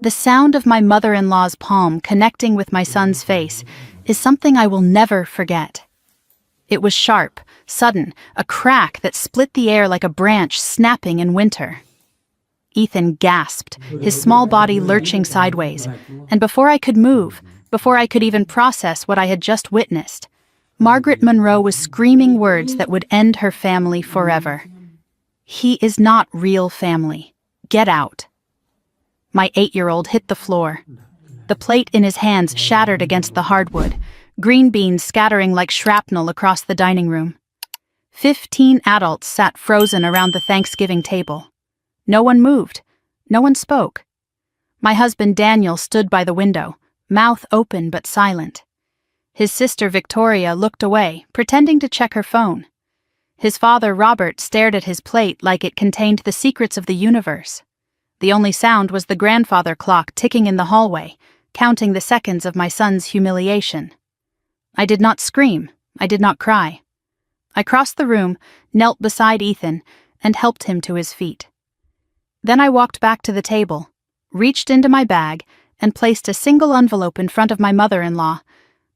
The sound of my mother-in-law's palm connecting with my son's face is something I will never forget. It was sharp, sudden, a crack that split the air like a branch snapping in winter. Ethan gasped, his small body lurching sideways, and before I could move, before I could even process what I had just witnessed, Margaret Monroe was screaming words that would end her family forever. "He is not real family. Get out." My 8-year-old hit the floor. The plate in his hands shattered against the hardwood, green beans scattering like shrapnel across the dining room. 15 adults sat frozen around the Thanksgiving table. No one moved. No one spoke. My husband Daniel stood by the window, mouth open but silent. His sister Victoria looked away, pretending to check her phone. His father Robert stared at his plate like it contained the secrets of the universe. The only sound was the grandfather clock ticking in the hallway, counting the seconds of my son's humiliation. I did not scream. I did not cry. I crossed the room, knelt beside Ethan, and helped him to his feet. Then I walked back to the table, reached into my bag, and placed a single envelope in front of my mother-in-law.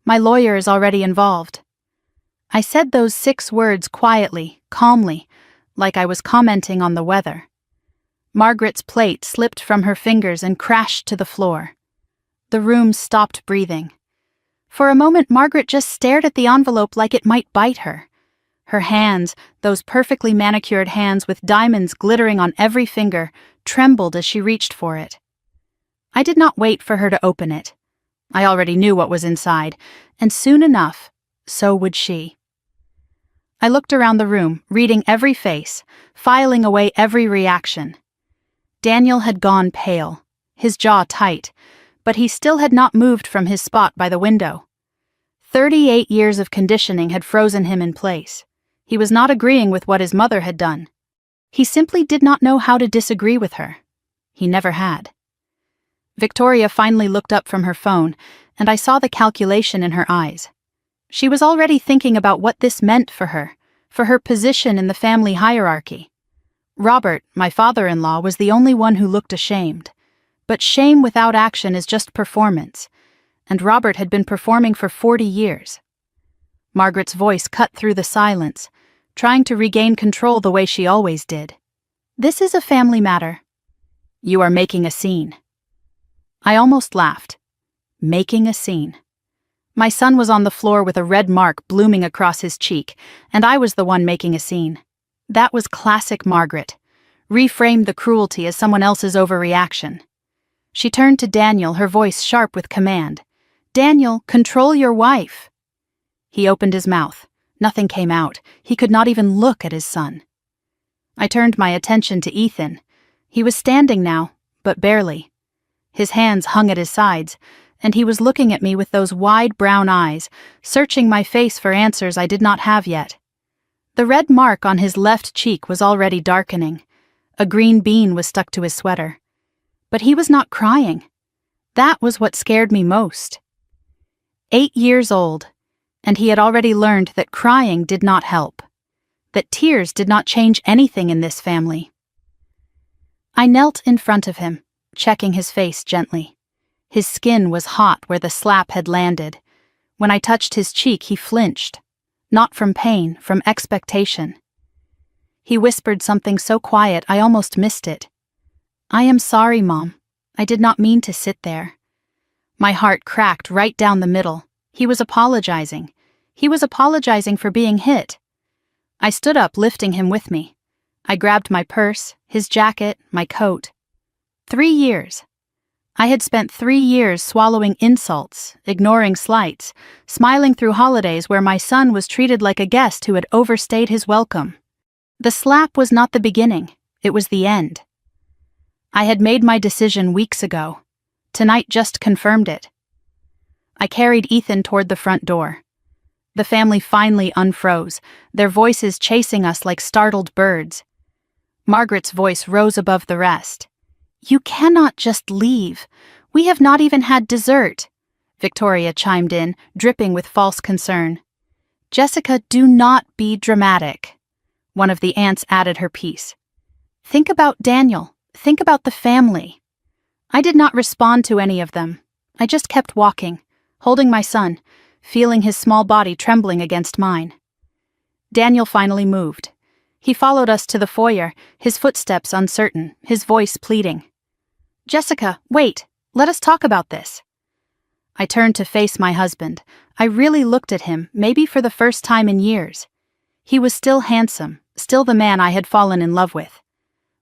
My lawyer is already involved. I said those 6 words quietly, calmly, like I was commenting on the weather. Margaret's plate slipped from her fingers and crashed to the floor. The room stopped breathing. For a moment, Margaret just stared at the envelope like it might bite her. Her hands, those perfectly manicured hands with diamonds glittering on every finger, trembled as she reached for it. I did not wait for her to open it. I already knew what was inside, and soon enough, so would she. I looked around the room, reading every face, filing away every reaction. Daniel had gone pale, his jaw tight, but he still had not moved from his spot by the window. 38 years of conditioning had frozen him in place. He was not agreeing with what his mother had done. He simply did not know how to disagree with her. He never had. Victoria finally looked up from her phone, and I saw the calculation in her eyes. She was already thinking about what this meant for her position in the family hierarchy. Robert, my father-in-law, was the only one who looked ashamed. But shame without action is just performance, and Robert had been performing for 40 years. Margaret's voice cut through the silence, trying to regain control the way she always did. "This is a family matter. You are making a scene." I almost laughed. Making a scene. My son was on the floor with a red mark blooming across his cheek, and I was the one making a scene. That was classic Margaret. Reframe the cruelty as someone else's overreaction. She turned to Daniel, her voice sharp with command. "Daniel, control your wife." He opened his mouth. Nothing came out. He could not even look at his son. I turned my attention to Ethan. He was standing now, but barely. His hands hung at his sides, and he was looking at me with those wide brown eyes, searching my face for answers I did not have yet. The red mark on his left cheek was already darkening. A green bean was stuck to his sweater. But he was not crying. That was what scared me most. 8 years old, and he had already learned that crying did not help, that tears did not change anything in this family. I knelt in front of him, checking his face gently. His skin was hot where the slap had landed. When I touched his cheek, he flinched. Not from pain, from expectation. He whispered something so quiet I almost missed it. "I am sorry, Mom. I did not mean to sit there." My heart cracked right down the middle. He was apologizing. He was apologizing for being hit. I stood up, lifting him with me. I grabbed my purse, his jacket, my coat. 3 years. I had spent 3 years swallowing insults, ignoring slights, smiling through holidays where my son was treated like a guest who had overstayed his welcome. The slap was not the beginning, it was the end. I had made my decision weeks ago. Tonight just confirmed it. I carried Ethan toward the front door. The family finally unfroze, their voices chasing us like startled birds. Margaret's voice rose above the rest. "You cannot just leave. We have not even had dessert," Victoria chimed in, dripping with false concern. "Jessica, do not be dramatic." One of the aunts added her piece. "Think about Daniel. Think about the family." I did not respond to any of them. I just kept walking, holding my son, feeling his small body trembling against mine. Daniel finally moved. He followed us to the foyer, his footsteps uncertain, his voice pleading. "Jessica, wait, let us talk about this." I turned to face my husband. I really looked at him, maybe for the first time in years. He was still handsome, still the man I had fallen in love with.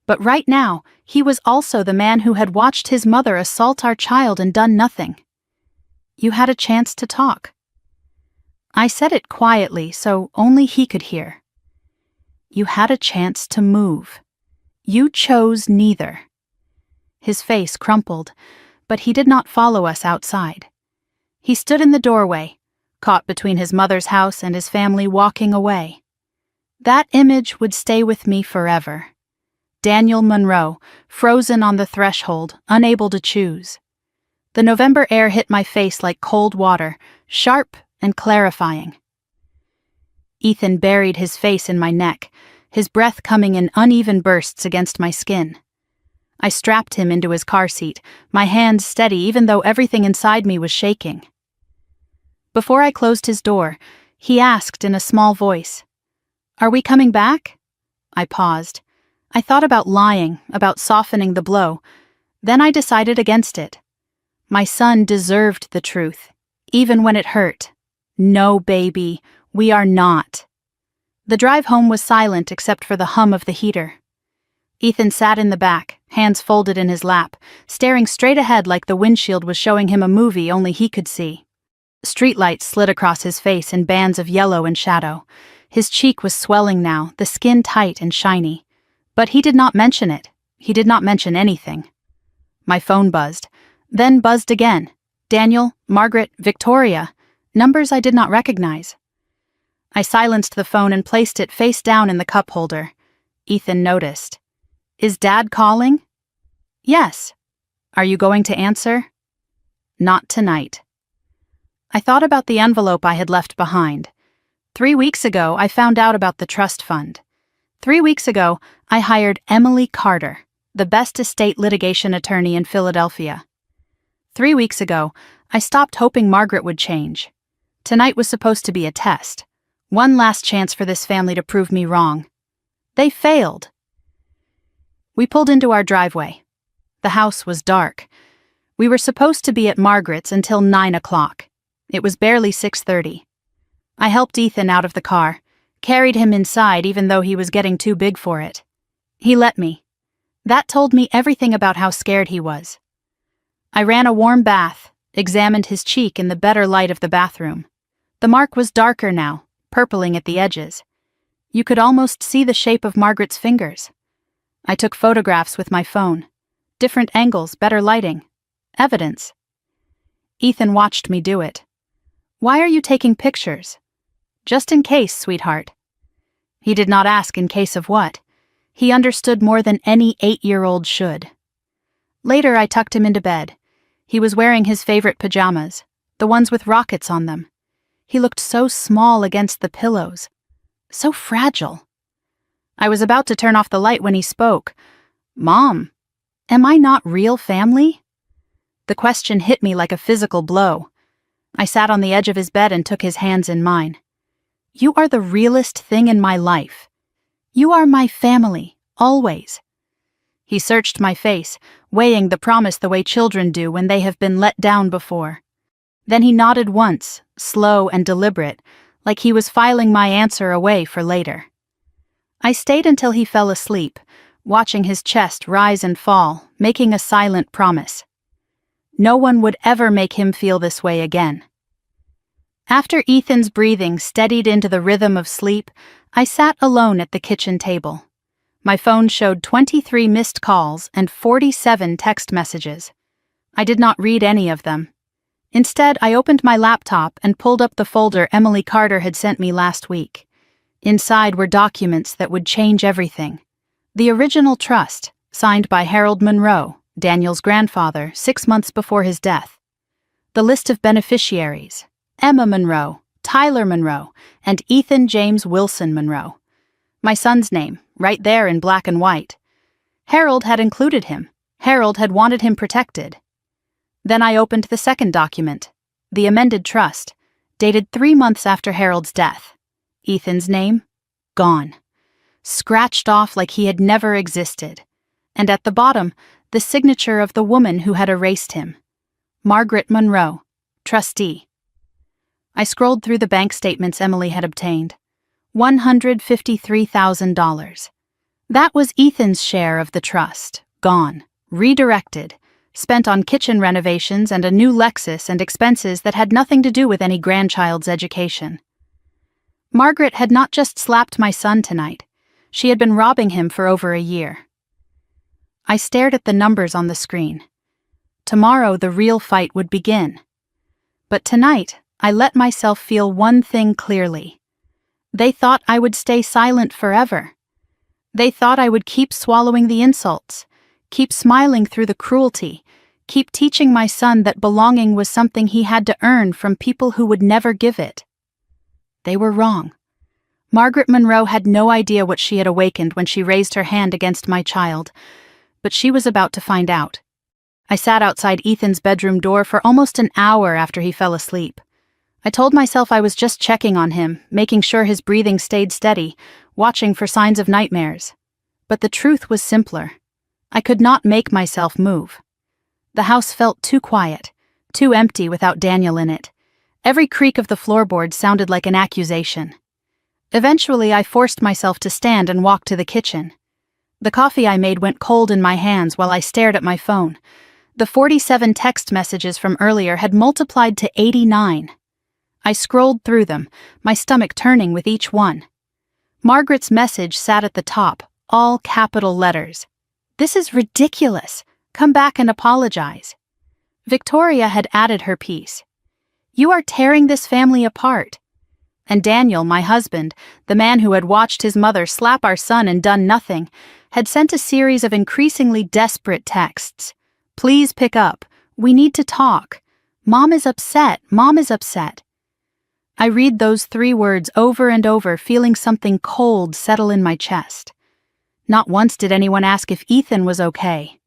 But right now, he was also the man who had watched his mother assault our child and done nothing. "You had a chance to talk." I said it quietly so only he could hear. "You had a chance to move. You chose neither." His face crumpled, but he did not follow us outside. He stood in the doorway, caught between his mother's house and his family walking away. That image would stay with me forever. Daniel Monroe, frozen on the threshold, unable to choose. The November air hit my face like cold water, sharp and clarifying. Ethan buried his face in my neck, his breath coming in uneven bursts against my skin. I strapped him into his car seat, my hands steady even though everything inside me was shaking. Before I closed his door, he asked in a small voice, "Are we coming back?" I paused. I thought about lying, about softening the blow. Then I decided against it. My son deserved the truth, even when it hurt. "No, baby, we are not." The drive home was silent except for the hum of the heater. Ethan sat in the back, hands folded in his lap, staring straight ahead like the windshield was showing him a movie only he could see. Streetlights slid across his face in bands of yellow and shadow. His cheek was swelling now, the skin tight and shiny. But he did not mention it. He did not mention anything. My phone buzzed, then buzzed again. Daniel, Margaret, Victoria, numbers I did not recognize. I silenced the phone and placed it face down in the cup holder. Ethan noticed. "Is Dad calling?" "Yes." "Are you going to answer?" "Not tonight." I thought about the envelope I had left behind. 3 weeks ago, I found out about the trust fund. 3 weeks ago, I hired Emily Carter, the best estate litigation attorney in Philadelphia. 3 weeks ago, I stopped hoping Margaret would change. Tonight was supposed to be a test. One last chance for this family to prove me wrong. They failed. We pulled into our driveway. The house was dark. We were supposed to be at Margaret's until 9 o'clock. It was barely 6:30. I helped Ethan out of the car, carried him inside even though he was getting too big for it. He let me. That told me everything about how scared he was. I ran a warm bath, examined his cheek in the better light of the bathroom. The mark was darker now, purpling at the edges. You could almost see the shape of Margaret's fingers. I took photographs with my phone. Different angles, better lighting. Evidence. Ethan watched me do it. "Why are you taking pictures?" "Just in case, sweetheart." He did not ask in case of what. He understood more than any 8-year-old should. Later, I tucked him into bed. He was wearing his favorite pajamas, the ones with rockets on them. He looked so small against the pillows, so fragile. I was about to turn off the light when he spoke. "Mom, am I not real family?" The question hit me like a physical blow. I sat on the edge of his bed and took his hands in mine. "You are the realest thing in my life. You are my family, always." He searched my face, weighing the promise the way children do when they have been let down before. Then he nodded once, slow and deliberate, like he was filing my answer away for later. I stayed until he fell asleep, watching his chest rise and fall, making a silent promise. No one would ever make him feel this way again. After Ethan's breathing steadied into the rhythm of sleep, I sat alone at the kitchen table. My phone showed 23 missed calls and 47 text messages. I did not read any of them. Instead, I opened my laptop and pulled up the folder Emily Carter had sent me last week. Inside were documents that would change everything. The original trust, signed by Harold Monroe, Daniel's grandfather, 6 months before his death. The list of beneficiaries: Emma Monroe, Tyler Monroe, and Ethan James Wilson Monroe. My son's name, right there in black and white. Harold had included him. Harold had wanted him protected. Then I opened the second document, the amended trust, dated 3 months after Harold's death. Ethan's name? Gone. Scratched off like he had never existed. And at the bottom, the signature of the woman who had erased him. Margaret Monroe, trustee. I scrolled through the bank statements Emily had obtained. $153,000. That was Ethan's share of the trust, gone, redirected, spent on kitchen renovations and a new Lexus and expenses that had nothing to do with any grandchild's education. Margaret had not just slapped my son tonight. She had been robbing him for over a year. I stared at the numbers on the screen. Tomorrow the real fight would begin. But tonight, I let myself feel one thing clearly. They thought I would stay silent forever. They thought I would keep swallowing the insults, keep smiling through the cruelty, keep teaching my son that belonging was something he had to earn from people who would never give it. They were wrong. Margaret Monroe had no idea what she had awakened when she raised her hand against my child, but she was about to find out. I sat outside Ethan's bedroom door for almost an hour after he fell asleep. I told myself I was just checking on him, making sure his breathing stayed steady, watching for signs of nightmares. But the truth was simpler. I could not make myself move. The house felt too quiet, too empty without Daniel in it. Every creak of the floorboards sounded like an accusation. Eventually, I forced myself to stand and walk to the kitchen. The coffee I made went cold in my hands while I stared at my phone. The 47 text messages from earlier had multiplied to 89. I scrolled through them, my stomach turning with each one. Margaret's message sat at the top, all capital letters. "This is ridiculous. Come back and apologize." Victoria had added her piece. "You are tearing this family apart." And Daniel, my husband, the man who had watched his mother slap our son and done nothing, had sent a series of increasingly desperate texts. "Please pick up. We need to talk. Mom is upset. Mom is upset." I read those 3 words over and over, feeling something cold settle in my chest. Not once did anyone ask if Ethan was okay.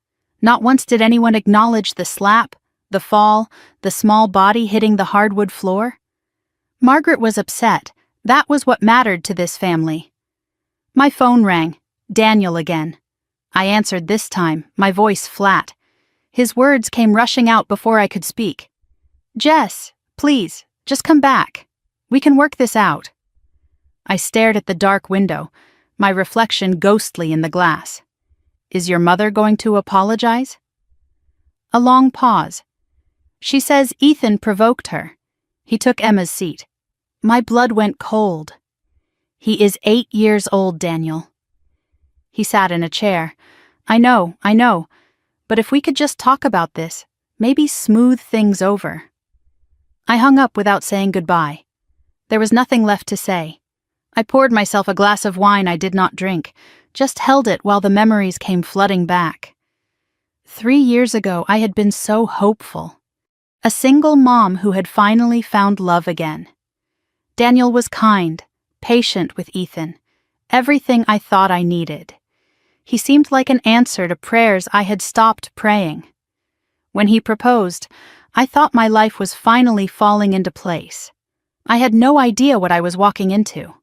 Not once did anyone acknowledge the slap, the fall, the small body hitting the hardwood floor. Margaret was upset. That was what mattered to this family. My phone rang. Daniel again. I answered this time, my voice flat. His words came rushing out before I could speak. "Jess, please, just come back. We can work this out." I stared at the dark window, my reflection ghostly in the glass. "Is your mother going to apologize?" A long pause. "She says Ethan provoked her. He took Emma's seat." My blood went cold. "He is 8 years old, Daniel." He sat in a chair. I know, but if we could just talk about this, maybe smooth things over." I hung up without saying goodbye. There was nothing left to say. I poured myself a glass of wine I did not drink, just held it while the memories came flooding back. 3 years ago, I had been so hopeful. A single mom who had finally found love again. Daniel was kind, patient with Ethan, everything I thought I needed. He seemed like an answer to prayers I had stopped praying. When he proposed, I thought my life was finally falling into place. I had no idea what I was walking into.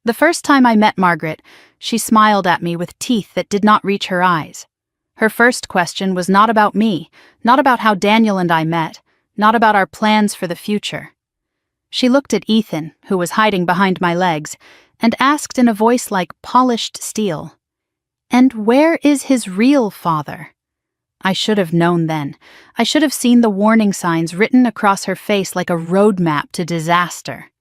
The first time I met Margaret, she smiled at me with teeth that did not reach her eyes. Her first question was not about me, not about how Daniel and I met, not about our plans for the future. She looked at Ethan, who was hiding behind my legs, and asked in a voice like polished steel, "And where is his real father?" I should have known then. I should have seen the warning signs written across her face like a roadmap to disaster.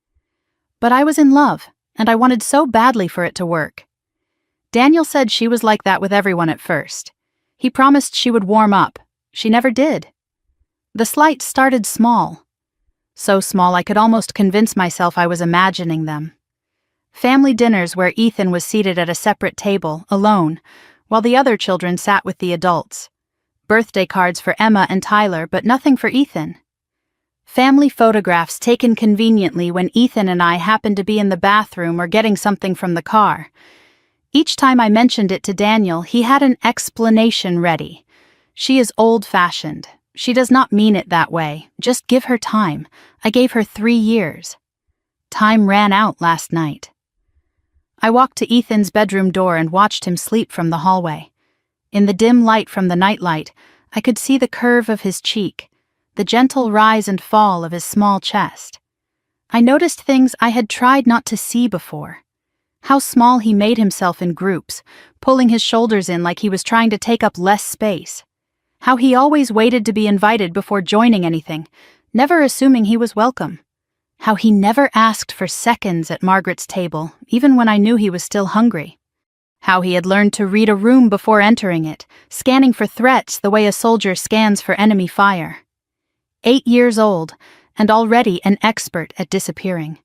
But I was in love, and I wanted so badly for it to work. Daniel said she was like that with everyone at first. He promised she would warm up. She never did. The slights started small. So small I could almost convince myself I was imagining them. Family dinners where Ethan was seated at a separate table, alone, while the other children sat with the adults. Birthday cards for Emma and Tyler, but nothing for Ethan. Family photographs taken conveniently when Ethan and I happened to be in the bathroom or getting something from the car. Each time I mentioned it to Daniel, he had an explanation ready. She is old-fashioned. She does not mean it that way. Just give her time. I gave her 3 years. Time ran out last night. I walked to Ethan's bedroom door and watched him sleep from the hallway. In the dim light from the nightlight, I could see the curve of his cheek, the gentle rise and fall of his small chest. I noticed things I had tried not to see before. How small he made himself in groups, pulling his shoulders in like he was trying to take up less space. How he always waited to be invited before joining anything, never assuming he was welcome. How he never asked for seconds at Margaret's table, even when I knew he was still hungry. How he had learned to read a room before entering it, scanning for threats the way a soldier scans for enemy fire. 8 years old, and already an expert at disappearing.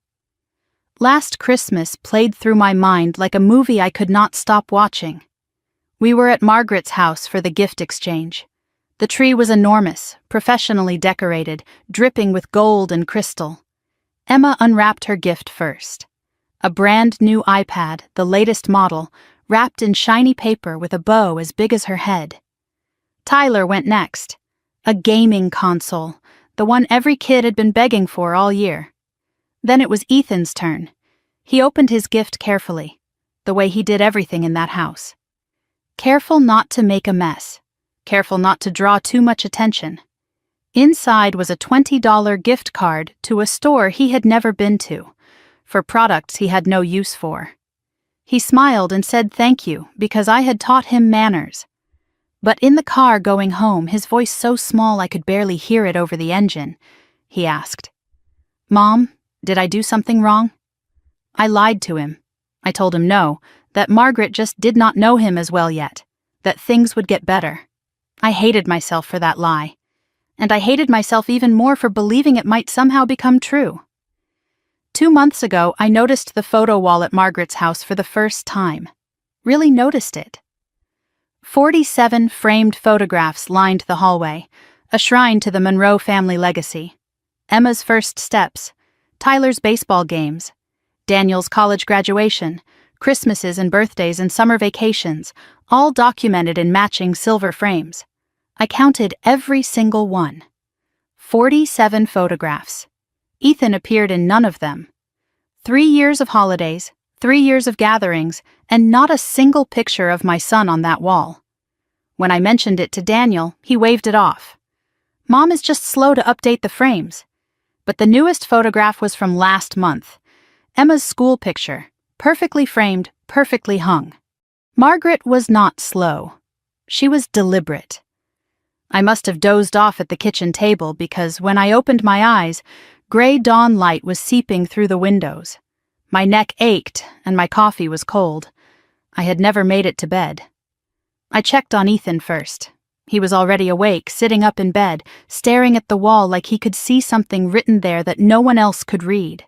Last Christmas played through my mind like a movie I could not stop watching. We were at Margaret's house for the gift exchange. The tree was enormous, professionally decorated, dripping with gold and crystal. Emma unwrapped her gift first. A brand new iPad, the latest model, wrapped in shiny paper with a bow as big as her head. Tyler went next. A gaming console, the one every kid had been begging for all year. Then it was Ethan's turn. He opened his gift carefully, the way he did everything in that house. Careful not to make a mess. Careful not to draw too much attention. Inside was a $20 gift card to a store he had never been to, for products he had no use for. He smiled and said thank you because I had taught him manners. But in the car going home, his voice so small I could barely hear it over the engine, he asked, "Mom, did I do something wrong?" I lied to him. I told him no, that Margaret just did not know him as well yet, that things would get better. I hated myself for that lie. And I hated myself even more for believing it might somehow become true. 2 months ago, I noticed the photo wall at Margaret's house for the first time. Really noticed it. 47 framed photographs lined the hallway, a shrine to the Monroe family legacy. Emma's first steps, Tyler's baseball games, Daniel's college graduation, Christmases and birthdays and summer vacations, all documented in matching silver frames. I counted every single one. 47 photographs. Ethan appeared in none of them. 3 years of holidays, 3 years of gatherings, and not a single picture of my son on that wall. When I mentioned it to Daniel, he waved it off. Mom is just slow to update the frames. But the newest photograph was from last month. Emma's school picture, perfectly framed, perfectly hung. Margaret was not slow. She was deliberate. I must have dozed off at the kitchen table because when I opened my eyes, gray dawn light was seeping through the windows. My neck ached and my coffee was cold. I had never made it to bed. I checked on Ethan first. He was already awake, sitting up in bed, staring at the wall like he could see something written there that no one else could read.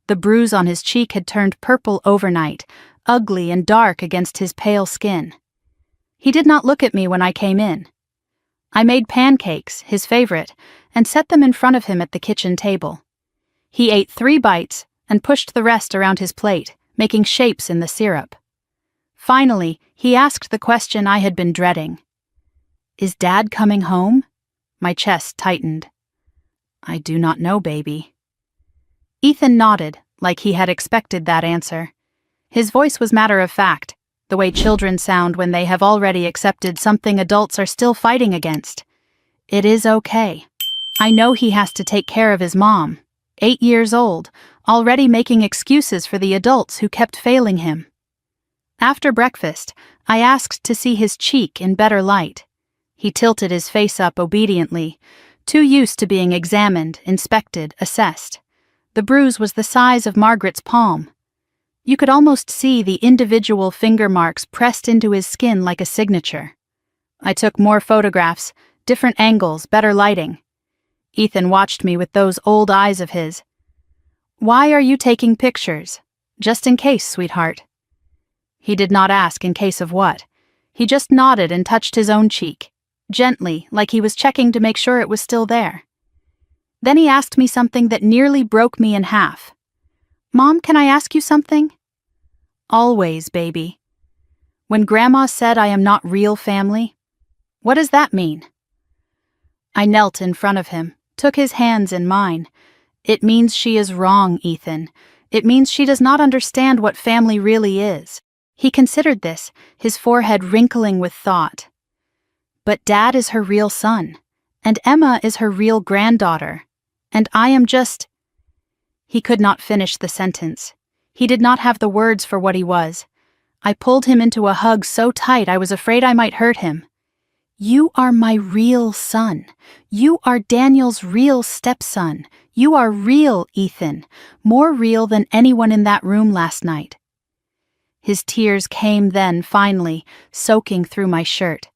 The bruise on his cheek had turned purple overnight, ugly and dark against his pale skin. He did not look at me when I came in. I made pancakes, his favorite, and set them in front of him at the kitchen table. He ate 3 bites and pushed the rest around his plate, making shapes in the syrup. Finally, he asked the question I had been dreading. "Is Dad coming home?" My chest tightened. "I do not know, baby." Ethan nodded, like he had expected that answer. His voice was matter of fact, the way children sound when they have already accepted something adults are still fighting against. It is okay. I know he has to take care of his mom, 8 years old, already making excuses for the adults who kept failing him. After breakfast, I asked to see his cheek in better light. He tilted his face up obediently, too used to being examined, inspected, assessed. The bruise was the size of Margaret's palm. You could almost see the individual finger marks pressed into his skin like a signature. I took more photographs, different angles, better lighting. Ethan watched me with those old eyes of his. "Why are you taking pictures? Just in case, sweetheart." He did not ask in case of what. He just nodded and touched his own cheek, gently, like he was checking to make sure it was still there. Then he asked me something that nearly broke me in half. "Mom, can I ask you something?" "Always, baby." When Grandma said I am not real family? What does that mean? I knelt in front of him, took his hands in mine. It means she is wrong, Ethan. It means she does not understand what family really is. He considered this, his forehead wrinkling with thought. But Dad is her real son, and Emma is her real granddaughter, and I am just... He could not finish the sentence. He did not have the words for what he was. I pulled him into a hug so tight I was afraid I might hurt him. You are my real son. You are Daniel's real stepson. You are real, Ethan, more real than anyone in that room last night. His tears came then, finally, soaking through my shirt.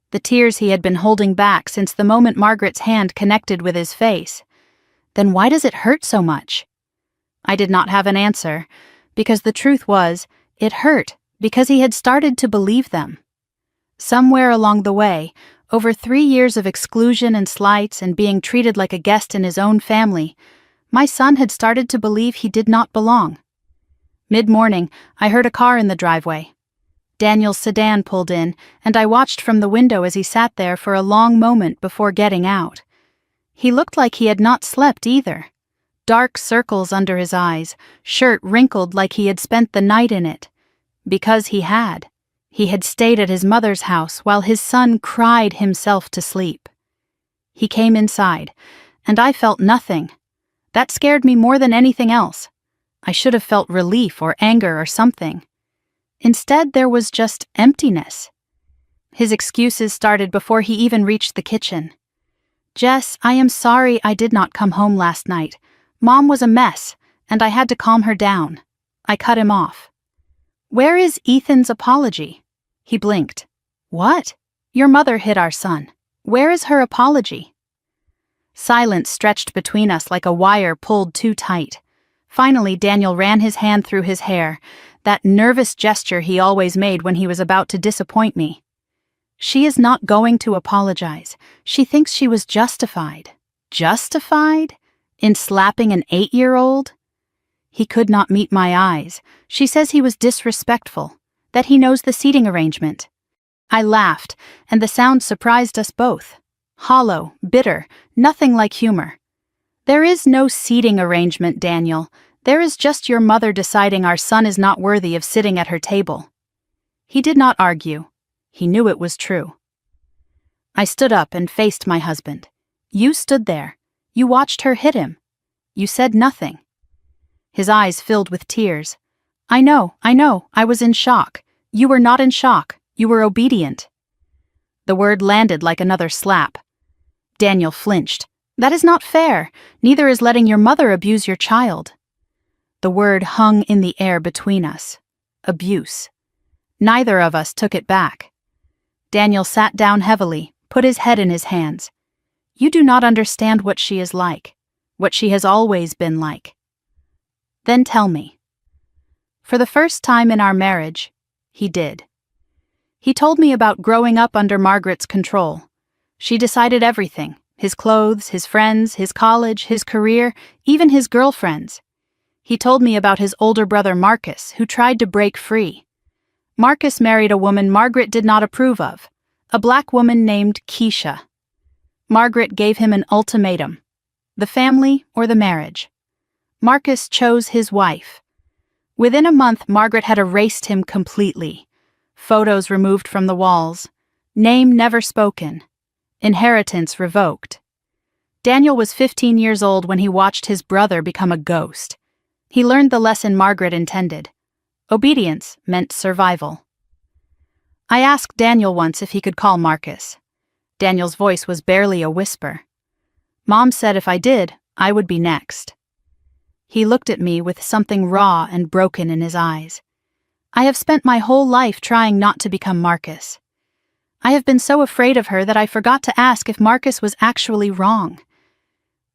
The tears he had been holding back since the moment Margaret's hand connected with his face. Then why does it hurt so much? I did not have an answer, because the truth was, it hurt because he had started to believe them. Somewhere along the way, over 3 years of exclusion and slights and being treated like a guest in his own family, my son had started to believe he did not belong. Mid-morning, I heard a car in the driveway. Daniel's sedan pulled in, and I watched from the window as he sat there for a long moment before getting out. He looked like he had not slept either. Dark circles under his eyes, shirt wrinkled like he had spent the night in it. Because he had. He had stayed at his mother's house while his son cried himself to sleep. He came inside, and I felt nothing. That scared me more than anything else. I should have felt relief or anger or something. Instead, there was just emptiness. His excuses started before he even reached the kitchen. Jess, I am sorry I did not come home last night. Mom was a mess, and I had to calm her down. I cut him off. Where is Ethan's apology? He blinked. What? Your mother hit our son. Where is her apology? Silence stretched between us like a wire pulled too tight. Finally, Daniel ran his hand through his hair, that nervous gesture he always made when he was about to disappoint me. She is not going to apologize. She thinks she was justified. Justified? In slapping an 8-year-old? He could not meet my eyes. She says he was disrespectful, that he knows the seating arrangement. I laughed, and the sound surprised us both. Hollow, bitter, nothing like humor. There is no seating arrangement, Daniel. There is just your mother deciding our son is not worthy of sitting at her table. He did not argue. He knew it was true. I stood up and faced my husband. You stood there. You watched her hit him. You said nothing. His eyes filled with tears. I know, I was in shock. You were not in shock. You were obedient. The word landed like another slap. Daniel flinched. That is not fair. Neither is letting your mother abuse your child. The word hung in the air between us. Abuse. Neither of us took it back. Daniel sat down heavily, put his head in his hands. You do not understand what she is like, what she has always been like. Then tell me. For the first time in our marriage, he did. He told me about growing up under Margaret's control. She decided everything, his clothes, his friends, his college, his career, even his girlfriends. He told me about his older brother Marcus, who tried to break free. Marcus married a woman Margaret did not approve of, a black woman named Keisha. Margaret gave him an ultimatum: the family or the marriage. Marcus chose his wife. Within a month, Margaret had erased him completely. Photos removed from the walls. Name never spoken. Inheritance revoked. Daniel was 15 years old when he watched his brother become a ghost. He learned the lesson Margaret intended. Obedience meant survival. I asked Daniel once if he could call Marcus. Daniel's voice was barely a whisper. Mom said if I did, I would be next. He looked at me with something raw and broken in his eyes. I have spent my whole life trying not to become Marcus. I have been so afraid of her that I forgot to ask if Marcus was actually wrong.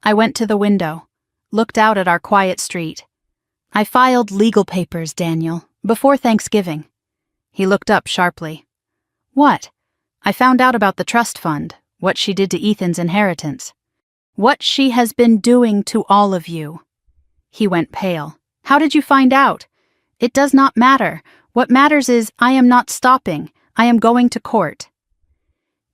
I went to the window, looked out at our quiet street. I filed legal papers, Daniel, before Thanksgiving. He looked up sharply. What? I found out about the trust fund, what she did to Ethan's inheritance. What she has been doing to all of you. He went pale. How did you find out? It does not matter. What matters is I am not stopping. I am going to court.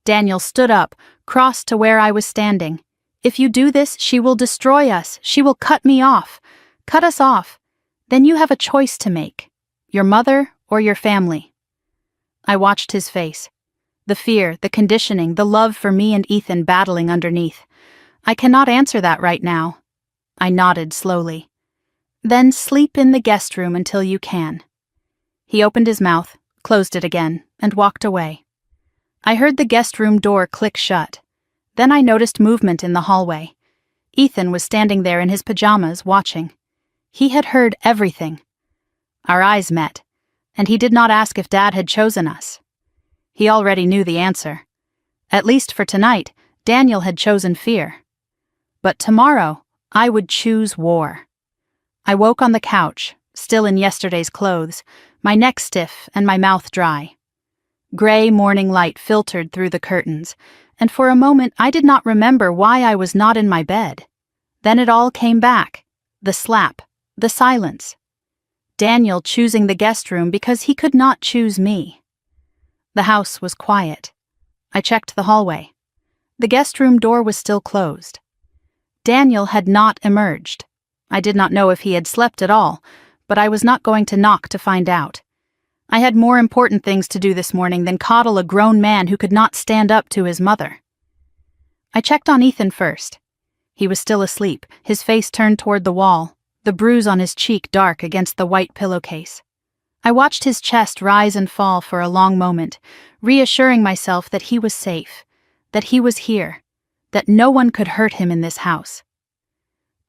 Daniel stood up, crossed to where I was standing. If you do this, she will destroy us. She will cut me off. Cut us off. Then you have a choice to make. Your mother or your family. I watched his face. The fear, the conditioning, the love for me and Ethan battling underneath. I cannot answer that right now. I nodded slowly. Then sleep in the guest room until you can. He opened his mouth, closed it again, and walked away. I heard the guest room door click shut. Then I noticed movement in the hallway. Ethan was standing there in his pajamas, watching. He had heard everything. Our eyes met, and he did not ask if Dad had chosen us. He already knew the answer. At least for tonight, Daniel had chosen fear. But tomorrow, I would choose war. I woke on the couch, still in yesterday's clothes, my neck stiff and my mouth dry. Gray morning light filtered through the curtains, and for a moment I did not remember why I was not in my bed. Then it all came back. The slap, the silence. Daniel choosing the guest room because he could not choose me. The house was quiet. I checked the hallway. The guest room door was still closed. Daniel had not emerged. I did not know if he had slept at all, but I was not going to knock to find out. I had more important things to do this morning than coddle a grown man who could not stand up to his mother. I checked on Ethan first. He was still asleep, his face turned toward the wall, the bruise on his cheek dark against the white pillowcase. I watched his chest rise and fall for a long moment, reassuring myself that he was safe, that he was here, that no one could hurt him in this house.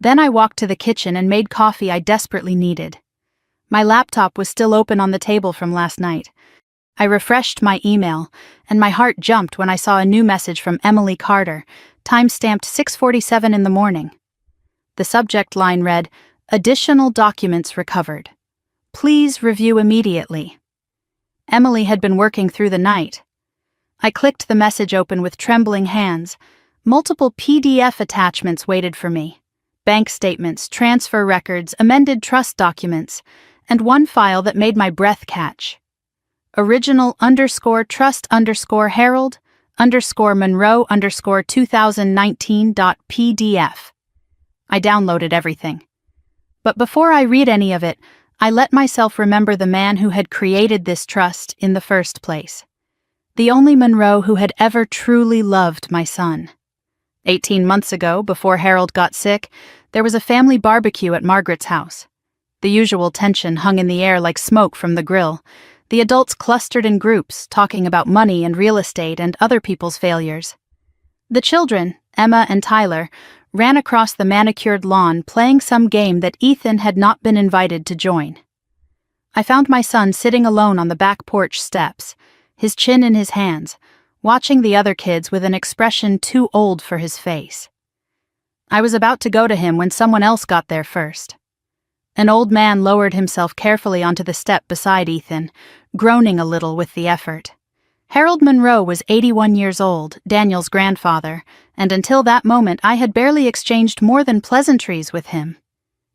Then I walked to the kitchen and made coffee I desperately needed. My laptop was still open on the table from last night. I refreshed my email, and my heart jumped when I saw a new message from Emily Carter, time-stamped 6:47 in the morning. The subject line read, "Additional documents recovered. Please review immediately." Emily had been working through the night. I clicked the message open with trembling hands. Multiple PDF attachments waited for me. Bank statements, transfer records, amended trust documents, and one file that made my breath catch. original_trust_Harold_Monroe_2019.pdf. I downloaded everything. But before I read any of it, I let myself remember the man who had created this trust in the first place. The only Monroe who had ever truly loved my son. 18 months ago, before Harold got sick, there was a family barbecue at Margaret's house. The usual tension hung in the air like smoke from the grill. The adults clustered in groups, talking about money and real estate and other people's failures. The children, Emma and Tyler, ran across the manicured lawn playing some game that Ethan had not been invited to join. I found my son sitting alone on the back porch steps, his chin in his hands, watching the other kids with an expression too old for his face. I was about to go to him when someone else got there first. An old man lowered himself carefully onto the step beside Ethan, groaning a little with the effort. Harold Monroe was 81 years old, Daniel's grandfather, and until that moment I had barely exchanged more than pleasantries with him.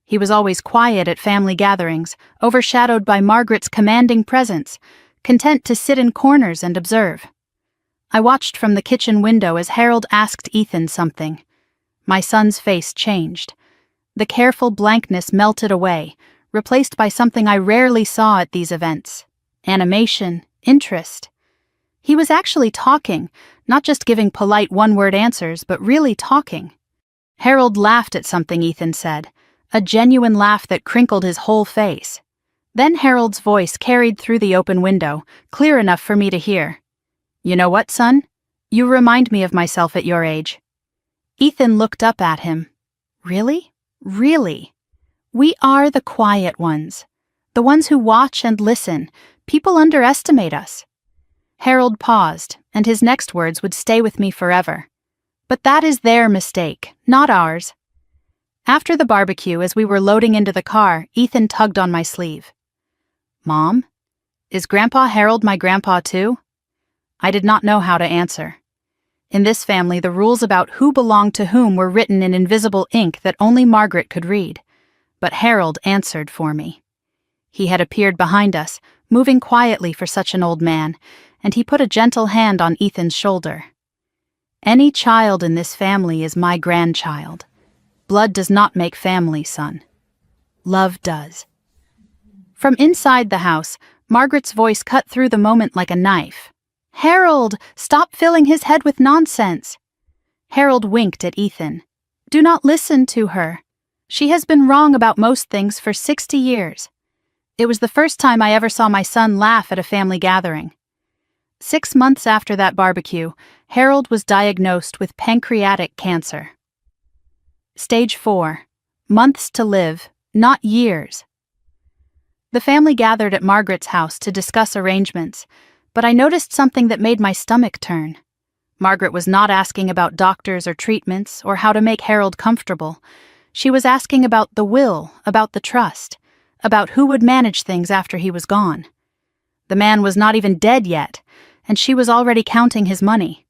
He was always quiet at family gatherings, overshadowed by Margaret's commanding presence, content to sit in corners and observe. I watched from the kitchen window as Harold asked Ethan something. My son's face changed. The careful blankness melted away, replaced by something I rarely saw at these events. Animation, interest. He was actually talking, not just giving polite one-word answers, but really talking. Harold laughed at something Ethan said, a genuine laugh that crinkled his whole face. Then Harold's voice carried through the open window, clear enough for me to hear. "You know what, son? You remind me of myself at your age." Ethan looked up at him. "Really? Really? We are the quiet ones. The ones who watch and listen. People underestimate us." Harold paused, and his next words would stay with me forever. But that is their mistake, not ours. After the barbecue, as we were loading into the car, Ethan tugged on my sleeve. "Mom, is Grandpa Harold my grandpa too?" I did not know how to answer. In this family, the rules about who belonged to whom were written in invisible ink that only Margaret could read. But Harold answered for me. He had appeared behind us, moving quietly for such an old man, and he put a gentle hand on Ethan's shoulder. "Any child in this family is my grandchild. Blood does not make family, son. Love does." From inside the house, Margaret's voice cut through the moment like a knife. "Harold, stop filling his head with nonsense." Harold winked at Ethan. "Do not listen to her. She has been wrong about most things for 60 years. It was the first time I ever saw my son laugh at a family gathering. 6 months after that barbecue, Harold was diagnosed with pancreatic cancer. Stage 4. Months to live, not years. The family gathered at Margaret's house to discuss arrangements, but I noticed something that made my stomach turn. Margaret was not asking about doctors or treatments or how to make Harold comfortable. She was asking about the will, about the trust, about who would manage things after he was gone. The man was not even dead yet, and she was already counting his money.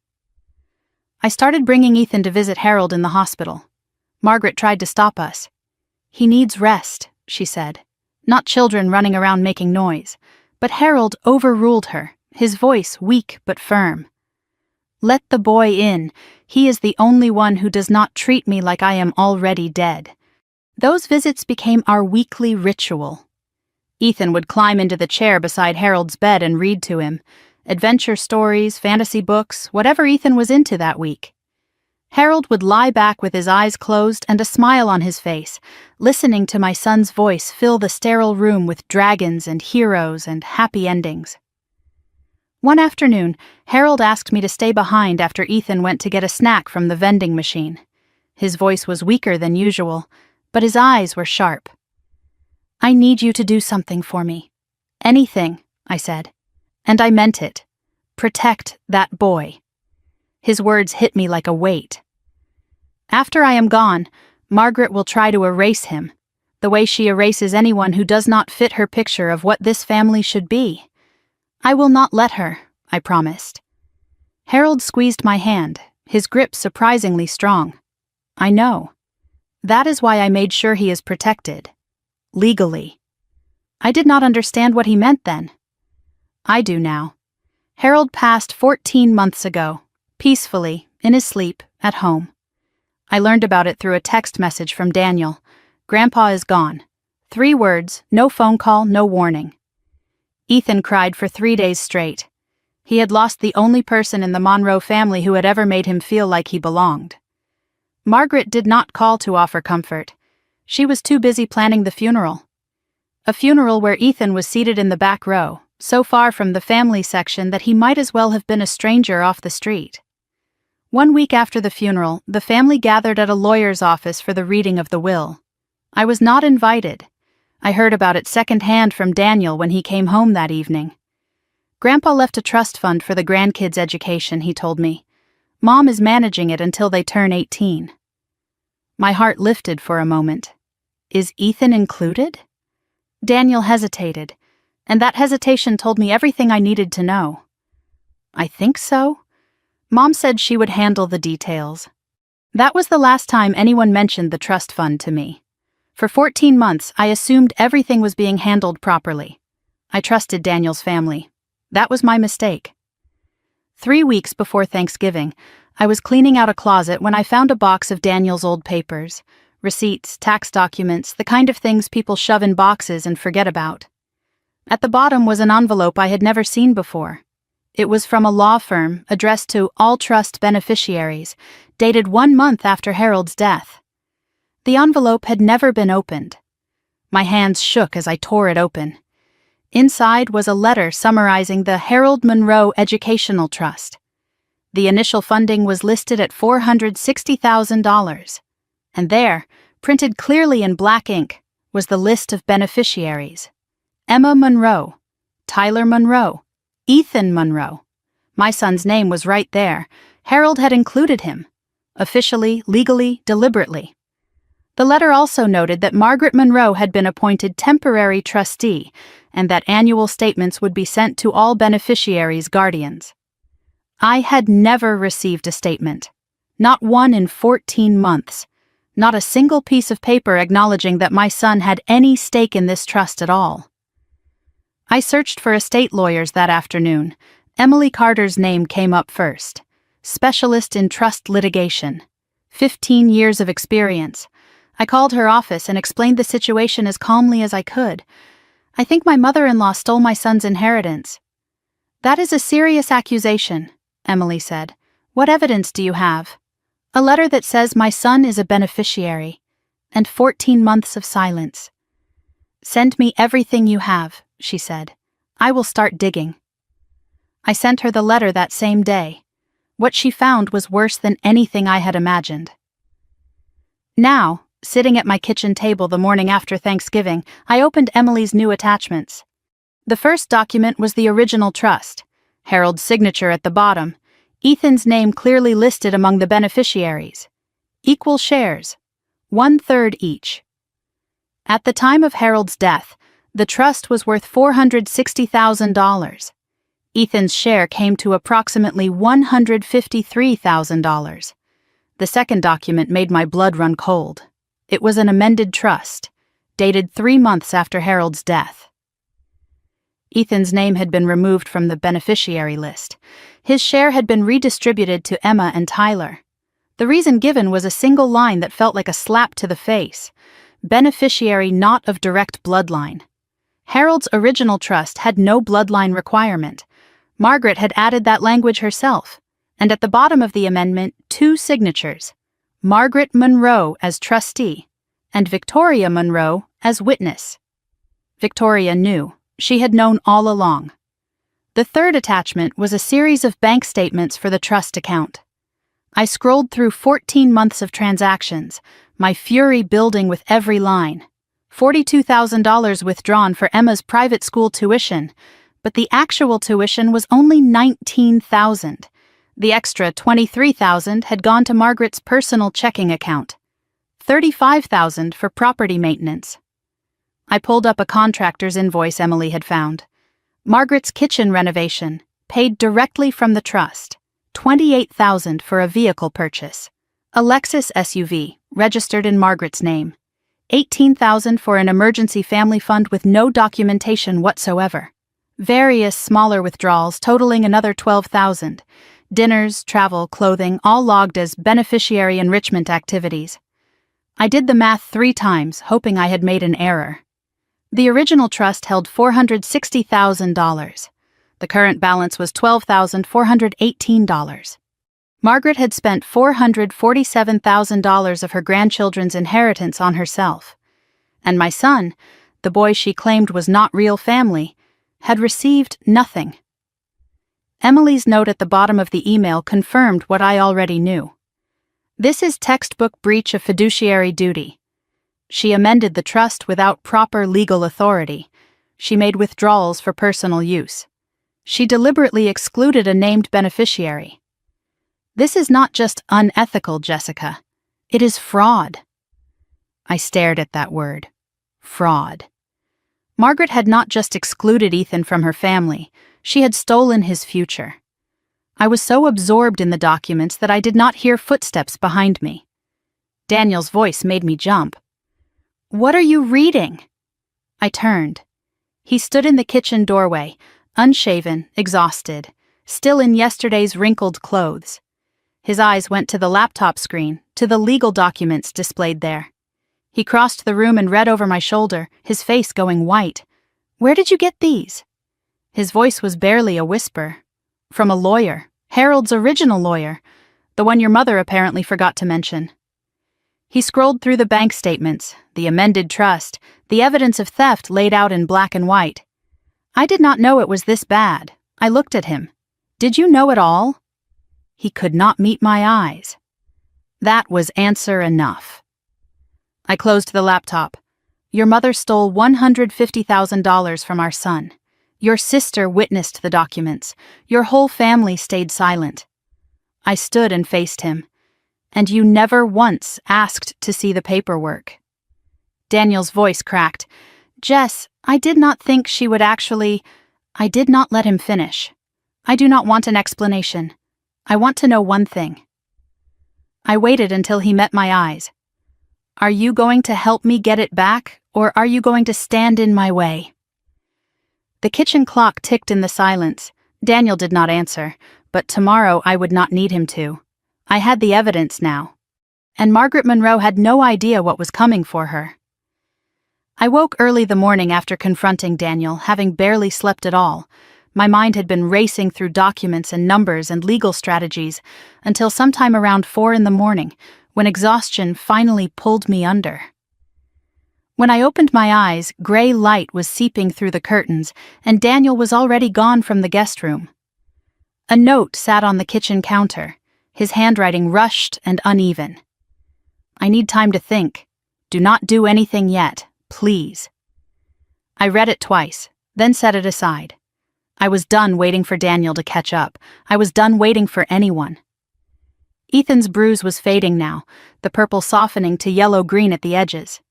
I started bringing Ethan to visit Harold in the hospital. Margaret tried to stop us. "He needs rest," she said. Not children running around making noise. But Harold overruled her, his voice weak but firm. "Let the boy in. He is the only one who does not treat me like I am already dead." Those visits became our weekly ritual. Ethan would climb into the chair beside Harold's bed and read to him. Adventure stories, fantasy books, whatever Ethan was into that week. Harold would lie back with his eyes closed and a smile on his face, listening to my son's voice fill the sterile room with dragons and heroes and happy endings. One afternoon, Harold asked me to stay behind after Ethan went to get a snack from the vending machine. His voice was weaker than usual, but his eyes were sharp. "I need you to do something for me. Anything," I said. And I meant it. Protect that boy. His words hit me like a weight. "After I am gone, Margaret will try to erase him, the way she erases anyone who does not fit her picture of what this family should be. I will not let her," I promised. Harold squeezed my hand, his grip surprisingly strong. "I know. That is why I made sure he is protected. Legally." I did not understand what he meant then. I do now. Harold passed 14 months ago, peacefully, in his sleep, at home. I learned about it through a text message from Daniel. "Grandpa is gone." 3 words, no phone call, no warning. Ethan cried for 3 days straight. He had lost the only person in the Monroe family who had ever made him feel like he belonged. Margaret did not call to offer comfort. She was too busy planning the funeral. A funeral where Ethan was seated in the back row, so far from the family section that he might as well have been a stranger off the street. 1 week after the funeral, the family gathered at a lawyer's office for the reading of the will. I was not invited. I heard about it secondhand from Daniel when he came home that evening. "Grandpa left a trust fund for the grandkids' education," he told me. "Mom is managing it until they turn 18. My heart lifted for a moment. Is Ethan included? Daniel hesitated, and that hesitation told me everything I needed to know. "I think so." Mom said she would handle the details. That was the last time anyone mentioned the trust fund to me. For 14 months, I assumed everything was being handled properly. I trusted Daniel's family. That was my mistake. 3 weeks before Thanksgiving, I was cleaning out a closet when I found a box of Daniel's old papers, receipts, tax documents, the kind of things people shove in boxes and forget about. At the bottom was an envelope I had never seen before. It was from a law firm addressed to all trust beneficiaries, dated 1 month after Harold's death. The envelope had never been opened. My hands shook as I tore it open. Inside was a letter summarizing the Harold Monroe Educational Trust. The initial funding was listed at $460,000. And there, printed clearly in black ink, was the list of beneficiaries. Emma Monroe, Tyler Monroe, Ethan Monroe. My son's name was right there. Harold had included him. Officially, legally, deliberately. The letter also noted that Margaret Monroe had been appointed temporary trustee and that annual statements would be sent to all beneficiaries' guardians. I had never received a statement. Not one in 14 months. Not a single piece of paper acknowledging that my son had any stake in this trust at all. I searched for estate lawyers that afternoon. Emily Carter's name came up first. Specialist in trust litigation. 15 years of experience. I called her office and explained the situation as calmly as I could. I think my mother-in-law stole my son's inheritance. That is a serious accusation, Emily said. What evidence do you have? A letter that says my son is a beneficiary, and 14 months of silence. Send me everything you have, she said. I will start digging. I sent her the letter that same day. What she found was worse than anything I had imagined. Now, sitting at my kitchen table the morning after Thanksgiving, I opened Emily's new attachments. The first document was the original trust, Harold's signature at the bottom, Ethan's name clearly listed among the beneficiaries. Equal shares, 1/3 each. At the time of Harold's death, the trust was worth $460,000. Ethan's share came to approximately $153,000. The second document made my blood run cold. It was an amended trust, dated 3 months after Harold's death. Ethan's name had been removed from the beneficiary list. His share had been redistributed to Emma and Tyler. The reason given was a single line that felt like a slap to the face. Beneficiary not of direct bloodline. Harold's original trust had no bloodline requirement. Margaret had added that language herself, and at the bottom of the amendment, 2 signatures, Margaret Monroe as trustee, and Victoria Monroe as witness. Victoria knew. She had known all along. The third attachment was a series of bank statements for the trust account. I scrolled through 14 months of transactions, my fury building with every line. $42,000 withdrawn for Emma's private school tuition, but the actual tuition was only $19,000. The extra $23,000 had gone to Margaret's personal checking account. $35,000 for property maintenance. I pulled up a contractor's invoice Emily had found. Margaret's kitchen renovation, paid directly from the trust. $28,000 for a vehicle purchase. A Lexus SUV, registered in Margaret's name. $18,000 for an emergency family fund with no documentation whatsoever. Various smaller withdrawals totaling another $12,000. Dinners, travel, clothing, all logged as beneficiary enrichment activities. I did the math 3 times, hoping I had made an error. The original trust held $460,000. The current balance was $12,418. Margaret had spent $447,000 of her grandchildren's inheritance on herself. And my son, the boy she claimed was not real family, had received nothing. Emily's note at the bottom of the email confirmed what I already knew. This is textbook breach of fiduciary duty. She amended the trust without proper legal authority. She made withdrawals for personal use. She deliberately excluded a named beneficiary. This is not just unethical, Jessica. It is fraud. I stared at that word. Fraud. Margaret had not just excluded Ethan from her family, she had stolen his future. I was so absorbed in the documents that I did not hear footsteps behind me. Daniel's voice made me jump. "What are you reading?" I turned. He stood in the kitchen doorway, unshaven, exhausted, still in yesterday's wrinkled clothes. His eyes went to the laptop screen, to the legal documents displayed there. He crossed the room and read over my shoulder, his face going white. "Where did you get these?" His voice was barely a whisper. "From a lawyer, Harold's original lawyer, the one your mother apparently forgot to mention." He scrolled through the bank statements, the amended trust, the evidence of theft laid out in black and white. I did not know it was this bad. I looked at him. "Did you know it all?" He could not meet my eyes. That was answer enough. I closed the laptop. "Your mother stole $150,000 from our son. Your sister witnessed the documents. Your whole family stayed silent." I stood and faced him. "And you never once asked to see the paperwork." Daniel's voice cracked. "Jess, I did not think she would actually—" I did not let him finish. "I do not want an explanation. I want to know one thing." I waited until he met my eyes. "Are you going to help me get it back, or are you going to stand in my way?" The kitchen clock ticked in the silence. Daniel did not answer, but tomorrow I would not need him to. I had the evidence now. And Margaret Monroe had no idea what was coming for her. I woke early the morning after confronting Daniel, having barely slept at all. My mind had been racing through documents and numbers and legal strategies until sometime around 4 a.m, when exhaustion finally pulled me under. When I opened my eyes, gray light was seeping through the curtains, and Daniel was already gone from the guest room. A note sat on the kitchen counter, his handwriting rushed and uneven. "I need time to think. Do not do anything yet, please." I read it twice, then set it aside. I was done waiting for Daniel to catch up. I was done waiting for anyone. Ethan's bruise was fading now, the purple softening to yellow-green at the edges.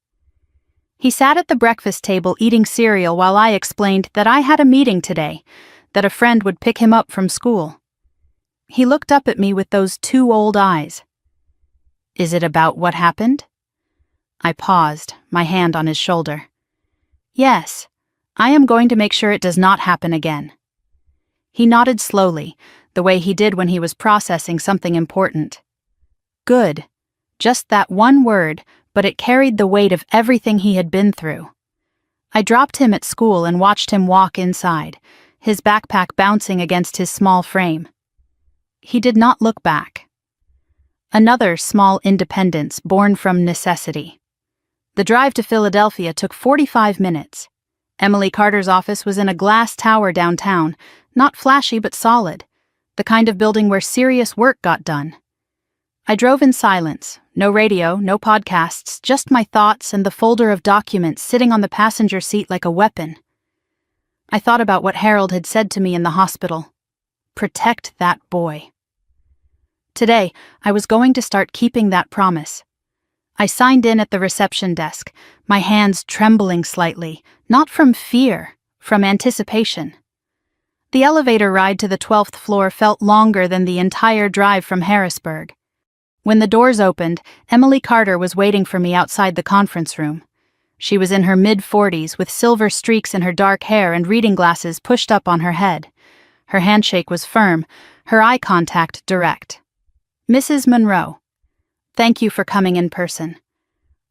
He sat at the breakfast table eating cereal while I explained that I had a meeting today, that a friend would pick him up from school. He looked up at me with those two old eyes. "Is it about what happened?" I paused, my hand on his shoulder. "Yes, I am going to make sure it does not happen again." He nodded slowly, the way he did when he was processing something important. Good. Just that one word, but it carried the weight of everything he had been through. I dropped him at school and watched him walk inside, his backpack bouncing against his small frame. He did not look back. Another small independence born from necessity. The drive to Philadelphia took 45 minutes. Emily Carter's office was in a glass tower downtown, not flashy but solid, the kind of building where serious work got done. I drove in silence, no radio, no podcasts, just my thoughts and the folder of documents sitting on the passenger seat like a weapon. I thought about what Harold had said to me in the hospital. Protect that boy. Today, I was going to start keeping that promise. I signed in at the reception desk, my hands trembling slightly, not from fear, from anticipation. The elevator ride to the 12th floor felt longer than the entire drive from Harrisburg. When the doors opened, Emily Carter was waiting for me outside the conference room. She was in her mid-40s with silver streaks in her dark hair and reading glasses pushed up on her head. Her handshake was firm, her eye contact direct. "Mrs. Monroe, thank you for coming in person.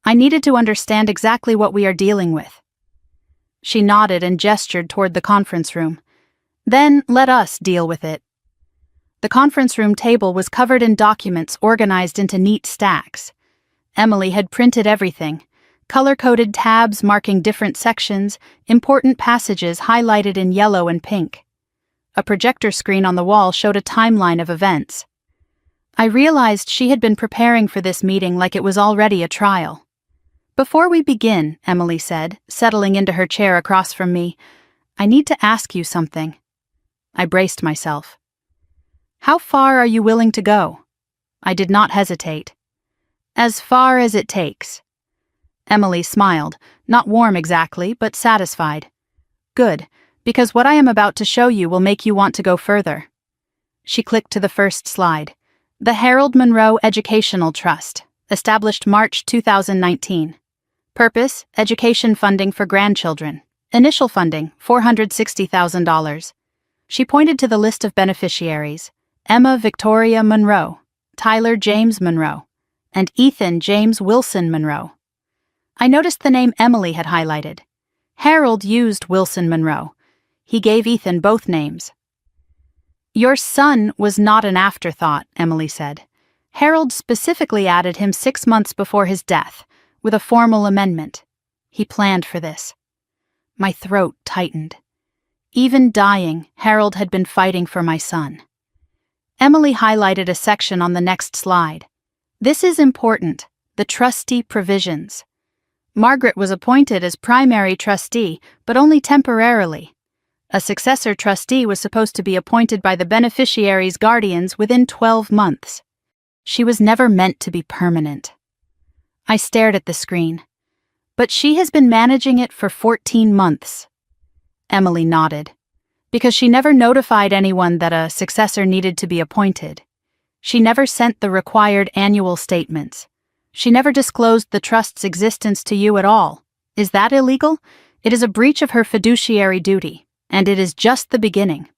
I needed to understand exactly what we are dealing with." She nodded and gestured toward the conference room. "Then let us deal with it." The conference room table was covered in documents organized into neat stacks. Emily had printed everything, color-coded tabs marking different sections, important passages highlighted in yellow and pink. A projector screen on the wall showed a timeline of events. I realized she had been preparing for this meeting like it was already a trial. "Before we begin," Emily said, settling into her chair across from me, "I need to ask you something." I braced myself. "How far are you willing to go?" I did not hesitate. "As far as it takes." Emily smiled, not warm exactly, but satisfied. "Good, because what I am about to show you will make you want to go further." She clicked to the first slide. The Harold Monroe Educational Trust, established March 2019. Purpose, education funding for grandchildren. Initial funding, $460,000. She pointed to the list of beneficiaries. Emma Victoria Monroe, Tyler James Monroe, and Ethan James Wilson Monroe. I noticed the name Emily had highlighted. Harold used Wilson Monroe. He gave Ethan both names. "Your son was not an afterthought," Emily said. Harold specifically added him 6 months before his death, with a formal amendment. He planned for this. My throat tightened. Even dying, Harold had been fighting for my son. Emily highlighted a section on the next slide. "This is important, the trustee provisions." Margaret was appointed as primary trustee, but only temporarily. A successor trustee was supposed to be appointed by the beneficiary's guardians within 12 months. She was never meant to be permanent. I stared at the screen. "But she has been managing it for 14 months. Emily nodded. "Because she never notified anyone that a successor needed to be appointed. She never sent the required annual statements. She never disclosed the trust's existence to you at all. Is that illegal? It is a breach of her fiduciary duty, And it is just the beginning.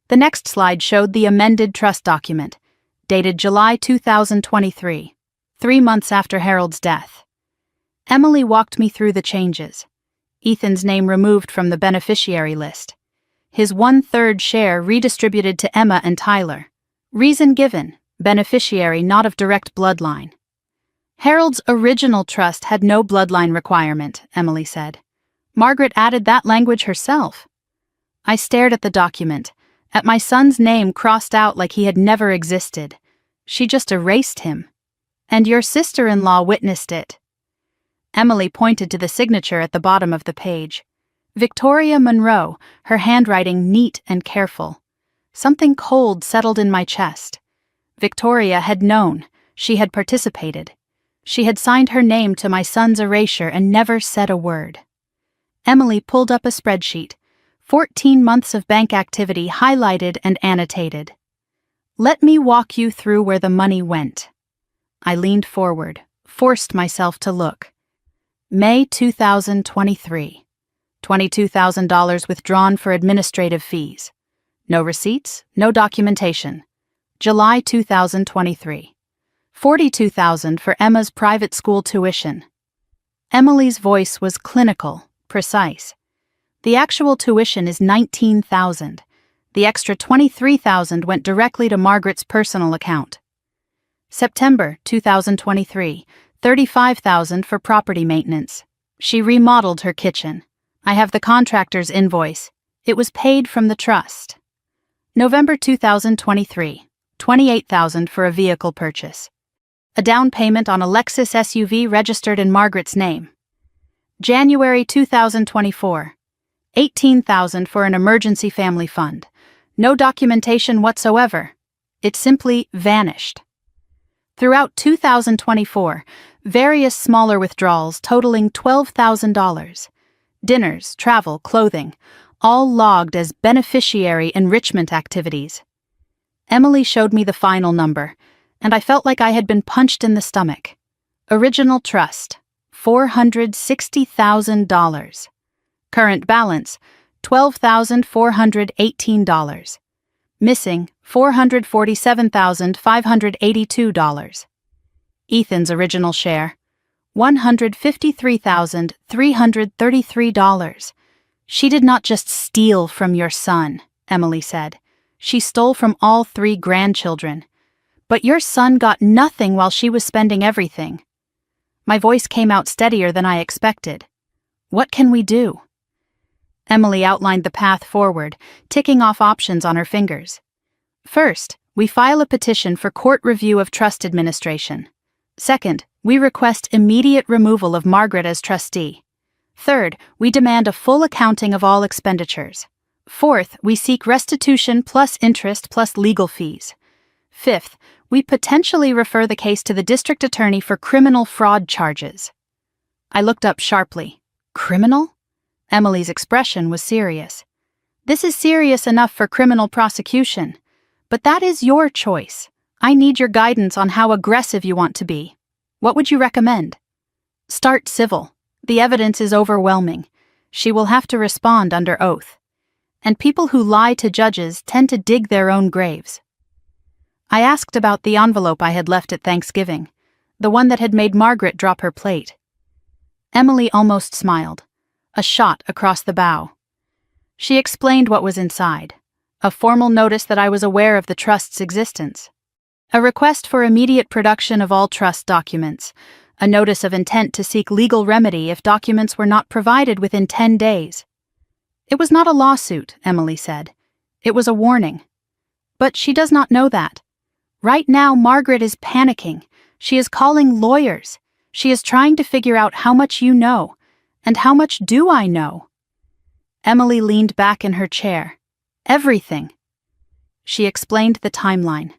The next slide showed the amended trust document, dated July 2023, 3 months after Harold's death. Emily walked me through the changes. Ethan's name removed from the beneficiary list. His 1/3 share redistributed to Emma and Tyler. Reason given: beneficiary not of direct bloodline. Harold's original trust had no bloodline requirement, Emily said. Margaret added that language herself. I stared at the document, at my son's name crossed out like he had never existed. She just erased him. And your sister-in-law witnessed it. Emily pointed to the signature at the bottom of the page. Victoria Monroe, her handwriting neat and careful. Something cold settled in my chest. Victoria had known. She had participated. She had signed her name to my son's erasure and never said a word. Emily pulled up a spreadsheet. 14 months of bank activity highlighted and annotated. Let me walk you through where the money went. I leaned forward, forced myself to look. May 2023. $22,000 withdrawn for administrative fees. No receipts, no documentation. July 2023. $42,000 for Emma's private school tuition. Emily's voice was clinical, precise. The actual tuition is $19,000. The extra $23,000 went directly to Margaret's personal account. September 2023, $35,000 for property maintenance. She remodeled her kitchen. I have the contractor's invoice. It was paid from the trust. November 2023, $28,000 for a vehicle purchase. A down payment on a Lexus SUV registered in Margaret's name. January 2024, $18,000 for an emergency family fund. No documentation whatsoever. It simply vanished. Throughout 2024, various smaller withdrawals totaling $12,000. Dinners, travel, clothing, all logged as beneficiary enrichment activities. Emily showed me the final number, and I felt like I had been punched in the stomach. Original trust, $460,000. Current balance, $12,418. Missing, $447,582. Ethan's original share, $153,333. She did not just steal from your son, Emily said. She stole from all 3 grandchildren. But your son got nothing while she was spending everything. My voice came out steadier than I expected. What can we do? Emily outlined the path forward, ticking off options on her fingers. First, we file a petition for court review of trust administration. Second, we request immediate removal of Margaret as trustee. Third, we demand a full accounting of all expenditures. Fourth, we seek restitution plus interest plus legal fees. Fifth, we potentially refer the case to the district attorney for criminal fraud charges. I looked up sharply. Criminal? Emily's expression was serious. This is serious enough for criminal prosecution, but that is your choice. I need your guidance on how aggressive you want to be. What would you recommend? Start civil. The evidence is overwhelming. She will have to respond under oath. And people who lie to judges tend to dig their own graves. I asked about the envelope I had left at Thanksgiving, the one that had made Margaret drop her plate. Emily almost smiled. A shot across the bow. She explained what was inside. A formal notice that I was aware of the trust's existence. A request for immediate production of all trust documents. A notice of intent to seek legal remedy if documents were not provided within 10 days. It was not a lawsuit, Emily said. It was a warning. But she does not know that. Right now, Margaret is panicking. She is calling lawyers. She is trying to figure out how much you know. And how much do I know? Emily leaned back in her chair. Everything. She explained the timeline.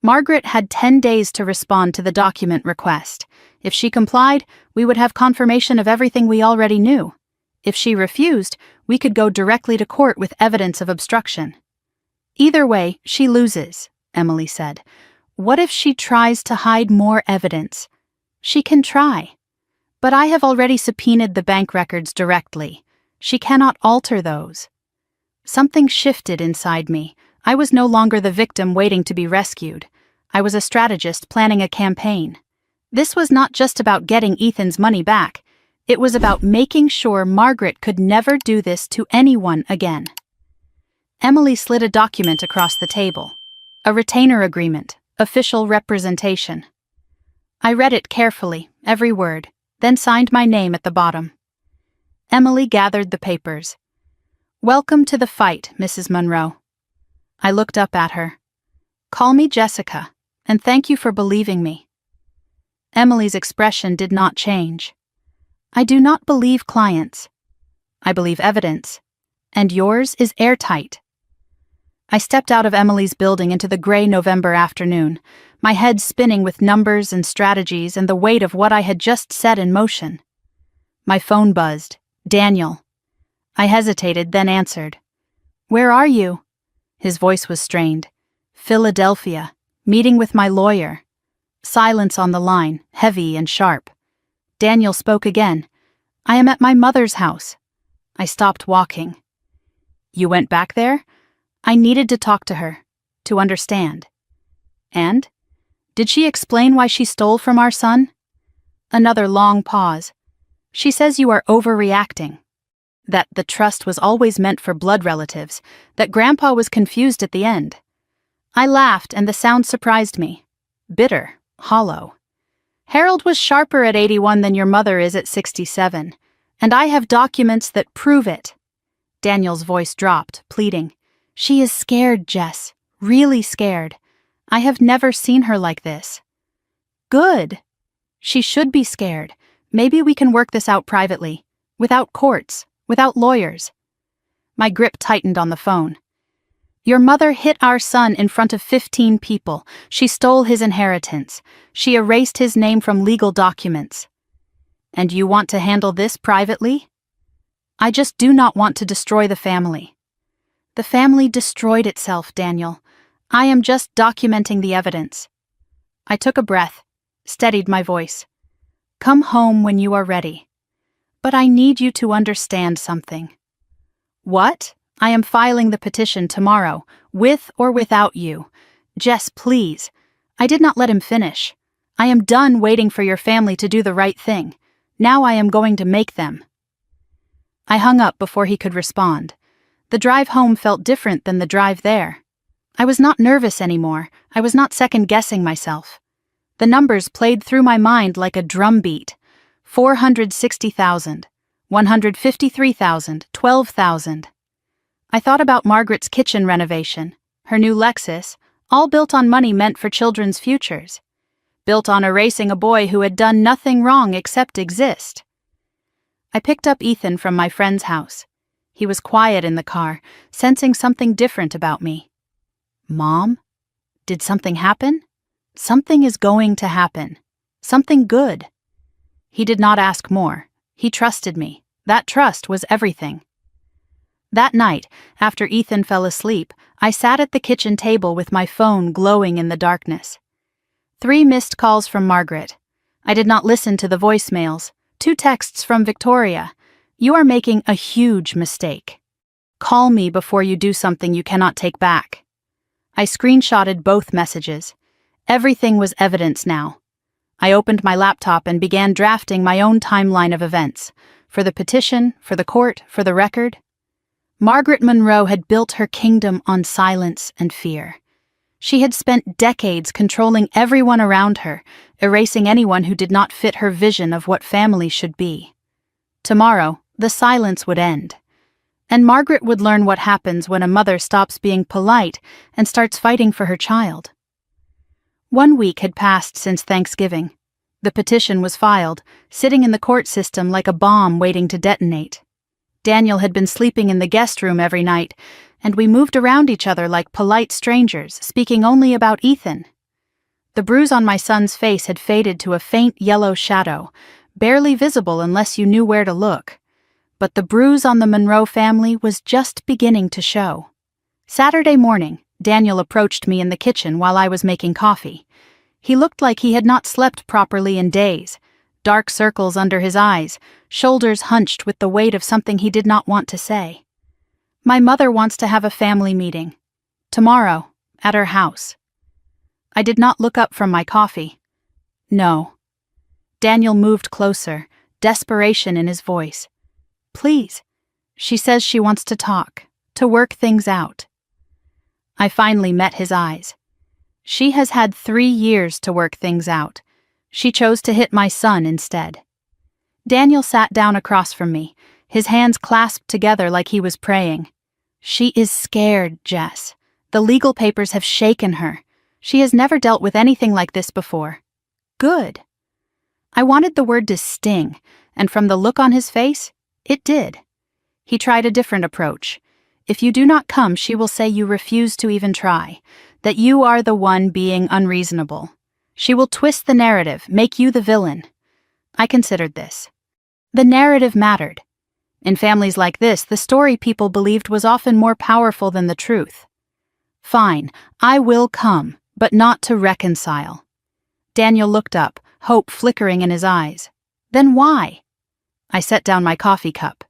Margaret had 10 days to respond to the document request. If she complied, we would have confirmation of everything we already knew. If she refused, we could go directly to court with evidence of obstruction. Either way, she loses, Emily said. What if she tries to hide more evidence? She can try. But I have already subpoenaed the bank records directly. She cannot alter those. Something shifted inside me. I was no longer the victim waiting to be rescued. I was a strategist planning a campaign. This was not just about getting Ethan's money back. It was about making sure Margaret could never do this to anyone again. Emily slid a document across the table. A retainer agreement, official representation. I read it carefully, every word, then signed my name at the bottom. Emily gathered the papers. "Welcome to the fight, Mrs. Monroe." I looked up at her. "Call me Jessica, and thank you for believing me." Emily's expression did not change. "I do not believe clients. I believe evidence, and yours is airtight." I stepped out of Emily's building into the gray November afternoon, my head spinning with numbers and strategies and the weight of what I had just set in motion. My phone buzzed. "Daniel." I hesitated, then answered. "Where are you?" His voice was strained. "Philadelphia, meeting with my lawyer." Silence on the line, heavy and sharp. Daniel spoke again. "I am at my mother's house." I stopped walking. "You went back there?" I needed to talk to her, to understand. "And? Did she explain why she stole from our son?" Another long pause. "She says you are overreacting. That the trust was always meant for blood relatives, that Grandpa was confused at the end." I laughed, and the sound surprised me. Bitter, hollow. "Harold was sharper at 81 than your mother is at 67, and I have documents that prove it." Daniel's voice dropped, pleading. "She is scared, Jess, really scared. I have never seen her like this." "Good. She should be scared. Maybe we can work this out privately, without courts, without lawyers." My grip tightened on the phone. "Your mother hit our son in front of 15 people. She stole his inheritance. She erased his name from legal documents. And you want to handle this privately?" "I just do not want to destroy the family." "The family destroyed itself, Daniel. I am just documenting the evidence." I took a breath, steadied my voice. "Come home when you are ready. But I need you to understand something." "What?" "I am filing the petition tomorrow, with or without you. Jess, please." I did not let him finish. "I am done waiting for your family to do the right thing. Now I am going to make them." I hung up before he could respond. The drive home felt different than the drive there. I was not nervous anymore. I was not second-guessing myself. The numbers played through my mind like a drumbeat. 460,000, 153,000, 12,000. I thought about Margaret's kitchen renovation, her new Lexus, all built on money meant for children's futures. Built on erasing a boy who had done nothing wrong except exist. I picked up Ethan from my friend's house. He was quiet in the car, sensing something different about me. "Mom? Did something happen?" "Something is going to happen. Something good." He did not ask more. He trusted me. That trust was everything. That night, after Ethan fell asleep, I sat at the kitchen table with my phone glowing in the darkness. 3 missed calls from Margaret. I did not listen to the voicemails. 2 texts from Victoria. "You are making a huge mistake. Call me before you do something you cannot take back." I screenshotted both messages. Everything was evidence now. I opened my laptop and began drafting my own timeline of events. For the petition, for the court, for the record. Margaret Monroe had built her kingdom on silence and fear. She had spent decades controlling everyone around her, erasing anyone who did not fit her vision of what family should be. Tomorrow, the silence would end. And Margaret would learn what happens when a mother stops being polite and starts fighting for her child. 1 week had passed since Thanksgiving. The petition was filed, sitting in the court system like a bomb waiting to detonate. Daniel had been sleeping in the guest room every night, and we moved around each other like polite strangers, speaking only about Ethan. The bruise on my son's face had faded to a faint yellow shadow, barely visible unless you knew where to look. But the bruise on the Monroe family was just beginning to show. Saturday morning, Daniel approached me in the kitchen while I was making coffee. He looked like he had not slept properly in days, dark circles under his eyes, shoulders hunched with the weight of something he did not want to say. My mother wants to have a family meeting. Tomorrow, at her house. I did not look up from my coffee. No. Daniel moved closer, desperation in his voice. Please. She says she wants to talk, to work things out. I finally met his eyes. She has had 3 years to work things out. She chose to hit my son instead. Daniel sat down across from me, his hands clasped together like he was praying. She is scared, Jess. The legal papers have shaken her. She has never dealt with anything like this before. Good. I wanted the word to sting, and from the look on his face, it did. He tried a different approach. If you do not come, she will say you refuse to even try, that you are the one being unreasonable. She will twist the narrative, make you the villain. I considered this. The narrative mattered. In families like this, the story people believed was often more powerful than the truth. Fine, I will come, but not to reconcile. Daniel looked up, hope flickering in his eyes. Then why? I set down my coffee cup.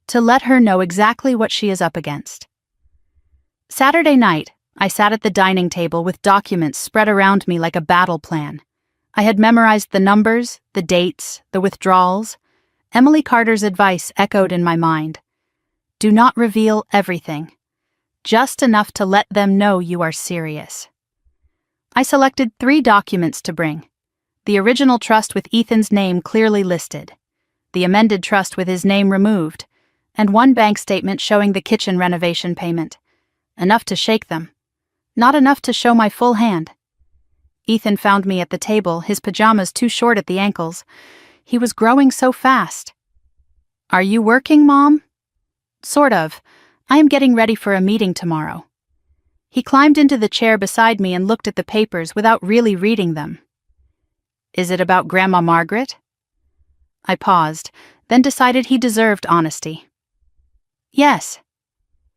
To let her know exactly what she is up against. Saturday night, I sat at the dining table with documents spread around me like a battle plan. I had memorized the numbers, the dates, the withdrawals. Emily Carter's advice echoed in my mind. Do not reveal everything. Just enough to let them know you are serious. I selected 3 documents to bring. The original trust with Ethan's name clearly listed. The amended trust with his name removed. And 1 bank statement showing the kitchen renovation payment. Enough to shake them. Not enough to show my full hand. Ethan found me at the table, his pajamas too short at the ankles. He was growing so fast. Are you working, Mom? Sort of. I am getting ready for a meeting tomorrow. He climbed into the chair beside me and looked at the papers without really reading them. Is it about Grandma Margaret? I paused, then decided he deserved honesty. Yes.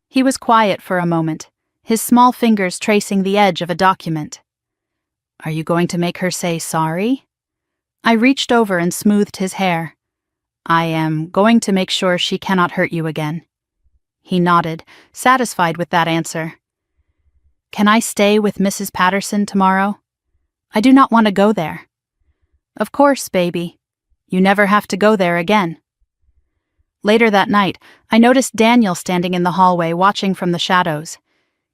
He was quiet for a moment, his small fingers tracing the edge of a document. Are you going to make her say sorry? I reached over and smoothed his hair. I am going to make sure she cannot hurt you again. He nodded, satisfied with that answer. Can I stay with Mrs. Patterson tomorrow? I do not want to go there. Of course, baby. You never have to go there again. Later that night, I noticed Daniel standing in the hallway watching from the shadows.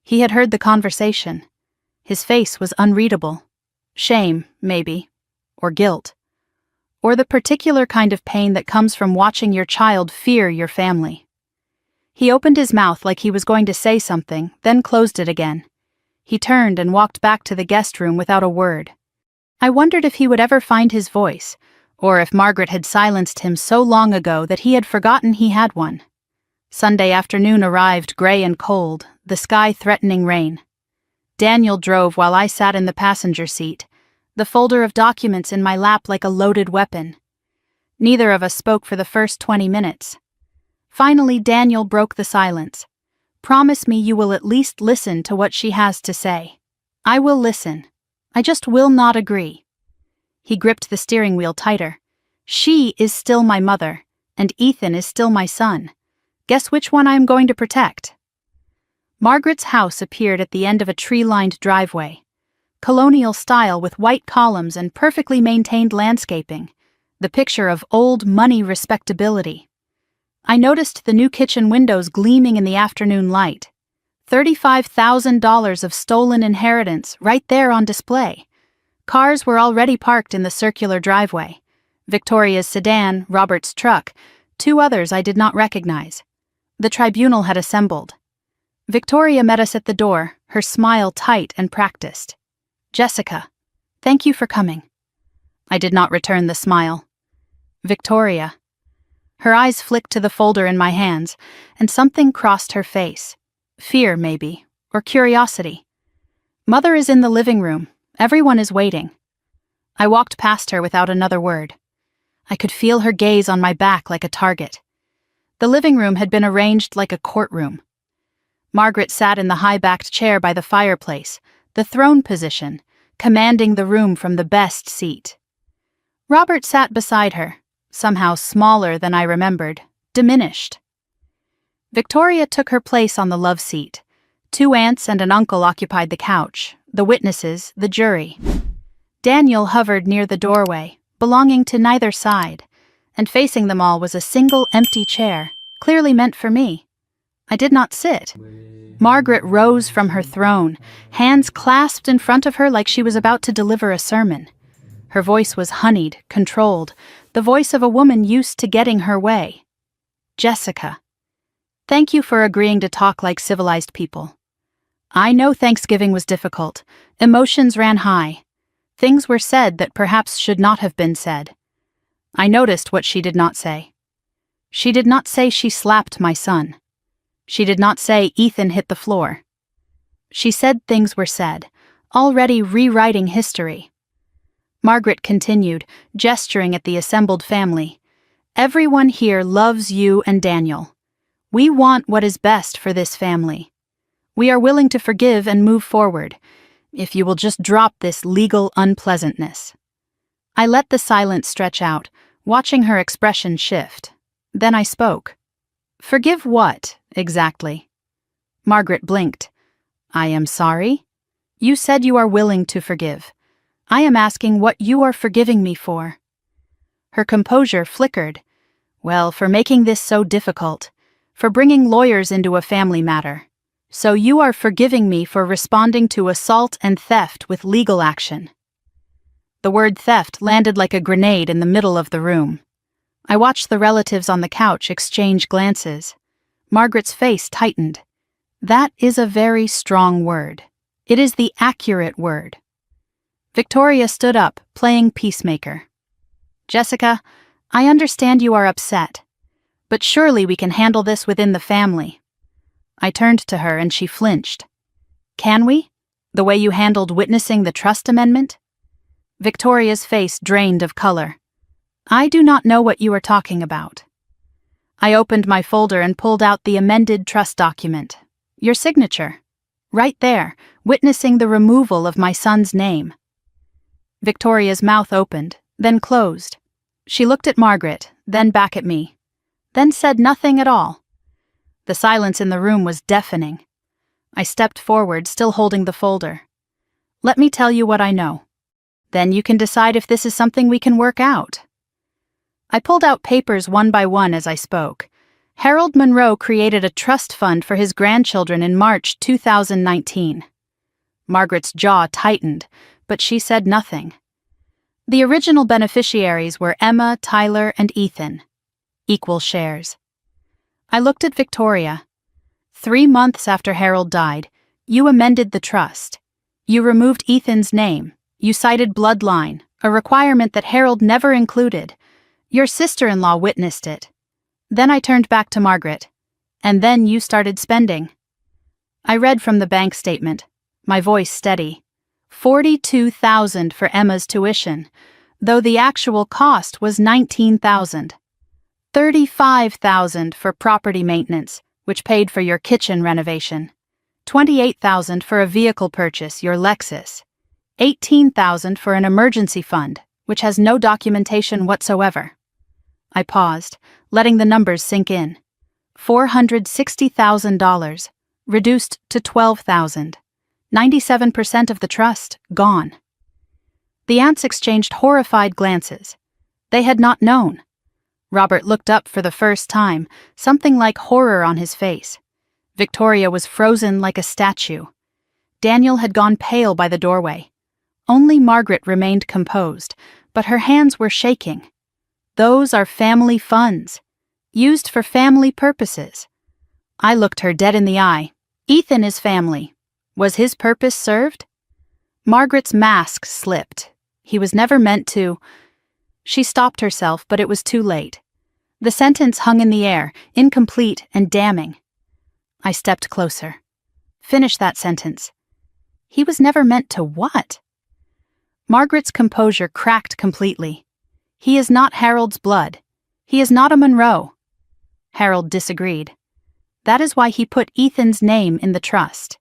He had heard the conversation. His face was unreadable. Shame, maybe. Or guilt. Or the particular kind of pain that comes from watching your child fear your family. He opened his mouth like he was going to say something, then closed it again. He turned and walked back to the guest room without a word. I wondered if he would ever find his voice, or if Margaret had silenced him so long ago that he had forgotten he had one. Sunday afternoon arrived gray and cold, the sky threatening rain. Daniel drove while I sat in the passenger seat, the folder of documents in my lap like a loaded weapon. Neither of us spoke for the first 20 minutes. Finally, Daniel broke the silence. Promise me you will at least listen to what she has to say. I will listen. I just will not agree. He gripped the steering wheel tighter. She is still my mother, and Ethan is still my son. Guess which one I am going to protect? Margaret's house appeared at the end of a tree-lined driveway. Colonial style with white columns and perfectly maintained landscaping. The picture of old money respectability. I noticed the new kitchen windows gleaming in the afternoon light. $35,000 of stolen inheritance right there on display. Cars were already parked in the circular driveway. Victoria's sedan, Robert's truck, 2 others I did not recognize. The tribunal had assembled. Victoria met us at the door, her smile tight and practiced. Jessica, thank you for coming. I did not return the smile. Victoria. Her eyes flicked to the folder in my hands, and something crossed her face. Fear, maybe, or curiosity. Mother is in the living room. Everyone is waiting. I walked past her without another word. I could feel her gaze on my back like a target. The living room had been arranged like a courtroom. Margaret sat in the high-backed chair by the fireplace, the throne position, commanding the room from the best seat. Robert sat beside her, somehow smaller than I remembered, diminished. Victoria took her place on the love seat. 2 aunts and an uncle occupied the couch, the witnesses, the jury. Daniel hovered near the doorway, belonging to neither side, and facing them all was a single empty chair, clearly meant for me. I did not sit. Margaret rose from her throne, hands clasped in front of her like she was about to deliver a sermon. Her voice was honeyed, controlled, the voice of a woman used to getting her way. Jessica, thank you for agreeing to talk like civilized people. I know Thanksgiving was difficult. Emotions ran high. Things were said that perhaps should not have been said. I noticed what she did not say. She did not say she slapped my son. She did not say Ethan hit the floor. She said things were said, already rewriting history. Margaret continued, gesturing at the assembled family. Everyone here loves you and Daniel. We want what is best for this family. We are willing to forgive and move forward, if you will just drop this legal unpleasantness. I let the silence stretch out, watching her expression shift. Then I spoke. Forgive what, exactly? Margaret blinked. I am sorry? You said you are willing to forgive. I am asking what you are forgiving me for. Her composure flickered. Well, for making this so difficult, for bringing lawyers into a family matter. So you are forgiving me for responding to assault and theft with legal action. The word theft landed like a grenade in the middle of the room. I watched the relatives on the couch exchange glances. Margaret's face tightened. That is a very strong word. It is the accurate word. Victoria stood up, playing peacemaker. Jessica, I understand you are upset, but surely we can handle this within the family. I turned to her and she flinched. Can we? The way you handled witnessing the trust amendment? Victoria's face drained of color. I do not know what you are talking about. I opened my folder and pulled out the amended trust document. Your signature. Right there, witnessing the removal of my son's name. Victoria's mouth opened, then closed. She looked at Margaret, then back at me, then said nothing at all. The silence in the room was deafening. I stepped forward, still holding the folder. Let me tell you what I know. Then you can decide if this is something we can work out. I pulled out papers one by one as I spoke. Harold Monroe created a trust fund for his grandchildren in March 2019. Margaret's jaw tightened, but she said nothing. The original beneficiaries were Emma, Tyler, and Ethan. Equal shares. I looked at Victoria. 3 months after Harold died, you amended the trust. You removed Ethan's name. You cited bloodline, a requirement that Harold never included. Your sister-in-law witnessed it. Then I turned back to Margaret. And then you started spending. I read from the bank statement, my voice steady. $42,000 for Emma's tuition, though the actual cost was $19,000. $35,000 for property maintenance, which paid for your kitchen renovation. $28,000 for a vehicle purchase, your Lexus. $18,000 for an emergency fund, which has no documentation whatsoever. I paused, letting the numbers sink in. $460,000, reduced to $12,000. 97% of the trust, gone. The aunts exchanged horrified glances. They had not known. Robert looked up for the first time, something like horror on his face. Victoria was frozen like a statue. Daniel had gone pale by the doorway. Only Margaret remained composed, but her hands were shaking. Those are family funds, used for family purposes. I looked her dead in the eye. Ethan is family. Was his purpose served? Margaret's mask slipped. He was never meant to. She stopped herself, but it was too late. The sentence hung in the air, incomplete and damning. I stepped closer. Finish that sentence. He was never meant to what? Margaret's composure cracked completely. He is not Harold's blood. He is not a Monroe. Harold disagreed. That is why he put Ethan's name in the trust.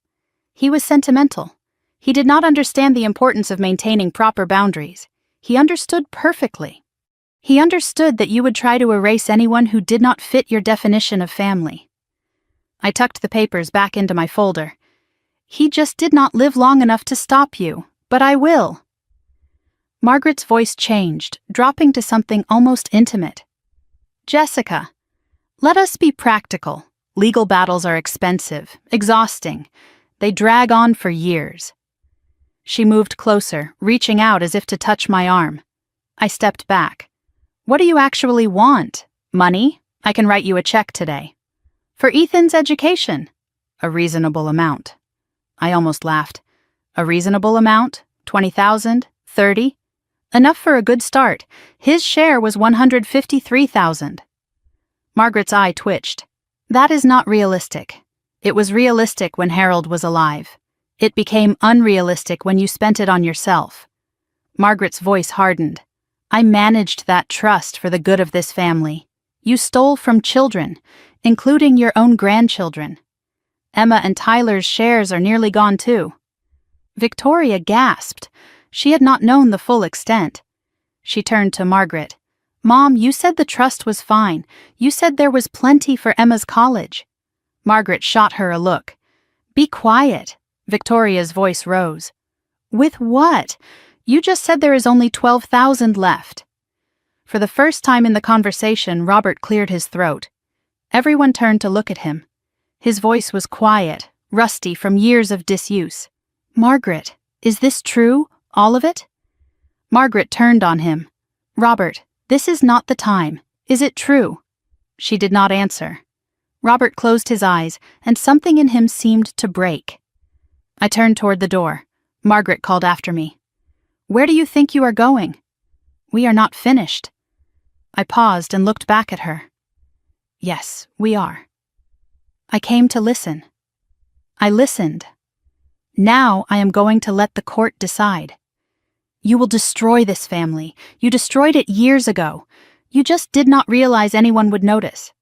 He was sentimental. He did not understand the importance of maintaining proper boundaries. He understood perfectly. He understood that you would try to erase anyone who did not fit your definition of family. I tucked the papers back into my folder. He just did not live long enough to stop you, but I will. Margaret's voice changed, dropping to something almost intimate. Jessica, let us be practical. Legal battles are expensive, exhausting. They drag on for years. She moved closer, reaching out as if to touch my arm. I stepped back. What do you actually want? Money? I can write you a check today. For Ethan's education? A reasonable amount. I almost laughed. A reasonable amount? 20,000? 30? Enough for a good start. His share was 153,000. Margaret's eye twitched. That is not realistic. It was realistic when Harold was alive. It became unrealistic when you spent it on yourself. Margaret's voice hardened. I managed that trust for the good of this family. You stole from children, including your own grandchildren. Emma and Tyler's shares are nearly gone too. Victoria gasped. She had not known the full extent. She turned to Margaret. Mom, you said the trust was fine. You said there was plenty for Emma's college. Margaret shot her a look. Be quiet. Victoria's voice rose. With what? You just said there is only 12,000 left. For the first time in the conversation, Robert cleared his throat. Everyone turned to look at him. His voice was quiet, rusty from years of disuse. Margaret, is this true? All of it? Margaret turned on him. Robert, this is not the time. Is it true? She did not answer. Robert closed his eyes, and something in him seemed to break. I turned toward the door. Margaret called after me. Where do you think you are going? We are not finished. I paused and looked back at her. Yes, we are. I came to listen. I listened. Now I am going to let the court decide. You will destroy this family. You destroyed it years ago. You just did not realize anyone would notice.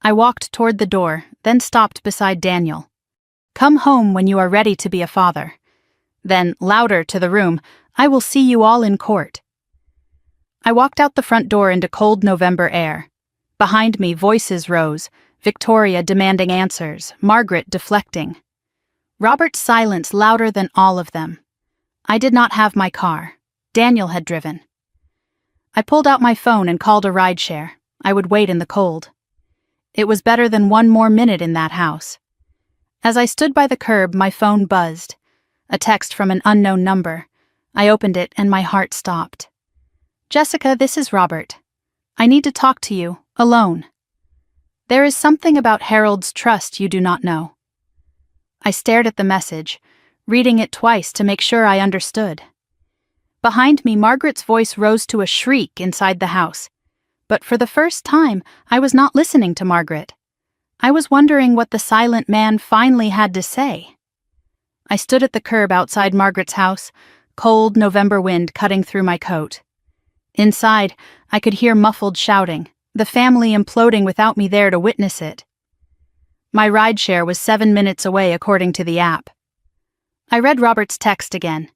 I walked toward the door, then stopped beside Daniel. Come home when you are ready to be a father. Then, louder to the room, I will see you all in court. I walked out the front door into cold November air. Behind me, voices rose, Victoria demanding answers, Margaret deflecting. Robert's silence louder than all of them. I did not have my car. Daniel had driven. I pulled out my phone and called a rideshare. I would wait in the cold. It was better than one more minute in that house. As I stood by the curb, my phone buzzed. A text from an unknown number. I opened it and my heart stopped. Jessica, this is Robert. I need to talk to you, alone. There is something about Harold's trust you do not know. I stared at the message, reading it twice to make sure I understood. Behind me, Margaret's voice rose to a shriek inside the house. But for the first time, I was not listening to Margaret. I was wondering what the silent man finally had to say. I stood at the curb outside Margaret's house, cold November wind cutting through my coat. Inside, I could hear muffled shouting, the family imploding without me there to witness it. My rideshare was 7 minutes away according to the app. I read Robert's text again.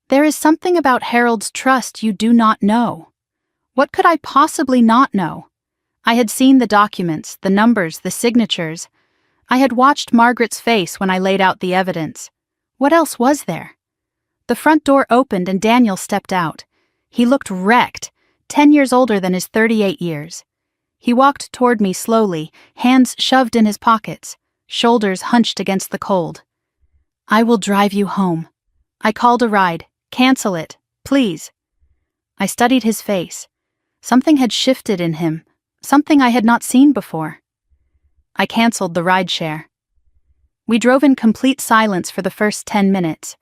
There is something about Harold's trust you do not know. What could I possibly not know? I had seen the documents, the numbers, the signatures. I had watched Margaret's face when I laid out the evidence. What else was there? The front door opened and Daniel stepped out. He looked wrecked, 10 years older than his 38 years. He walked toward me slowly, hands shoved in his pockets, shoulders hunched against the cold. I will drive you home. I called a ride. Cancel it, please. I studied his face. Something had shifted in him, something I had not seen before. I canceled the rideshare. We drove in complete silence for the first 10 minutes.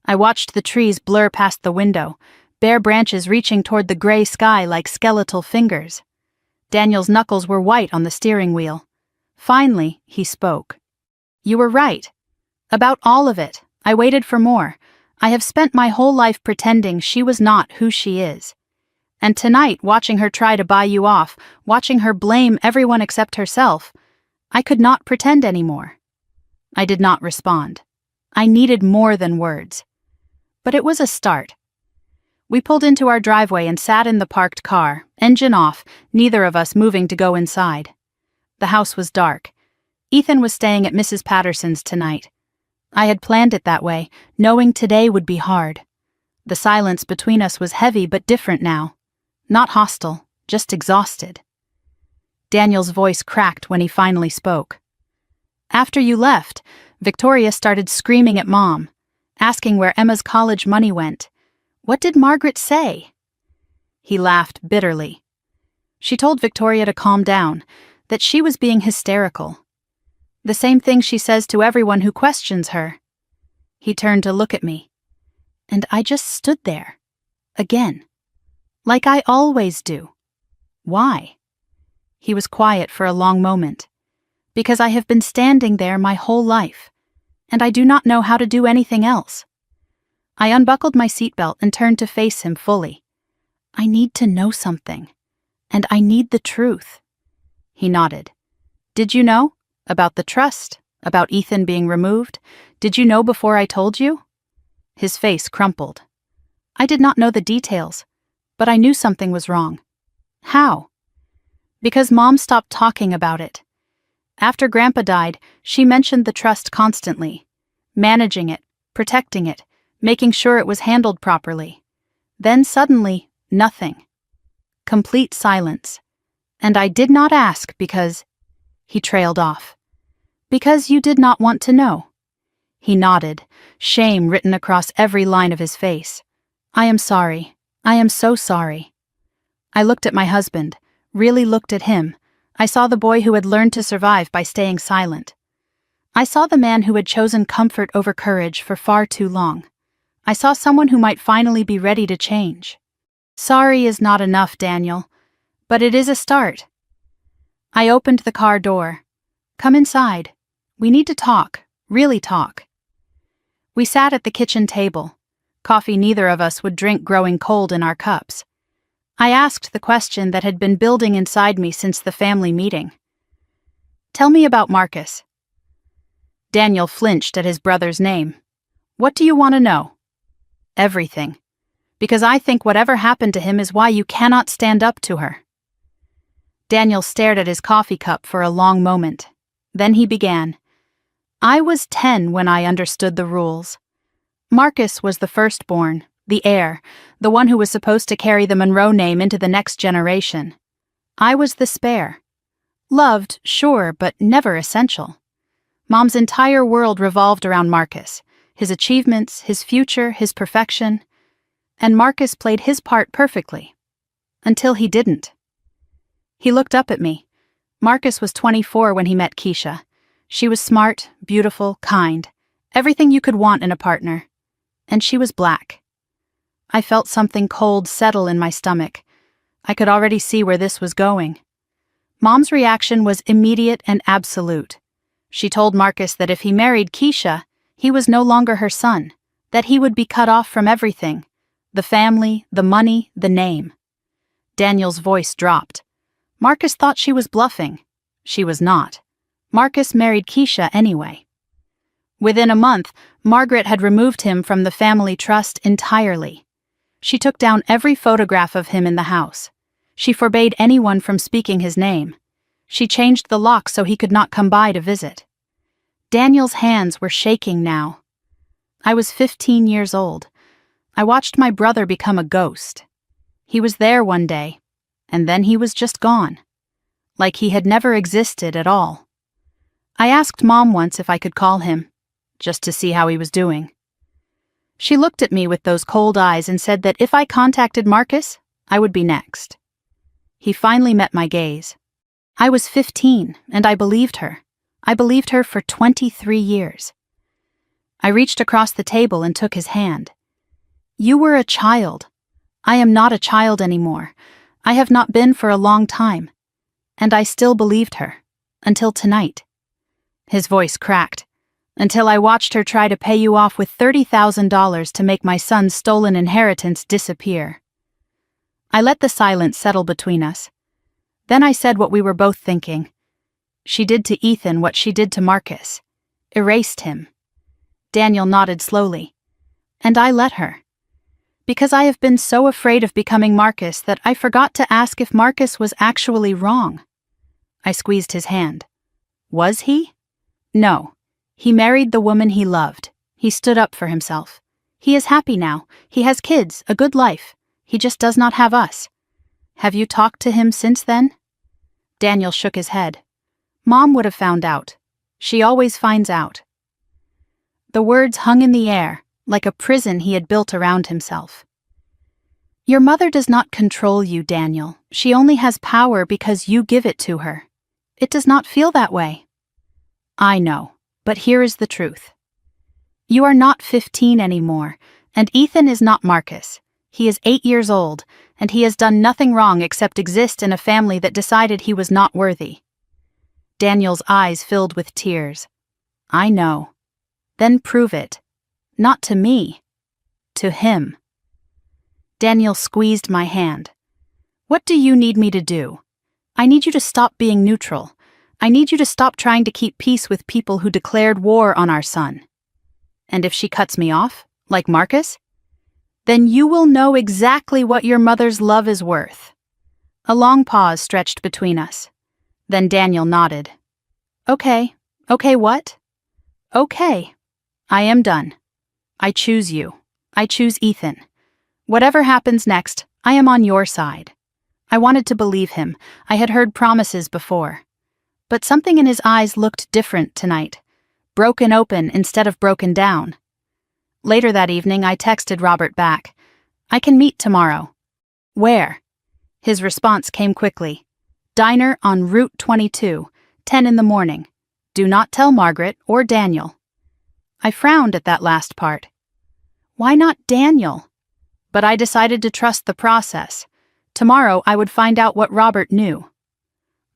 I watched the trees blur past the window, bare branches reaching toward the gray sky like skeletal fingers. Daniel's knuckles were white on the steering wheel. Finally, he spoke. You were right. About all of it. I waited for more. I have spent my whole life pretending she was not who she is. And tonight, watching her try to buy you off, watching her blame everyone except herself, I could not pretend anymore. I did not respond. I needed more than words. But it was a start. We pulled into our driveway and sat in the parked car, engine off, neither of us moving to go inside. The house was dark. Ethan was staying at Mrs. Patterson's tonight. I had planned it that way, knowing today would be hard. The silence between us was heavy but different now. Not hostile, just exhausted. Daniel's voice cracked when he finally spoke. After you left, Victoria started screaming at Mom, asking where Emma's college money went. What did Margaret say? He laughed bitterly. She told Victoria to calm down, that she was being hysterical. The same thing she says to everyone who questions her. He turned to look at me, and I just stood there. Again. Like I always do. Why? He was quiet for a long moment. Because I have been standing there my whole life, and I do not know how to do anything else. I unbuckled my seatbelt and turned to face him fully. I need to know something, and I need the truth. He nodded. Did you know? About the trust? About Ethan being removed? Did you know before I told you? His face crumpled. I did not know the details, but I knew something was wrong. How? Because Mom stopped talking about it. After Grandpa died, she mentioned the trust constantly, managing it, protecting it, making sure it was handled properly. Then suddenly, nothing. Complete silence. And I did not ask because... He trailed off. Because you did not want to know. He nodded, shame written across every line of his face. I am sorry. I am so sorry. I looked at my husband, really looked at him. I saw the boy who had learned to survive by staying silent. I saw the man who had chosen comfort over courage for far too long. I saw someone who might finally be ready to change. Sorry is not enough, Daniel, but it is a start. I opened the car door. Come inside. We need to talk, really talk. We sat at the kitchen table. Coffee neither of us would drink growing cold in our cups. I asked the question that had been building inside me since the family meeting. Tell me about Marcus. Daniel flinched at his brother's name. What do you want to know? Everything. Because I think whatever happened to him is why you cannot stand up to her. Daniel stared at his coffee cup for a long moment. Then he began. I was 10 when I understood the rules. Marcus was the firstborn, the heir, the one who was supposed to carry the Monroe name into the next generation. I was the spare. Loved, sure, but never essential. Mom's entire world revolved around Marcus, his achievements, his future, his perfection. And Marcus played his part perfectly. Until he didn't. He looked up at me. Marcus was 24 when he met Keisha. She was smart, beautiful, kind, everything you could want in a partner. And she was black. I felt something cold settle in my stomach. I could already see where this was going. Mom's reaction was immediate and absolute. She told Marcus that if he married Keisha, he was no longer her son, that he would be cut off from everything, the family, the money, the name. Daniel's voice dropped. Marcus thought she was bluffing. She was not. Marcus married Keisha anyway. Within a month, Margaret had removed him from the family trust entirely. She took down every photograph of him in the house. She forbade anyone from speaking his name. She changed the lock so he could not come by to visit. Daniel's hands were shaking now. I was 15 years old. I watched my brother become a ghost. He was there one day, and then he was just gone. Like he had never existed at all. I asked Mom once if I could call him, just to see how he was doing. She looked at me with those cold eyes and said that if I contacted Marcus, I would be next. He finally met my gaze. I was 15, and I believed her. I believed her for 23 years. I reached across the table and took his hand. You were a child. I am not a child anymore. I have not been for a long time. And I still believed her. Until tonight. His voice cracked. Until I watched her try to pay you off with $30,000 to make my son's stolen inheritance disappear. I let the silence settle between us. Then I said what we were both thinking. She did to Ethan what she did to Marcus. Erased him. Daniel nodded slowly. And I let her. Because I have been so afraid of becoming Marcus that I forgot to ask if Marcus was actually wrong. I squeezed his hand. Was he? No. He married the woman he loved. He stood up for himself. He is happy now. He has kids, a good life. He just does not have us. Have you talked to him since then? Daniel shook his head. Mom would have found out. She always finds out. The words hung in the air, like a prison he had built around himself. Your mother does not control you, Daniel. She only has power because you give it to her. It does not feel that way. I know, but here is the truth. You are not 15 anymore, and Ethan is not Marcus. He is 8 years old, and he has done nothing wrong except exist in a family that decided he was not worthy. Daniel's eyes filled with tears. I know. Then prove it. Not to me. To him. Daniel squeezed my hand. What do you need me to do? I need you to stop being neutral. I need you to stop trying to keep peace with people who declared war on our son. And if she cuts me off, like Marcus? Then you will know exactly what your mother's love is worth. A long pause stretched between us. Then Daniel nodded. Okay. Okay, what? Okay. I am done. I choose you. I choose Ethan. Whatever happens next, I am on your side. I wanted to believe him. I had heard promises before. But something in his eyes looked different tonight. Broken open instead of broken down. Later that evening, I texted Robert back. I can meet tomorrow. Where? His response came quickly. Diner on Route 22, 10 in the morning. Do not tell Margaret or Daniel. I frowned at that last part. Why not Daniel? But I decided to trust the process. Tomorrow I would find out what Robert knew.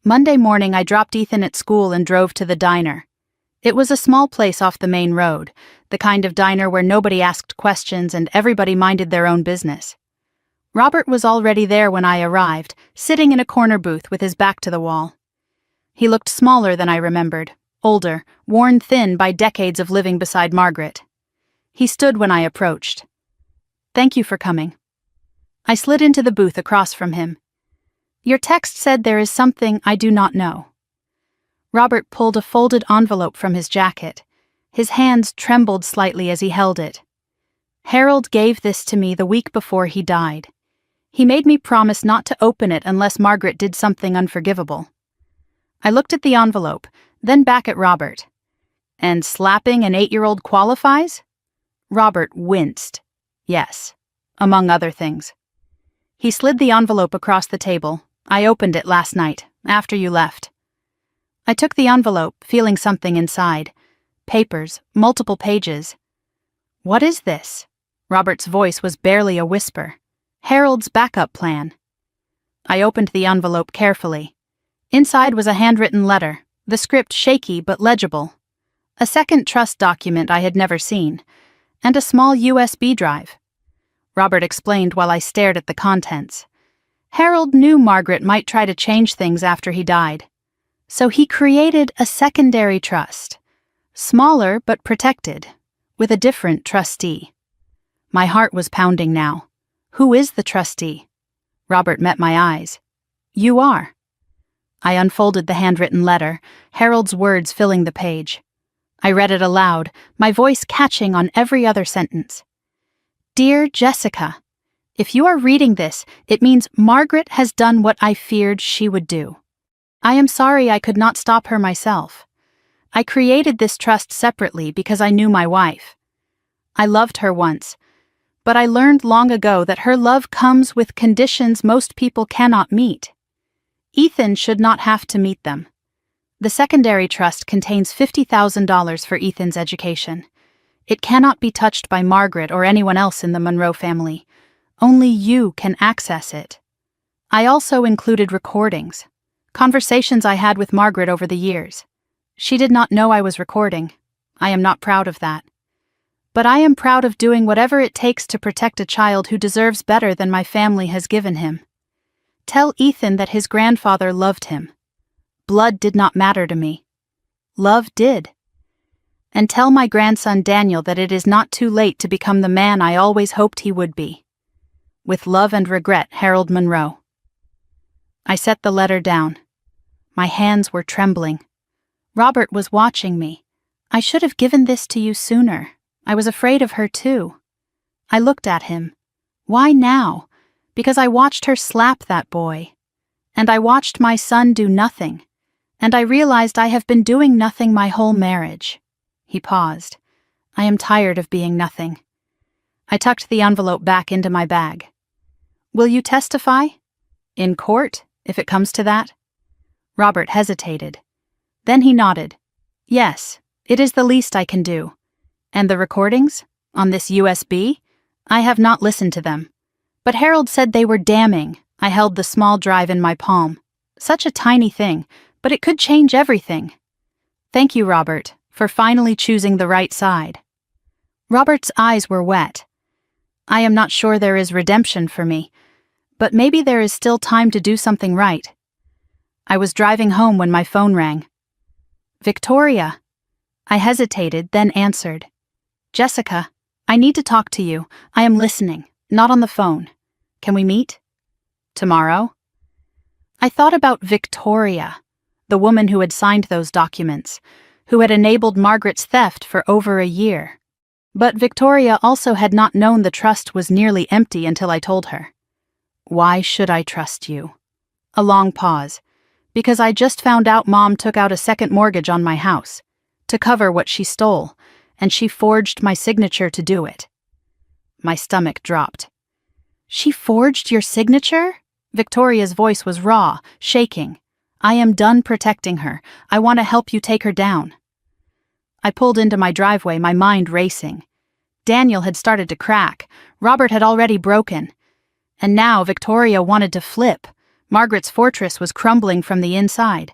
Monday morning I dropped Ethan at school and drove to the diner. It was a small place off the main road, the kind of diner where nobody asked questions and everybody minded their own business. Robert was already there when I arrived, sitting in a corner booth with his back to the wall. He looked smaller than I remembered, older, worn thin by decades of living beside Margaret. He stood when I approached. Thank you for coming. I slid into the booth across from him. Your text said there is something I do not know. Robert pulled a folded envelope from his jacket. His hands trembled slightly as he held it. Harold gave this to me the week before he died. He made me promise not to open it unless Margaret did something unforgivable. I looked at the envelope, then back at Robert. And slapping an 8-year-old qualifies? Robert winced. Yes, among other things. He slid the envelope across the table. I opened it last night, after you left. I took the envelope, feeling something inside. Papers, multiple pages. What is this? Robert's voice was barely a whisper. Harold's backup plan. I opened the envelope carefully. Inside was a handwritten letter, the script shaky but legible. A second trust document I had never seen, and a small USB drive. Robert explained while I stared at the contents. Harold knew Margaret might try to change things after he died. So he created a secondary trust, smaller but protected, with a different trustee. My heart was pounding now. Who is the trustee? Robert met my eyes. You are. I unfolded the handwritten letter, Harold's words filling the page. I read it aloud, my voice catching on every other sentence. Dear Jessica, if you are reading this, it means Margaret has done what I feared she would do. I am sorry I could not stop her myself. I created this trust separately because I knew my wife. I loved her once, but I learned long ago that her love comes with conditions most people cannot meet. Ethan should not have to meet them. The secondary trust contains $50,000 for Ethan's education. It cannot be touched by Margaret or anyone else in the Monroe family. Only you can access it. I also included recordings. Conversations I had with Margaret over the years. She did not know I was recording. I am not proud of that. But I am proud of doing whatever it takes to protect a child who deserves better than my family has given him. Tell Ethan that his grandfather loved him. Blood did not matter to me. Love did. And tell my grandson Daniel that it is not too late to become the man I always hoped he would be. With love and regret, Harold Monroe. I set the letter down. My hands were trembling. Robert was watching me, I should have given this to you sooner. I was afraid of her too. I looked at him. Why now? Because I watched her slap that boy. And I watched my son do nothing. And I realized I have been doing nothing my whole marriage. He paused. I am tired of being nothing. I tucked the envelope back into my bag. Will you testify? In court, if it comes to that? Robert hesitated. Then he nodded. Yes, it is the least I can do. And the recordings? On this USB? I have not listened to them. But Harold said they were damning. I held the small drive in my palm. Such a tiny thing, but it could change everything. Thank you, Robert, for finally choosing the right side. Robert's eyes were wet. I am not sure there is redemption for me, but maybe there is still time to do something right. I was driving home when my phone rang. Victoria. I hesitated, then answered. Jessica, I need to talk to you. I am listening, not on the phone. Can we meet? Tomorrow? I thought about Victoria, the woman who had signed those documents, who had enabled Margaret's theft for over a year. But Victoria also had not known the trust was nearly empty until I told her. Why should I trust you? A long pause. Because I just found out Mom took out a second mortgage on my house, to cover what she stole, and she forged my signature to do it. My stomach dropped. She forged your signature? Victoria's voice was raw, shaking. I am done protecting her. I want to help you take her down. I pulled into my driveway, my mind racing. Daniel had started to crack. Robert had already broken. And now Victoria wanted to flip. Margaret's fortress was crumbling from the inside.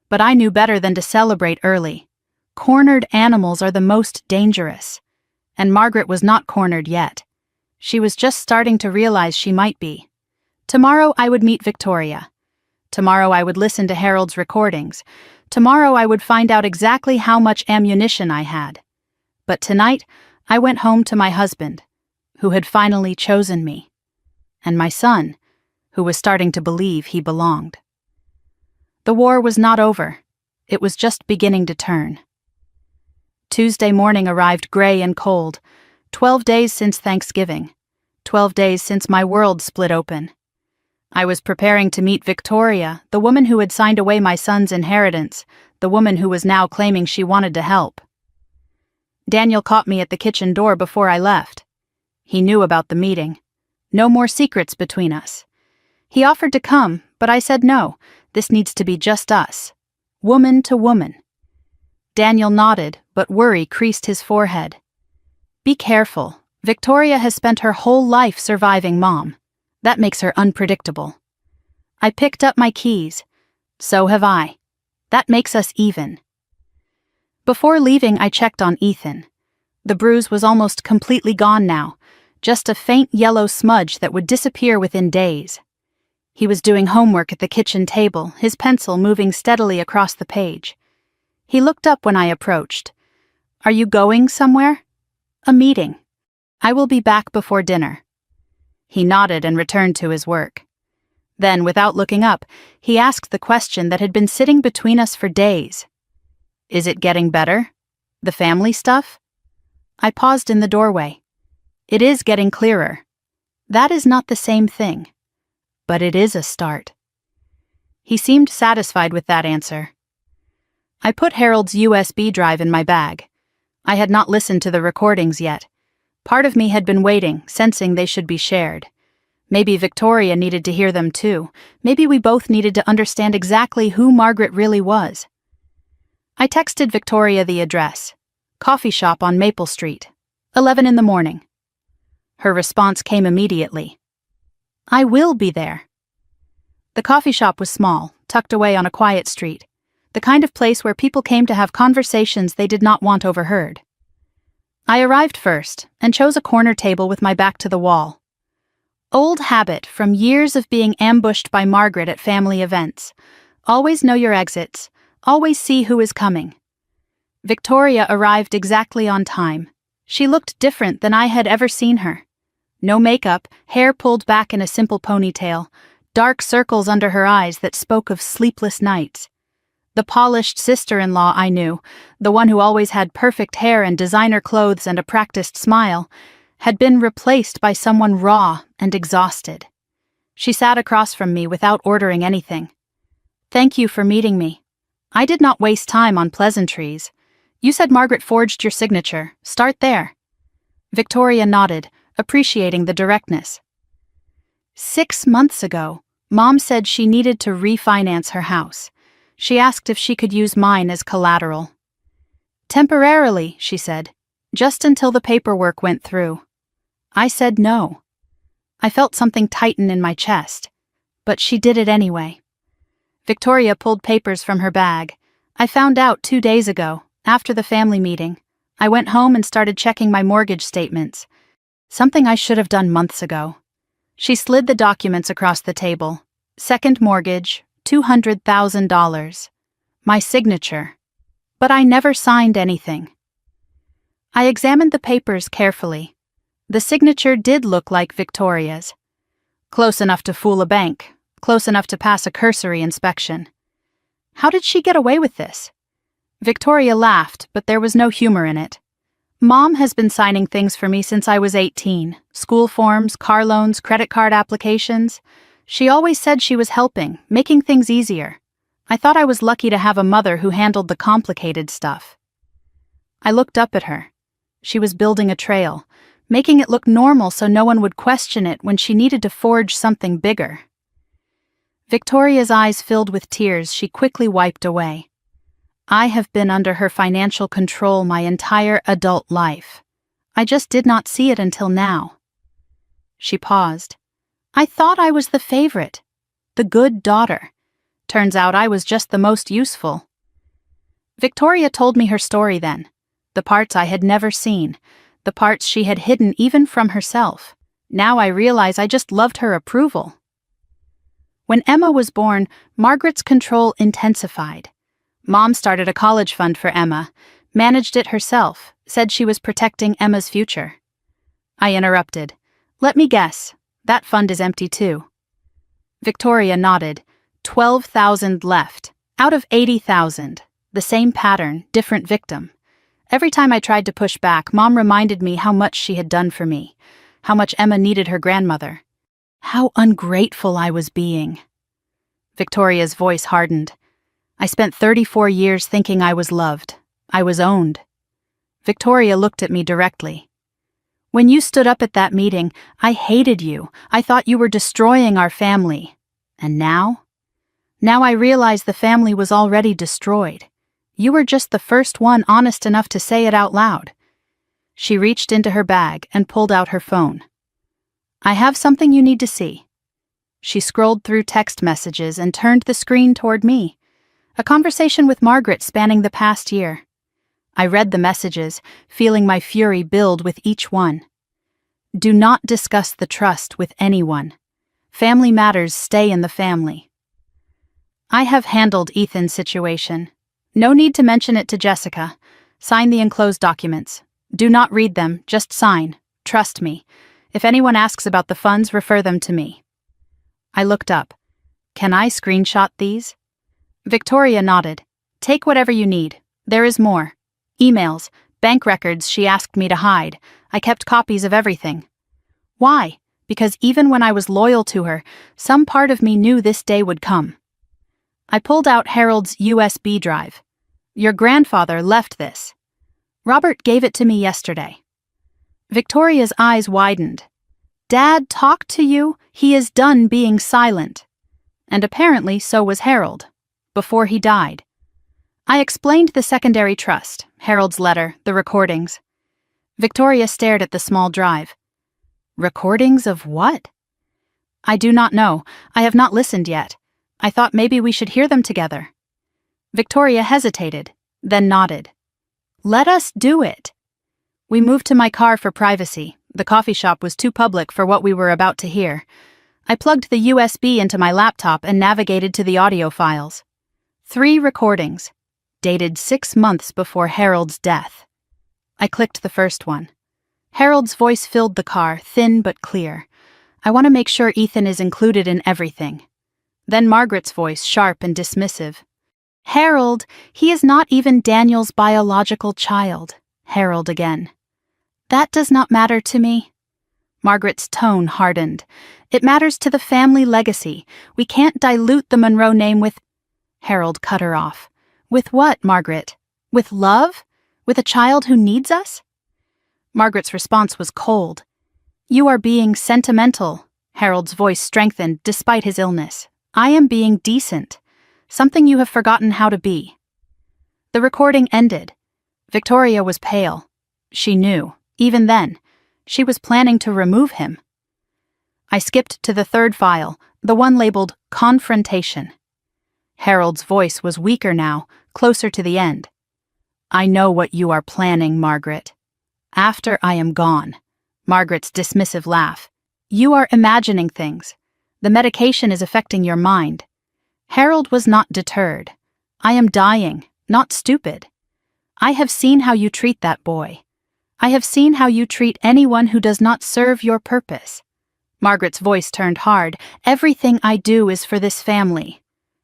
But I knew better than to celebrate early. Cornered animals are the most dangerous. And Margaret was not cornered yet. She was just starting to realize she might be. Tomorrow I would meet Victoria. Tomorrow I would listen to Harold's recordings. Tomorrow I would find out exactly how much ammunition I had. But tonight, I went home to my husband, who had finally chosen me, and my son, who was starting to believe he belonged. The war was not over. It was just beginning to turn. Tuesday morning arrived gray and cold. 12 days since Thanksgiving. 12 days since my world split open. I was preparing to meet Victoria, the woman who had signed away my son's inheritance, the woman who was now claiming she wanted to help. Daniel caught me at the kitchen door before I left. He knew about the meeting. No more secrets between us. He offered to come, but I said no. This needs to be just us. Woman to woman. Daniel nodded, but worry creased his forehead. Be careful. Victoria has spent her whole life surviving Mom. That makes her unpredictable. I picked up my keys. So have I. That makes us even. Before leaving, I checked on Ethan. The bruise was almost completely gone now, just a faint yellow smudge that would disappear within days. He was doing homework at the kitchen table, his pencil moving steadily across the page. He looked up when I approached. Are you going somewhere? A meeting. I will be back before dinner. He nodded and returned to his work. Then, without looking up, he asked the question that had been sitting between us for days. Is it getting better? The family stuff? I paused in the doorway. It is getting clearer. That is not the same thing. But it is a start. He seemed satisfied with that answer. I put Harold's USB drive in my bag. I had not listened to the recordings yet. Part of me had been waiting, sensing they should be shared. Maybe Victoria needed to hear them too. Maybe we both needed to understand exactly who Margaret really was. I texted Victoria the address. Coffee shop on Maple Street. 11 in the morning. Her response came immediately. I will be there. The coffee shop was small, tucked away on a quiet street. The kind of place where people came to have conversations they did not want overheard. I arrived first and chose a corner table with my back to the wall. Old habit from years of being ambushed by Margaret at family events. Always know your exits. Always see who is coming. Victoria arrived exactly on time. She looked different than I had ever seen her. No makeup, hair pulled back in a simple ponytail, dark circles under her eyes that spoke of sleepless nights. The polished sister-in-law I knew, the one who always had perfect hair and designer clothes and a practiced smile, had been replaced by someone raw and exhausted. She sat across from me without ordering anything. "Thank you for meeting me. I did not waste time on pleasantries. You said Margaret forged your signature. Start there." Victoria nodded, appreciating the directness. 6 months ago, Mom said she needed to refinance her house. She asked if she could use mine as collateral. "Temporarily," she said, "just until the paperwork went through." I said no. I felt something tighten in my chest, but she did it anyway. Victoria pulled papers from her bag. "I found out 2 days ago, after the family meeting. I went home and started checking my mortgage statements. Something I should have done months ago." She slid the documents across the table. Second mortgage, $200,000. My signature. But I never signed anything. I examined the papers carefully. The signature did look like Victoria's. Close enough to fool a bank, close enough to pass a cursory inspection. How did she get away with this? Victoria laughed, but there was no humor in it. "Mom has been signing things for me since I was 18. School forms, car loans, credit card applications. She always said she was helping, making things easier. I thought I was lucky to have a mother who handled the complicated stuff." I looked up at her. She was building a trail, making it look normal so no one would question it when she needed to forge something bigger. Victoria's eyes filled with tears she quickly wiped away. I have been under her financial control my entire adult life. I just did not see it until now. She paused. "I thought I was the favorite, the good daughter. Turns out I was just the most useful." Victoria told me her story then, the parts I had never seen, the parts she had hidden even from herself. Now I realize I just loved her approval. When Emma was born, Margaret's control intensified. Mom started a college fund for Emma, managed it herself, said she was protecting Emma's future. I interrupted. "Let me guess, that fund is empty too." Victoria nodded. 12,000 left, out of 80,000. The same pattern, different victim. Every time I tried to push back, Mom reminded me how much she had done for me, how much Emma needed her grandmother. How ungrateful I was being. Victoria's voice hardened. "I spent 34 years thinking I was loved. I was owned." Victoria looked at me directly. "When you stood up at that meeting, I hated you. I thought you were destroying our family. And now? Now I realize the family was already destroyed. You were just the first one honest enough to say it out loud." She reached into her bag and pulled out her phone. "I have something you need to see." She scrolled through text messages and turned the screen toward me. A conversation with Margaret spanning the past year. I read the messages, feeling my fury build with each one. "Do not discuss the trust with anyone. Family matters stay in the family. I have handled Ethan's situation. No need to mention it to Jessica. Sign the enclosed documents. Do not read them, just sign. Trust me. If anyone asks about the funds, refer them to me." I looked up. "Can I screenshot these?" Victoria nodded. "Take whatever you need. There is more. Emails, bank records she asked me to hide. I kept copies of everything." Why? Because even when I was loyal to her, some part of me knew this day would come. I pulled out Harold's USB drive. "Your grandfather left this. Robert gave it to me yesterday." Victoria's eyes widened. "Dad talked to you? He is done being silent." And apparently so was Harold. Before he died. I explained the secondary trust, Harold's letter, the recordings. Victoria stared at the small drive. "Recordings of what?" "I do not know. I have not listened yet. I thought maybe we should hear them together." Victoria hesitated, then nodded. "Let us do it." We moved to my car for privacy. The coffee shop was too public for what we were about to hear. I plugged the USB into my laptop and navigated to the audio files. 3 recordings, dated 6 months before Harold's death. I clicked the first one. Harold's voice filled the car, thin but clear. "I want to make sure Ethan is included in everything." Then Margaret's voice, sharp and dismissive. Harold, he is not even Daniel's biological child. Harold again. That does not matter to me. Margaret's tone hardened. It matters to the family legacy. We can't dilute the Monroe name with... Harold cut her off. With what, Margaret? With love? With a child who needs us? Margaret's response was cold. You are being sentimental. Harold's voice strengthened despite his illness. I am being decent. Something you have forgotten how to be. The recording ended. Victoria was pale. She knew, even then, she was planning to remove him. I skipped to the third file, the one labeled Confrontation. Harold's voice was weaker now, closer to the end. I know what you are planning, Margaret. After I am gone. Margaret's dismissive laugh. You are imagining things. The medication is affecting your mind. Harold was not deterred. I am dying, not stupid. I have seen how you treat that boy. I have seen how you treat anyone who does not serve your purpose. Margaret's voice turned hard. Everything I do is for this family.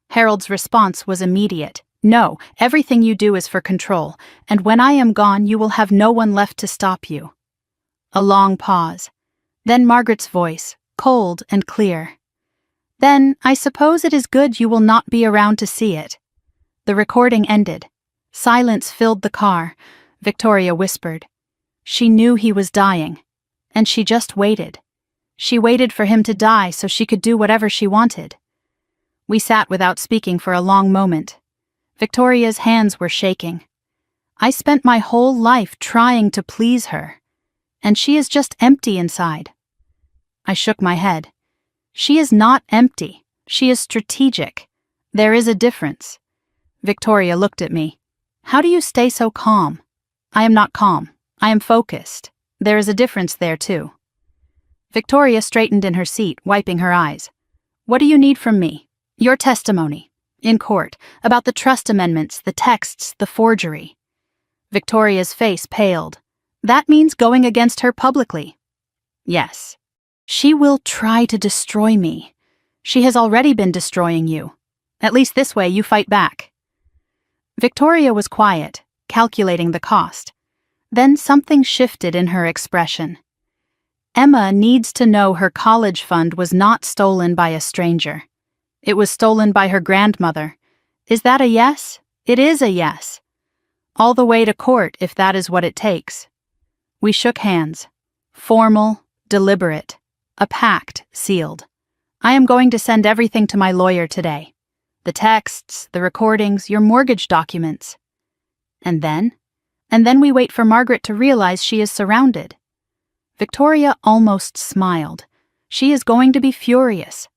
Harold's response was immediate. No, everything you do is for control, and when I am gone you will have no one left to stop you. A long pause. Then Margaret's voice, cold and clear. Then, I suppose it is good you will not be around to see it. The recording ended. Silence filled the car. Victoria whispered. She knew he was dying, and she just waited. She waited for him to die so she could do whatever she wanted. We sat without speaking for a long moment. Victoria's hands were shaking. I spent my whole life trying to please her, and she is just empty inside. I shook my head. She is not empty. She is strategic. There is a difference. Victoria looked at me. How do you stay so calm? I am not calm. I am focused. There is a difference there, too. Victoria straightened in her seat, wiping her eyes. What do you need from me? Your testimony. In court, about the trust amendments, the texts, the forgery. Victoria's face paled. That means going against her publicly. Yes. She will try to destroy me. She has already been destroying you. At least this way you fight back. Victoria was quiet, calculating the cost. Then something shifted in her expression. Emma needs to know her college fund was not stolen by a stranger. It was stolen by her grandmother. Is that a yes? It is a yes. All the way to court if that is what it takes. We shook hands. Formal, deliberate. A pact sealed. I am going to send everything to my lawyer today. The texts, the recordings, your mortgage documents. And then? And then we wait for Margaret to realize she is surrounded. Victoria almost smiled. She is going to be furious.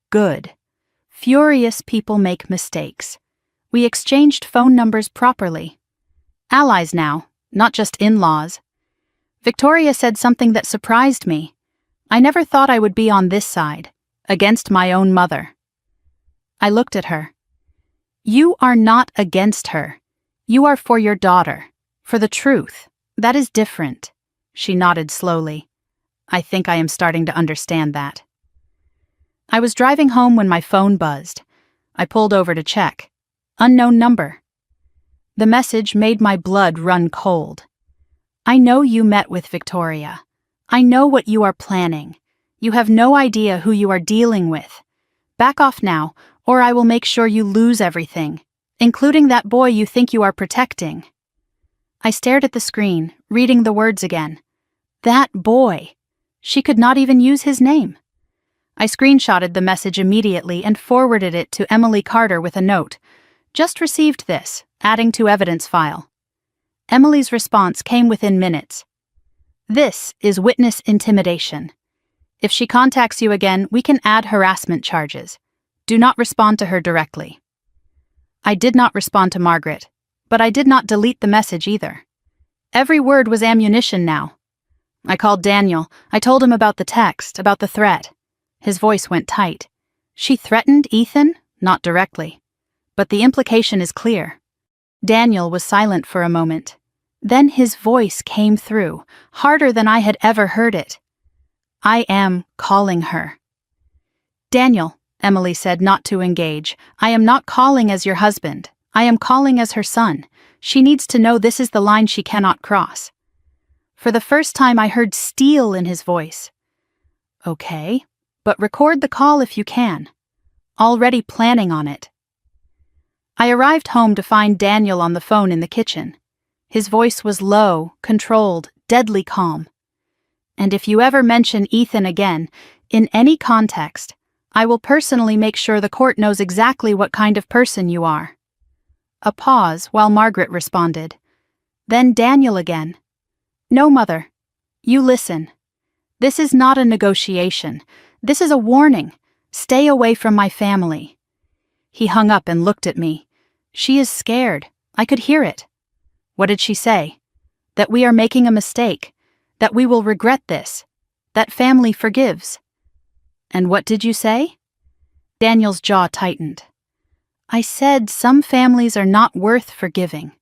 Good. Furious people make mistakes. We exchanged phone numbers properly. Allies now, not just in-laws. Victoria said something that surprised me. I never thought I would be on this side, against my own mother. I looked at her. You are not against her. You are for your daughter, for the truth. That is different. She nodded slowly. I think I am starting to understand that. I was driving home when my phone buzzed. I pulled over to check. Unknown number. The message made my blood run cold. I know you met with Victoria. I know what you are planning. You have no idea who you are dealing with. Back off now, or I will make sure you lose everything, including that boy you think you are protecting. I stared at the screen, reading the words again. That boy. She could not even use his name. I screenshotted the message immediately and forwarded it to Emily Carter with a note. Just received this, adding to evidence file. Emily's response came within minutes. This is witness intimidation. If she contacts you again, we can add harassment charges. Do not respond to her directly. I did not respond to Margaret, but I did not delete the message either. Every word was ammunition now. I called Daniel. I told him about the text, about the threat. His voice went tight. She threatened Ethan? Not directly. But the implication is clear. Daniel was silent for a moment. Then his voice came through, harder than I had ever heard it. I am calling her. Daniel, Emily said not to engage. I am not calling as your husband. I am calling as her son. She needs to know this is the line she cannot cross. For the first time I heard steel in his voice. Okay, but record the call if you can. Already planning on it. I arrived home to find Daniel on the phone in the kitchen. His voice was low, controlled, deadly calm. And if you ever mention Ethan again, in any context, I will personally make sure the court knows exactly what kind of person you are. A pause while Margaret responded. Then Daniel again. No, Mother. You listen. This is not a negotiation. This is a warning. Stay away from my family. He hung up and looked at me. She is scared. I could hear it. What did she say? That we are making a mistake. That we will regret this. That family forgives. And what did you say? Daniel's jaw tightened. I said some families are not worth forgiving.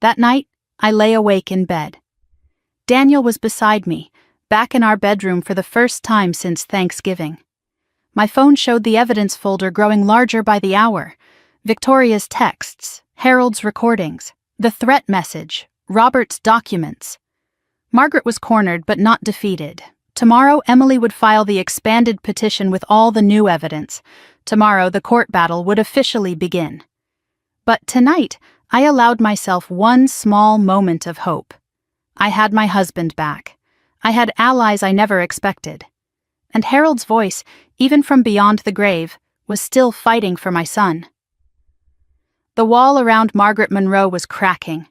That night, I lay awake in bed. Daniel was beside me, back in our bedroom for the first time since Thanksgiving. My phone showed the evidence folder growing larger by the hour. Victoria's texts, Harold's recordings, the threat message, Robert's documents. Margaret was cornered but not defeated. Tomorrow, Emily would file the expanded petition with all the new evidence. Tomorrow, the court battle would officially begin. But tonight, I allowed myself one small moment of hope. I had my husband back. I had allies I never expected. And Harold's voice, even from beyond the grave, was still fighting for my son. The wall around Margaret Monroe was cracking,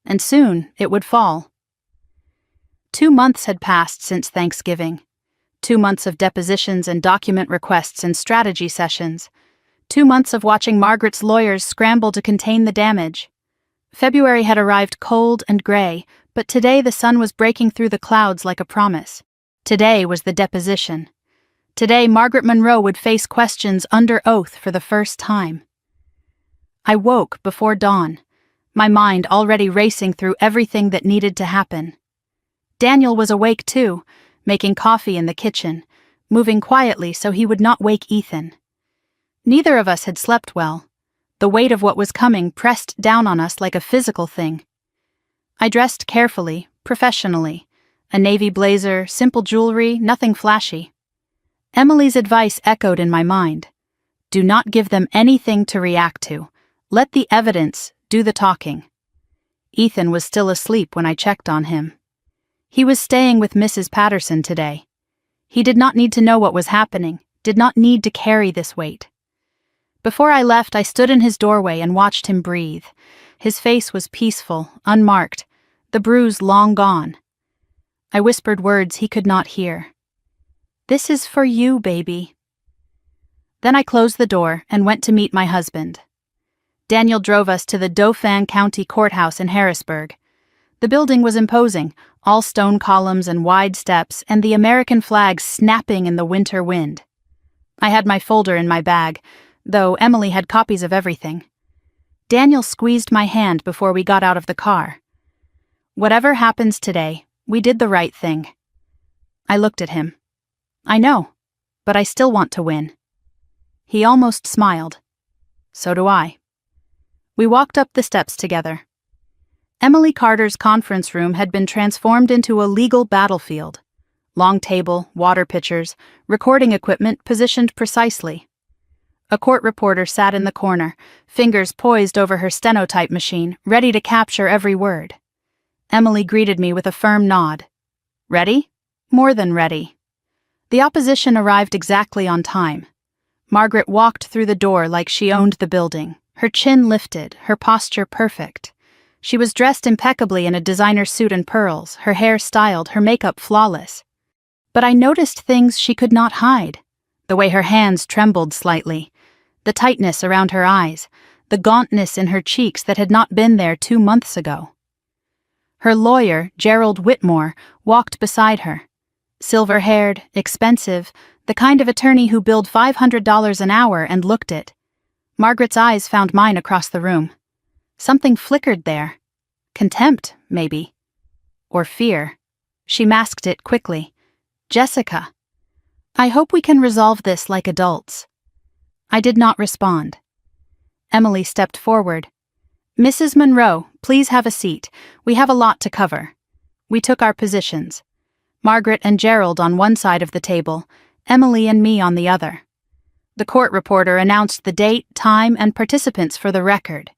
and soon it would fall. 2 months had passed since Thanksgiving. 2 months of depositions and document requests and strategy sessions. 2 months of watching Margaret's lawyers scramble to contain the damage. February had arrived cold and gray, but today the sun was breaking through the clouds like a promise. Today was the deposition. Today Margaret Monroe would face questions under oath for the first time. I woke before dawn, my mind already racing through everything that needed to happen. Daniel was awake too, making coffee in the kitchen, moving quietly so he would not wake Ethan. Neither of us had slept well. The weight of what was coming pressed down on us like a physical thing. I dressed carefully, professionally. A navy blazer, simple jewelry, nothing flashy. Emily's advice echoed in my mind. Do not give them anything to react to. Let the evidence do the talking. Ethan was still asleep when I checked on him. He was staying with Mrs. Patterson today. He did not need to know what was happening, did not need to carry this weight. Before I left, I stood in his doorway and watched him breathe. His face was peaceful, unmarked, the bruise long gone. I whispered words he could not hear. This is for you, baby. Then I closed the door and went to meet my husband. Daniel drove us to the Dauphin County Courthouse in Harrisburg. The building was imposing, all stone columns and wide steps, and the American flag snapping in the winter wind. I had my folder in my bag, though Emily had copies of everything. Daniel squeezed my hand before we got out of the car. Whatever happens today, we did the right thing. I looked at him. I know, but I still want to win. He almost smiled. So do I. We walked up the steps together. Emily Carter's conference room had been transformed into a legal battlefield. Long table, water pitchers, recording equipment positioned precisely. A court reporter sat in the corner, fingers poised over her stenotype machine, ready to capture every word. Emily greeted me with a firm nod. Ready? More than ready. The opposition arrived exactly on time. Margaret walked through the door like she owned the building, her chin lifted, her posture perfect. She was dressed impeccably in a designer suit and pearls, her hair styled, her makeup flawless. But I noticed things she could not hide. The way her hands trembled slightly, the tightness around her eyes, the gauntness in her cheeks that had not been there 2 months ago. Her lawyer, Gerald Whitmore, walked beside her. Silver-haired, expensive, the kind of attorney who billed $500 an hour and looked it. Margaret's eyes found mine across the room. Something flickered there. Contempt, maybe. Or fear. She masked it quickly. Jessica. I hope we can resolve this like adults. I did not respond. Emily stepped forward. Mrs. Monroe, please have a seat. We have a lot to cover. We took our positions. Margaret and Gerald on one side of the table, Emily and me on the other. The court reporter announced the date, time, and participants for the record.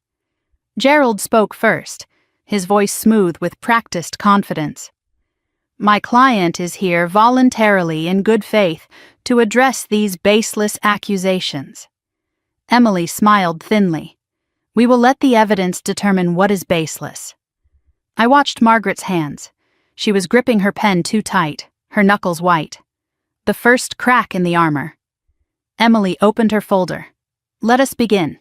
Gerald spoke first, his voice smooth with practiced confidence. My client is here voluntarily in good faith to address these baseless accusations. Emily smiled thinly. We will let the evidence determine what is baseless. I watched Margaret's hands. She was gripping her pen too tight, her knuckles white. The first crack in the armor. Emily opened her folder. Let us begin.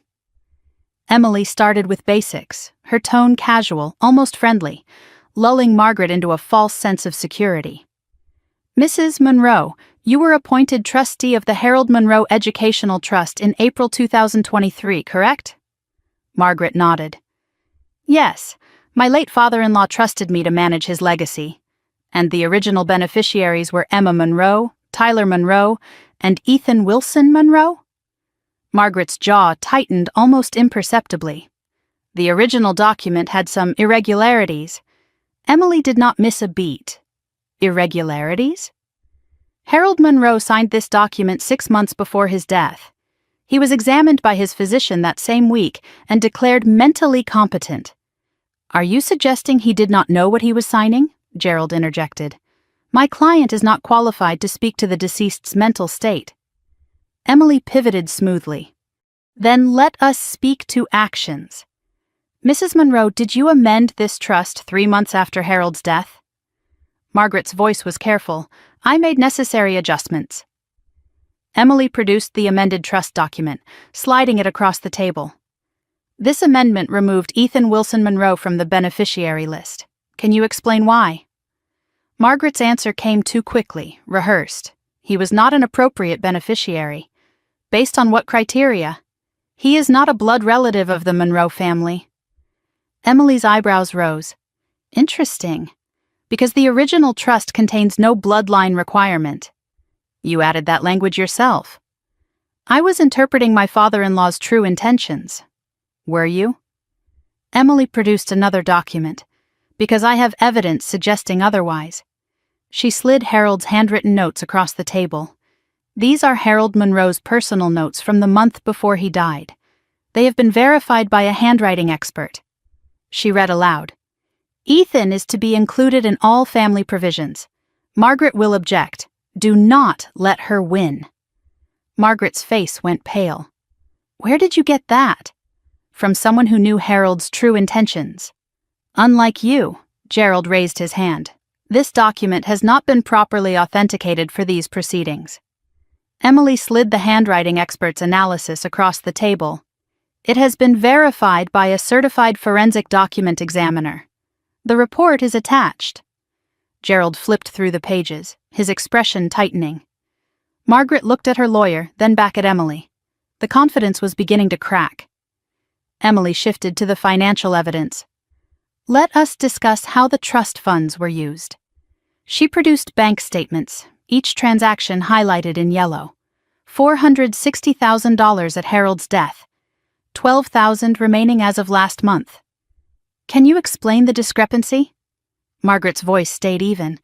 Emily started with basics, her tone casual, almost friendly, lulling Margaret into a false sense of security. Mrs. Monroe, you were appointed trustee of the Harold Monroe Educational Trust in April 2023, correct? Margaret nodded. Yes, my late father-in-law trusted me to manage his legacy, and the original beneficiaries were Emma Monroe, Tyler Monroe, and Ethan Wilson Monroe? Margaret's jaw tightened almost imperceptibly. The original document had some irregularities. Emily did not miss a beat. Irregularities? Harold Monroe signed this document 6 months before his death. He was examined by his physician that same week and declared mentally competent. Are you suggesting he did not know what he was signing? Gerald interjected. My client is not qualified to speak to the deceased's mental state. Emily pivoted smoothly. Then let us speak to actions. Mrs. Monroe, did you amend this trust 3 months after Harold's death? Margaret's voice was careful. I made necessary adjustments. Emily produced the amended trust document, sliding it across the table. This amendment removed Ethan Wilson Monroe from the beneficiary list. Can you explain why? Margaret's answer came too quickly, rehearsed. He was not an appropriate beneficiary. Based on what criteria? He is not a blood relative of the Monroe family. Emily's eyebrows rose. Interesting. Because the original trust contains no bloodline requirement. You added that language yourself. I was interpreting my father-in-law's true intentions. Were you? Emily produced another document, because I have evidence suggesting otherwise. She slid Harold's handwritten notes across the table. These are Harold Monroe's personal notes from the month before he died. They have been verified by a handwriting expert. She read aloud. Ethan is to be included in all family provisions. Margaret will object. Do not let her win. Margaret's face went pale. Where did you get that? From someone who knew Harold's true intentions. Unlike you, Gerald raised his hand. This document has not been properly authenticated for these proceedings. Emily slid the handwriting expert's analysis across the table. It has been verified by a certified forensic document examiner. The report is attached. Gerald flipped through the pages, his expression tightening. Margaret looked at her lawyer, then back at Emily. The confidence was beginning to crack. Emily shifted to the financial evidence. Let us discuss how the trust funds were used. She produced bank statements, each transaction highlighted in yellow. $460,000 at Harold's death. $12,000 remaining as of last month. Can you explain the discrepancy? Margaret's voice stayed even.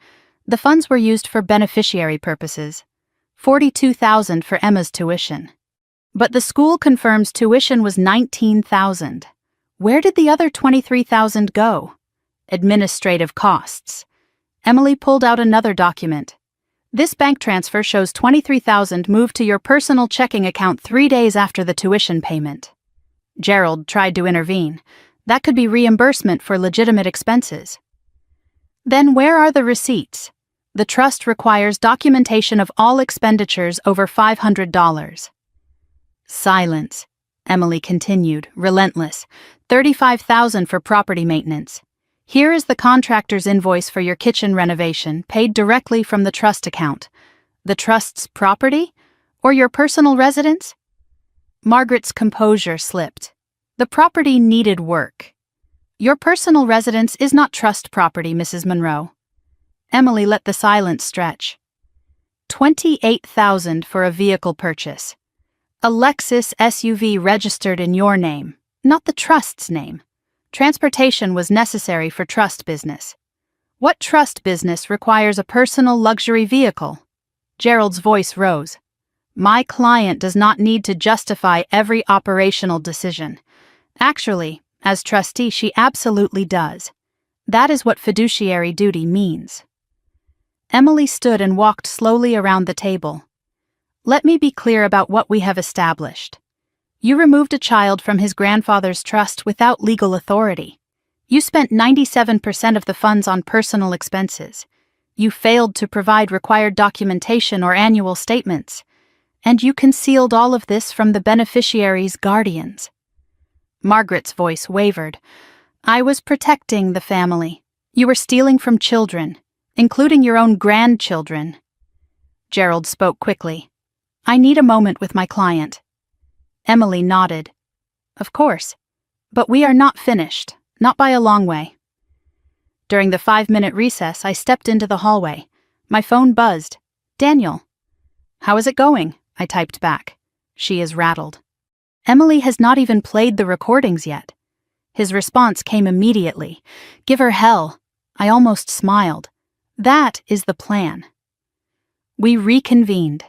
The funds were used for beneficiary purposes. $42,000 for Emma's tuition. But the school confirms tuition was $19,000. Where did the other $23,000 go? Administrative costs. Emily pulled out another document. This bank transfer shows $23,000 moved to your personal checking account 3 days after the tuition payment. Gerald tried to intervene. That could be reimbursement for legitimate expenses. Then where are the receipts? The trust requires documentation of all expenditures over $500. Silence. Emily continued, relentless. $35,000 for property maintenance. Here is the contractor's invoice for your kitchen renovation, paid directly from the trust account. The trust's property? Or your personal residence? Margaret's composure slipped. The property needed work. Your personal residence is not trust property, Mrs. Monroe. Emily let the silence stretch. $28,000 for a vehicle purchase. A Lexus SUV registered in your name, not the trust's name. Transportation was necessary for trust business. What trust business requires a personal luxury vehicle? Gerald's voice rose. My client does not need to justify every operational decision. Actually, as trustee, she absolutely does. That is what fiduciary duty means. Emily stood and walked slowly around the table. Let me be clear about what we have established. You removed a child from his grandfather's trust without legal authority. You spent 97% of the funds on personal expenses. You failed to provide required documentation or annual statements. And you concealed all of this from the beneficiary's guardians. Margaret's voice wavered. I was protecting the family. You were stealing from children, including your own grandchildren. Gerald spoke quickly. I need a moment with my client. Emily nodded. Of course. But we are not finished, not by a long way. During the 5-minute recess, I stepped into the hallway. My phone buzzed. Daniel. How is it going? I typed back. She is rattled. Emily has not even played the recordings yet. His response came immediately. Give her hell. I almost smiled. That is the plan. We reconvened.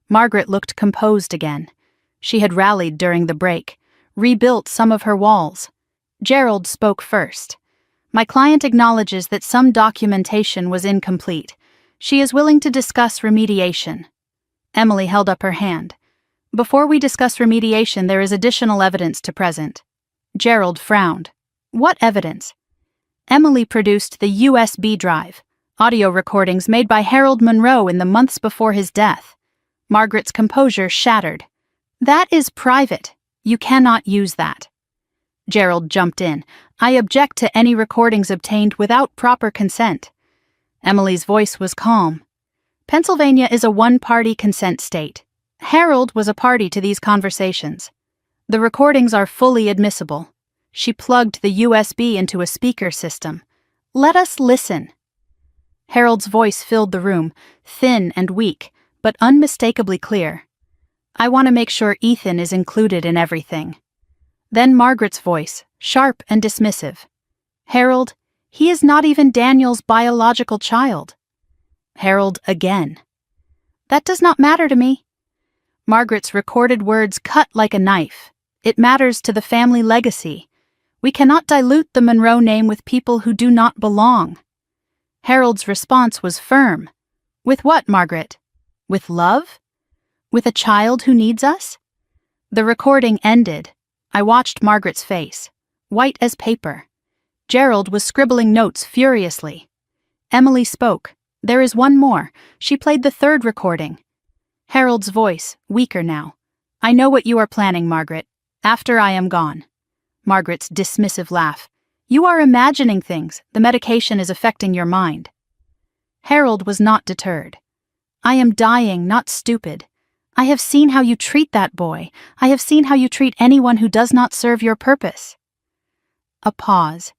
Margaret looked composed again. She had rallied during the break, rebuilt some of her walls. Gerald spoke first. My client acknowledges that some documentation was incomplete. She is willing to discuss remediation. Emily held up her hand. Before we discuss remediation, there is additional evidence to present. Gerald frowned. What evidence? Emily produced the USB drive, audio recordings made by Harold Monroe in the months before his death. Margaret's composure shattered. That is private. You cannot use that. Gerald jumped in. I object to any recordings obtained without proper consent. Emily's voice was calm. Pennsylvania is a one-party consent state. Harold was a party to these conversations. The recordings are fully admissible. She plugged the USB into a speaker system. Let us listen. Harold's voice filled the room, thin and weak, but unmistakably clear. I want to make sure Ethan is included in everything. Then Margaret's voice, sharp and dismissive. Harold, he is not even Daniel's biological child. Harold again. That does not matter to me. Margaret's recorded words cut like a knife. It matters to the family legacy. We cannot dilute the Monroe name with people who do not belong. Harold's response was firm. With what, Margaret? With love? With a child who needs us? The recording ended. I watched Margaret's face, white as paper. Gerald was scribbling notes furiously. Emily spoke. There is one more. She played the third recording. Harold's voice, weaker now. I know what you are planning, Margaret. After I am gone. Margaret's dismissive laugh. You are imagining things. The medication is affecting your mind. Harold was not deterred. I am dying, not stupid. I have seen how you treat that boy. I have seen how you treat anyone who does not serve your purpose. A pause.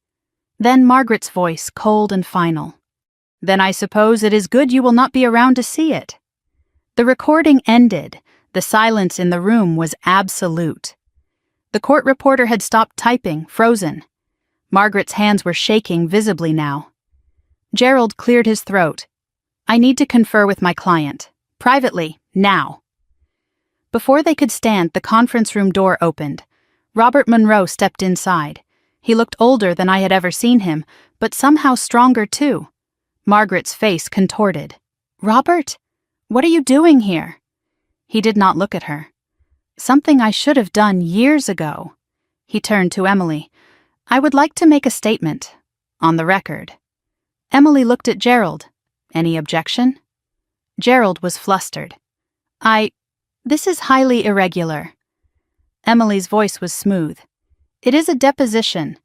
Then Margaret's voice, cold and final. Then I suppose it is good you will not be around to see it. The recording ended. The silence in the room was absolute. The court reporter had stopped typing, frozen. Margaret's hands were shaking visibly now. Gerald cleared his throat. I need to confer with my client. Privately, now. Before they could stand, the conference room door opened. Robert Monroe stepped inside. He looked older than I had ever seen him, but somehow stronger too. Margaret's face contorted. Robert? What are you doing here? He did not look at her. Something I should have done years ago. He turned to Emily. I would like to make a statement. On the record. Emily looked at Gerald. Any objection? Gerald was flustered. This is highly irregular. Emily's voice was smooth. It is a deposition.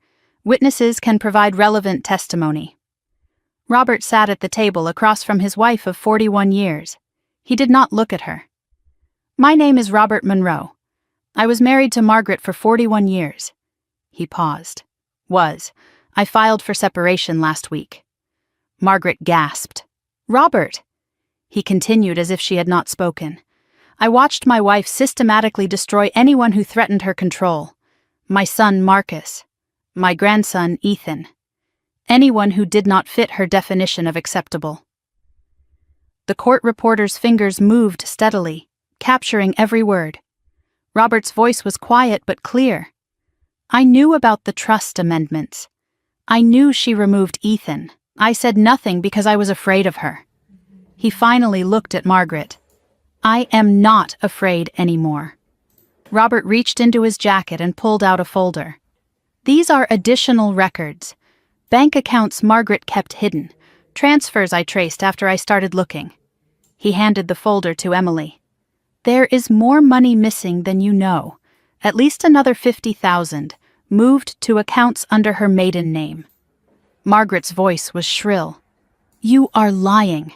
Witnesses can provide relevant testimony. Robert sat at the table across from his wife of 41 years. He did not look at her. My name is Robert Monroe. I was married to Margaret for 41 years. He paused. I filed for separation last week. Margaret gasped. Robert! He continued as if she had not spoken. I watched my wife systematically destroy anyone who threatened her control. My son, Marcus. My grandson, Ethan. Anyone who did not fit her definition of acceptable. The court reporter's fingers moved steadily, capturing every word. Robert's voice was quiet but clear. I knew about the trust amendments. I knew she removed Ethan. I said nothing because I was afraid of her. He finally looked at Margaret. I am not afraid anymore. Robert reached into his jacket and pulled out a folder. These are additional records. Bank accounts Margaret kept hidden. Transfers I traced after I started looking. He handed the folder to Emily. There is more money missing than you know. At least another 50,000, moved to accounts under her maiden name. Margaret's voice was shrill. You are lying.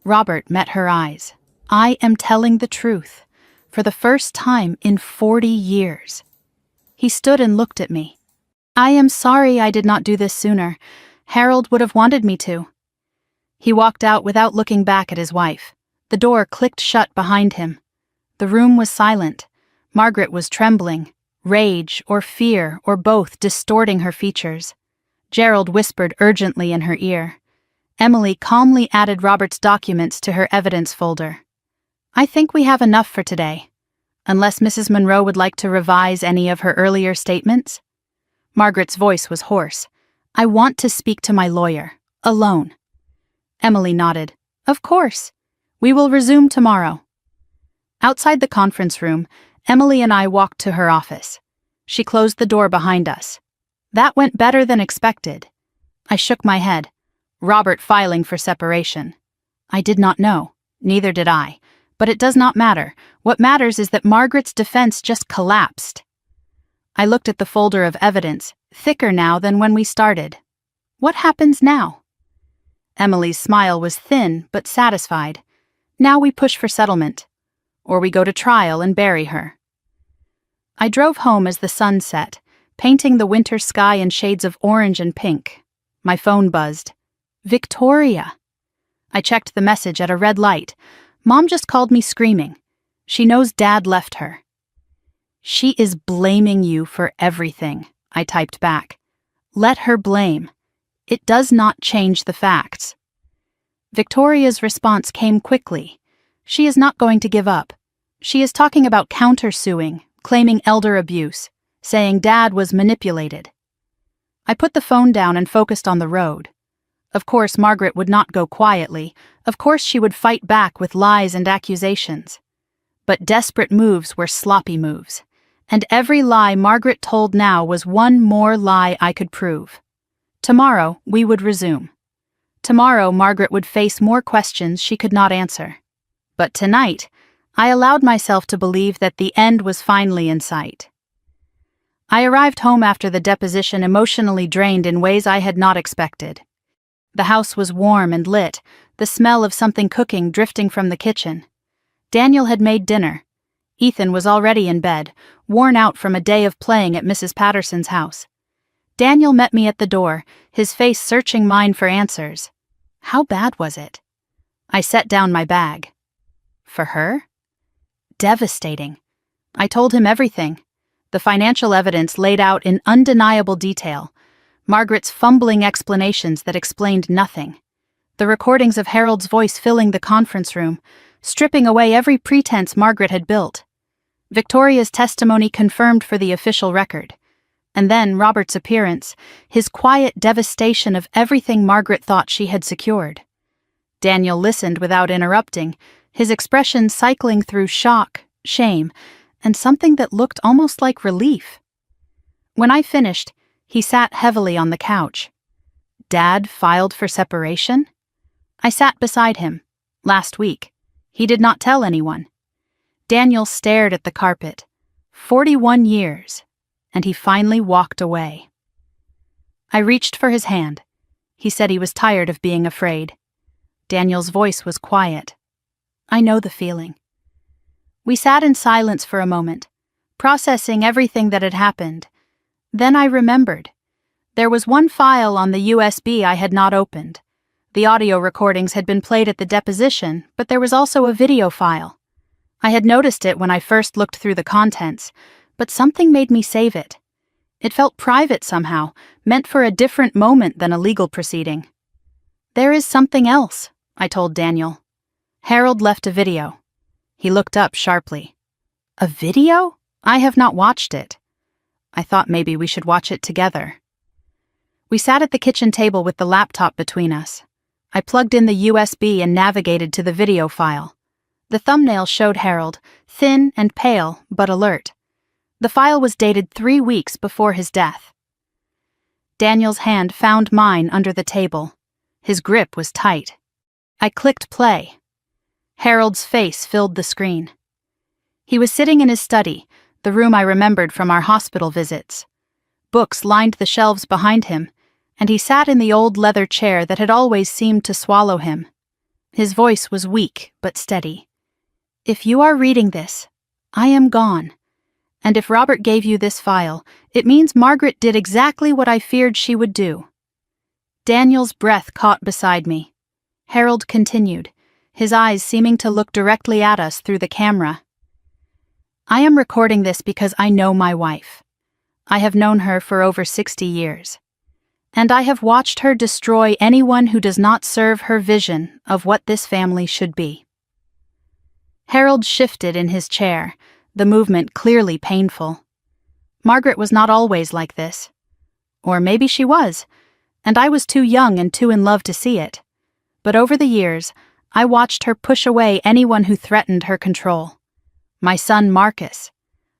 Robert met her eyes. I am telling the truth, for the first time in 40 years. He stood and looked at me. I am sorry I did not do this sooner. Harold would have wanted me to. He walked out without looking back at his wife. The door clicked shut behind him. The room was silent. Margaret was trembling, rage or fear or both distorting her features. Gerald whispered urgently in her ear. Emily calmly added Robert's documents to her evidence folder. I think we have enough for today. Unless Mrs. Monroe would like to revise any of her earlier statements? Margaret's voice was hoarse. I want to speak to my lawyer. Alone. Emily nodded. Of course. We will resume tomorrow. Outside the conference room, Emily and I walked to her office. She closed the door behind us. That went better than expected. I shook my head. Robert filing for separation. I did not know. Neither did I. But it does not matter. What matters is that Margaret's defense just collapsed. I looked at the folder of evidence, thicker now than when we started. What happens now? Emily's smile was thin but satisfied. Now we push for settlement. Or we go to trial and bury her. I drove home as the sun set, painting the winter sky in shades of orange and pink. My phone buzzed. Victoria! I checked the message at a red light. Mom just called me screaming. She knows Dad left her. She is blaming you for everything, I typed back. Let her blame. It does not change the facts. Victoria's response came quickly. She is not going to give up. She is talking about countersuing, claiming elder abuse, saying Dad was manipulated. I put the phone down and focused on the road. Of course, Margaret would not go quietly. Of course, she would fight back with lies and accusations. But desperate moves were sloppy moves. And every lie Margaret told now was one more lie I could prove. Tomorrow, we would resume. Tomorrow, Margaret would face more questions she could not answer. But tonight, I allowed myself to believe that the end was finally in sight. I arrived home after the deposition emotionally drained in ways I had not expected. The house was warm and lit, the smell of something cooking drifting from the kitchen. Daniel had made dinner. Ethan was already in bed, worn out from a day of playing at Mrs. Patterson's house. Daniel met me at the door, his face searching mine for answers. How bad was it? I set down my bag. For her? Devastating. I told him everything. The financial evidence laid out in undeniable detail. Margaret's fumbling explanations that explained nothing. The recordings of Harold's voice filling the conference room, stripping away every pretense Margaret had built. Victoria's testimony confirmed for the official record. And then Robert's appearance, his quiet devastation of everything Margaret thought she had secured. Daniel listened without interrupting, his expression cycling through shock, shame, and something that looked almost like relief. When I finished, he sat heavily on the couch. Dad filed for separation? I sat beside him. Last week. He did not tell anyone. Daniel stared at the carpet. 41 years. And he finally walked away. I reached for his hand. He said he was tired of being afraid. Daniel's voice was quiet. I know the feeling. We sat in silence for a moment, processing everything that had happened. Then I remembered. There was one file on the USB I had not opened. The audio recordings had been played at the deposition, but there was also a video file. I had noticed it when I first looked through the contents, but something made me save it. It felt private somehow, meant for a different moment than a legal proceeding. "There is something else," I told Daniel. "Harold left a video." He looked up sharply. "A video? I have not watched it." I thought maybe we should watch it together. We sat at the kitchen table with the laptop between us. I plugged in the USB and navigated to the video file. The thumbnail showed Harold, thin and pale, but alert. The file was dated 3 weeks before his death. Daniel's hand found mine under the table. His grip was tight. I clicked play. Harold's face filled the screen. He was sitting in his study, the room I remembered from our hospital visits. Books lined the shelves behind him, and he sat in the old leather chair that had always seemed to swallow him. His voice was weak but steady. "If you are reading this, I am gone. And if Robert gave you this file, it means Margaret did exactly what I feared she would do." Daniel's breath caught beside me. Harold continued, his eyes seeming to look directly at us through the camera. "I am recording this because I know my wife. I have known her for over 60 years. And I have watched her destroy anyone who does not serve her vision of what this family should be." Harold shifted in his chair, the movement clearly painful. Margaret was not always like this. Or maybe she was, and I was too young and too in love to see it. But over the years, I watched her push away anyone who threatened her control. My son Marcus,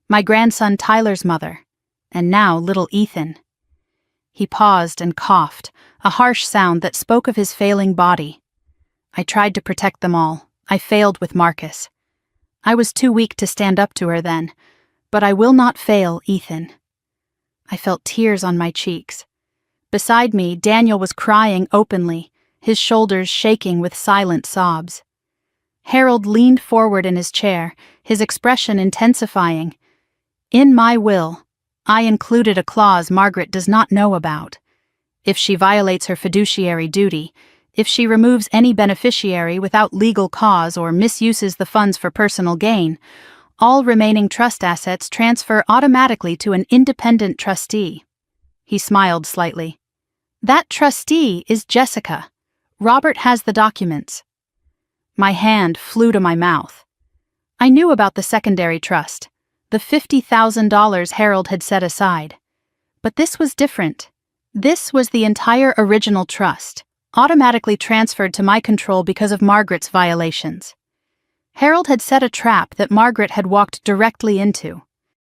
my grandson Tyler's mother, and now little Ethan. He paused and coughed, a harsh sound that spoke of his failing body. I tried to protect them all. I failed with Marcus. I was too weak to stand up to her then, but I will not fail Ethan. I felt tears on my cheeks. Beside me, Daniel was crying openly, his shoulders shaking with silent sobs. Harold leaned forward in his chair, his expression intensifying. "In my will, I included a clause Margaret does not know about. If she violates her fiduciary duty, if she removes any beneficiary without legal cause or misuses the funds for personal gain, all remaining trust assets transfer automatically to an independent trustee." He smiled slightly. "That trustee is Jessica. Robert has the documents." My hand flew to my mouth. I knew about the secondary trust, the $50,000 Harold had set aside. But this was different. This was the entire original trust, automatically transferred to my control because of Margaret's violations. Harold had set a trap that Margaret had walked directly into.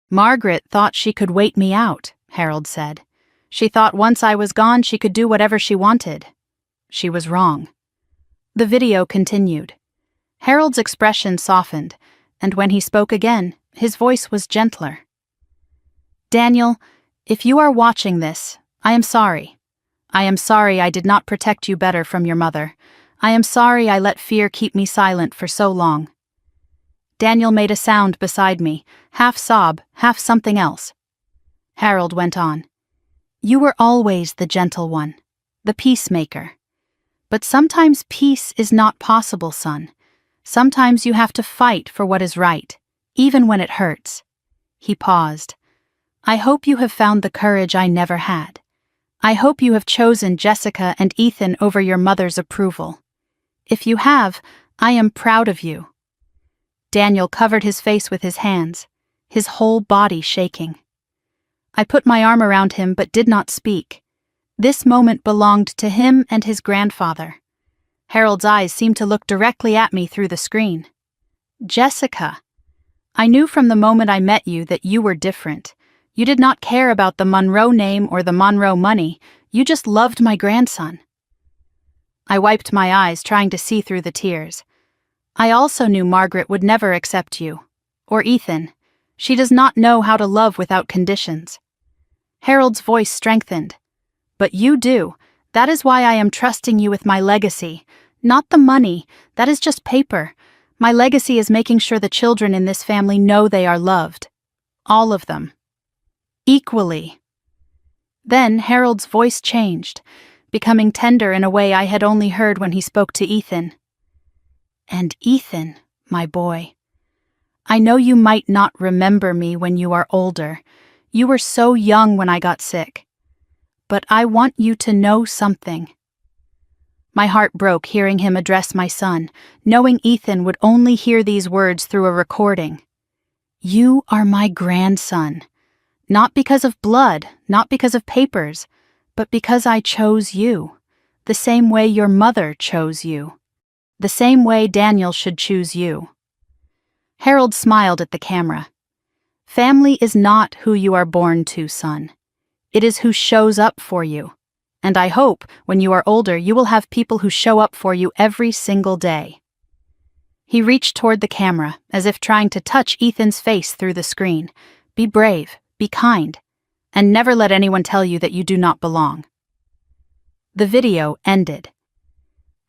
"Margaret thought she could wait me out," Harold said. "She thought once I was gone she could do whatever she wanted." She was wrong. The video continued. Harold's expression softened, and when he spoke again, his voice was gentler. "Daniel, if you are watching this, I am sorry. I am sorry I did not protect you better from your mother. I am sorry I let fear keep me silent for so long." Daniel made a sound beside me, half sob, half something else. Harold went on. "You were always the gentle one, the peacemaker. But sometimes peace is not possible, son. Sometimes you have to fight for what is right, even when it hurts." He paused. "I hope you have found the courage I never had. I hope you have chosen Jessica and Ethan over your mother's approval. If you have, I am proud of you." Daniel covered his face with his hands, his whole body shaking. I put my arm around him but did not speak. This moment belonged to him and his grandfather. Harold's eyes seemed to look directly at me through the screen. "Jessica, I knew from the moment I met you that you were different. You did not care about the Monroe name or the Monroe money. You just loved my grandson." I wiped my eyes, trying to see through the tears. "I also knew Margaret would never accept you. Or Ethan. She does not know how to love without conditions." Harold's voice strengthened. "But you do. That is why I am trusting you with my legacy. Not the money. That is just paper. My legacy is making sure the children in this family know they are loved. All of them. Equally." Then Harold's voice changed. becoming tender in a way I had only heard when he spoke to Ethan. And Ethan, my boy, I know you might not remember me when you are older. You were so young when I got sick. But I want you to know something. My heart broke hearing him address my son, knowing Ethan would only hear these words through a recording. You are my grandson. Not because of blood, not because of papers, but because I chose you, the same way your mother chose you, the same way Daniel should choose you. Harold smiled at the camera. Family is not who you are born to, son. It is who shows up for you. And I hope, when you are older, you will have people who show up for you every single day. He reached toward the camera, as if trying to touch Ethan's face through the screen. Be brave, be kind, and never let anyone tell you that you do not belong. The video ended.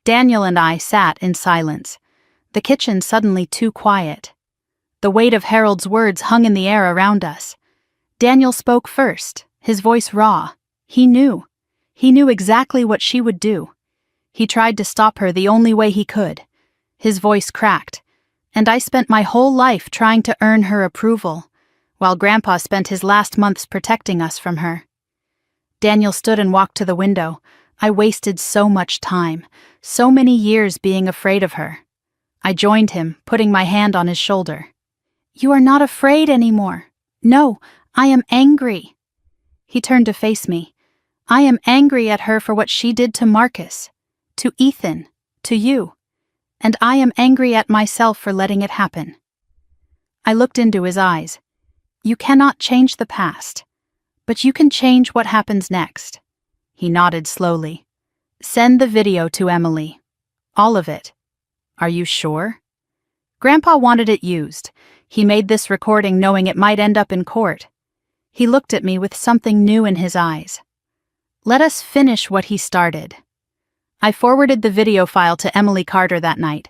Daniel and I sat in silence, the kitchen suddenly too quiet. The weight of Harold's words hung in the air around us. Daniel spoke first, his voice raw. He knew. He knew exactly what she would do. He tried to stop her the only way he could. His voice cracked, and I spent my whole life trying to earn her approval, while Grandpa spent his last months protecting us from her. Daniel stood and walked to the window. I wasted so much time, so many years being afraid of her. I joined him, putting my hand on his shoulder. You are not afraid anymore. No, I am angry. He turned to face me. I am angry at her for what she did to Marcus, to Ethan, to you, and I am angry at myself for letting it happen. I looked into his eyes. You cannot change the past, but you can change what happens next. He nodded slowly. Send the video to Emily. All of it. Are you sure? Grandpa wanted it used. He made this recording knowing it might end up in court. He looked at me with something new in his eyes. Let us finish what he started. I forwarded the video file to Emily Carter that night.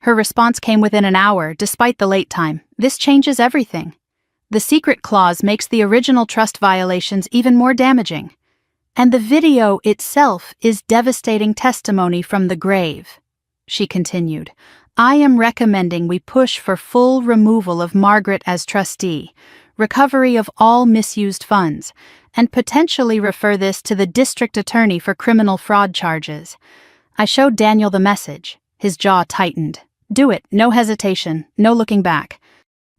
Her response came within an hour, despite the late time. This changes everything. The secret clause makes the original trust violations even more damaging. And the video itself is devastating testimony from the grave. She continued, I am recommending we push for full removal of Margaret as trustee, recovery of all misused funds, and potentially refer this to the district attorney for criminal fraud charges. I showed Daniel the message. His jaw tightened. Do it, no hesitation, no looking back.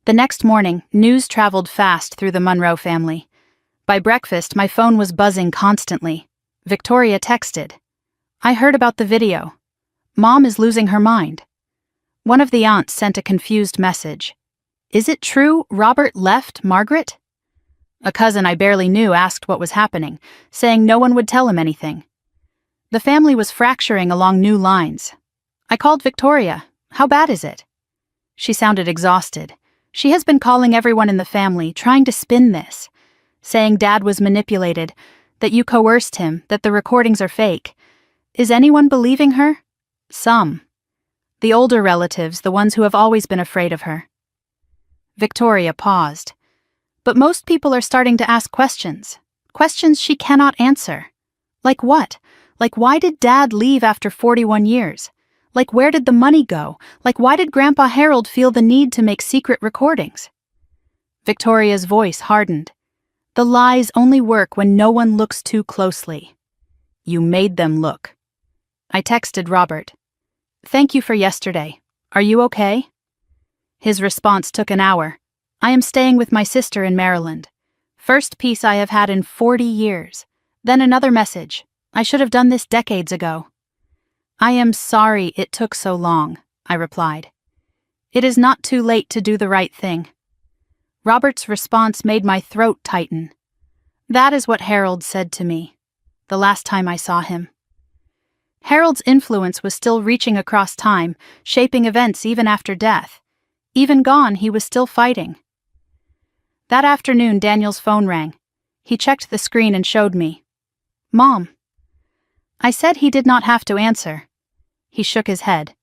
The next morning, news traveled fast through the Monroe family. By breakfast, my phone was buzzing constantly. Victoria texted. I heard about the video. Mom is losing her mind. One of the aunts sent a confused message. Is it true Robert left Margaret? A cousin I barely knew asked what was happening, saying no one would tell him anything. The family was fracturing along new lines. I called Victoria. How bad is it? She sounded exhausted. She has been calling everyone in the family, trying to spin this, saying Dad was manipulated, that you coerced him, that the recordings are fake. Is anyone believing her? Some. The older relatives, the ones who have always been afraid of her. Victoria paused. But most people are starting to ask questions. Questions she cannot answer. Like what? Like why did Dad leave after 41 years? Like where did the money go? Like why did Grandpa Harold feel the need to make secret recordings? Victoria's voice hardened. The lies only work when no one looks too closely. You made them look. I texted Robert. Thank you for yesterday. Are you okay? His response took an hour. I am staying with my sister in Maryland. First peace I have had in 40 years. Then another message. I should have done this decades ago. I am sorry it took so long, I replied. It is not too late to do the right thing. Robert's response made my throat tighten. That is what Harold said to me, the last time I saw him. Harold's influence was still reaching across time, shaping events even after death. Even gone, he was still fighting. That afternoon, Daniel's phone rang. He checked the screen and showed me. Mom. I said he did not have to answer. He shook his head.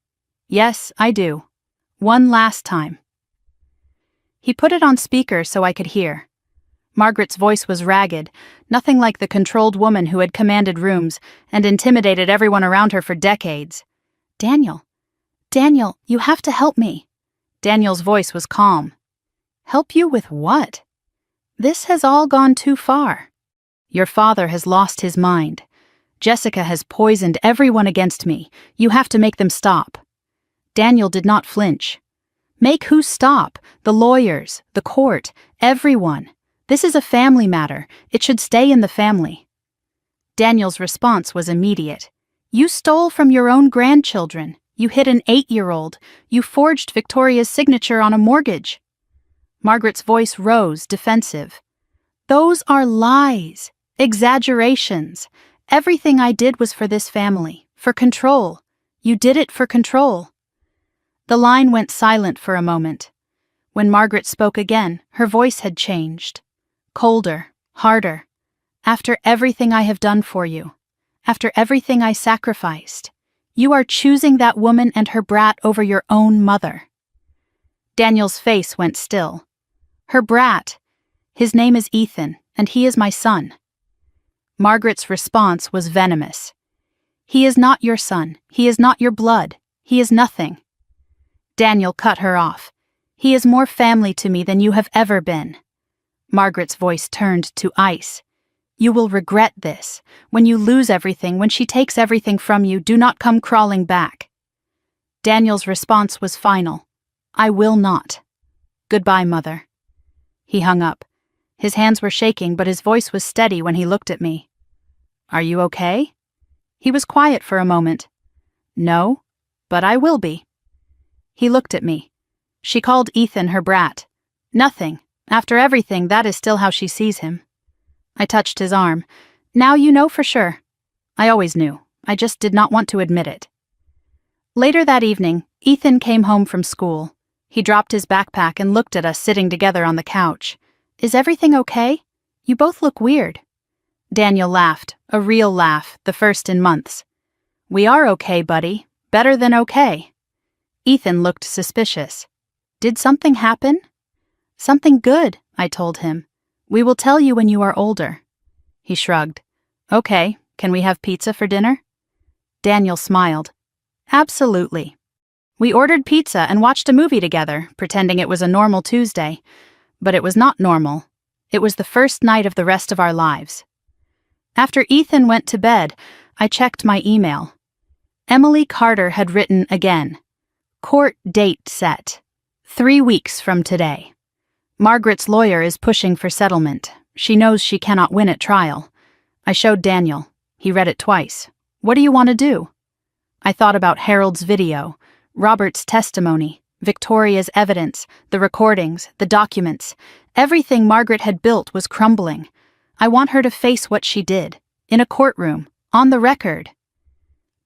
Yes, I do. One last time. He put it on speaker so I could hear. Margaret's voice was ragged, nothing like the controlled woman who had commanded rooms and intimidated everyone around her for decades. Daniel, you have to help me. Daniel's voice was calm. Help you with what? This has all gone too far. Your father has lost his mind. Jessica has poisoned everyone against me. You have to make them stop. Daniel did not flinch. Make who stop? The lawyers, the court, everyone. This is a family matter. It should stay in the family. Daniel's response was immediate. You stole from your own grandchildren. You hit an 8-year-old. You forged Victoria's signature on a mortgage. Margaret's voice rose, defensive. Those are lies, exaggerations. Everything I did was for this family, for control. You did it for control. The line went silent for a moment. When Margaret spoke again, her voice had changed. Colder, harder. After everything I have done for you, after everything I sacrificed, you are choosing that woman and her brat over your own mother. Daniel's face went still. Her brat. His name is Ethan, and he is my son. Margaret's response was venomous. He is not your son. He is not your blood. He is nothing. Daniel cut her off. He is more family to me than you have ever been. Margaret's voice turned to ice. You will regret this. When you lose everything, when she takes everything from you, do not come crawling back. Daniel's response was final. I will not. Goodbye, Mother. He hung up. His hands were shaking, but his voice was steady when he looked at me. Are you okay? He was quiet for a moment. No, but I will be. He looked at me. She called Ethan her brat. Nothing. After everything, that is still how she sees him. I touched his arm. Now you know for sure. I always knew. I just did not want to admit it. Later that evening, Ethan came home from school. He dropped his backpack and looked at us sitting together on the couch. Is everything okay? You both look weird. Daniel laughed, a real laugh, the first in months. We are okay, buddy. Better than okay. Ethan looked suspicious. Did something happen? Something good, I told him. We will tell you when you are older. He shrugged. Okay, can we have pizza for dinner? Daniel smiled. Absolutely. We ordered pizza and watched a movie together, pretending it was a normal Tuesday. But it was not normal. It was the first night of the rest of our lives. After Ethan went to bed, I checked my email. Emily Carter had written again. Court date set. 3 weeks from today. Margaret's lawyer is pushing for settlement. She knows she cannot win at trial. I showed Daniel. He read it twice. What do you want to do? I thought about Harold's video, Robert's testimony, Victoria's evidence, the recordings, the documents. Everything Margaret had built was crumbling. I want her to face what she did. In a courtroom. On the record.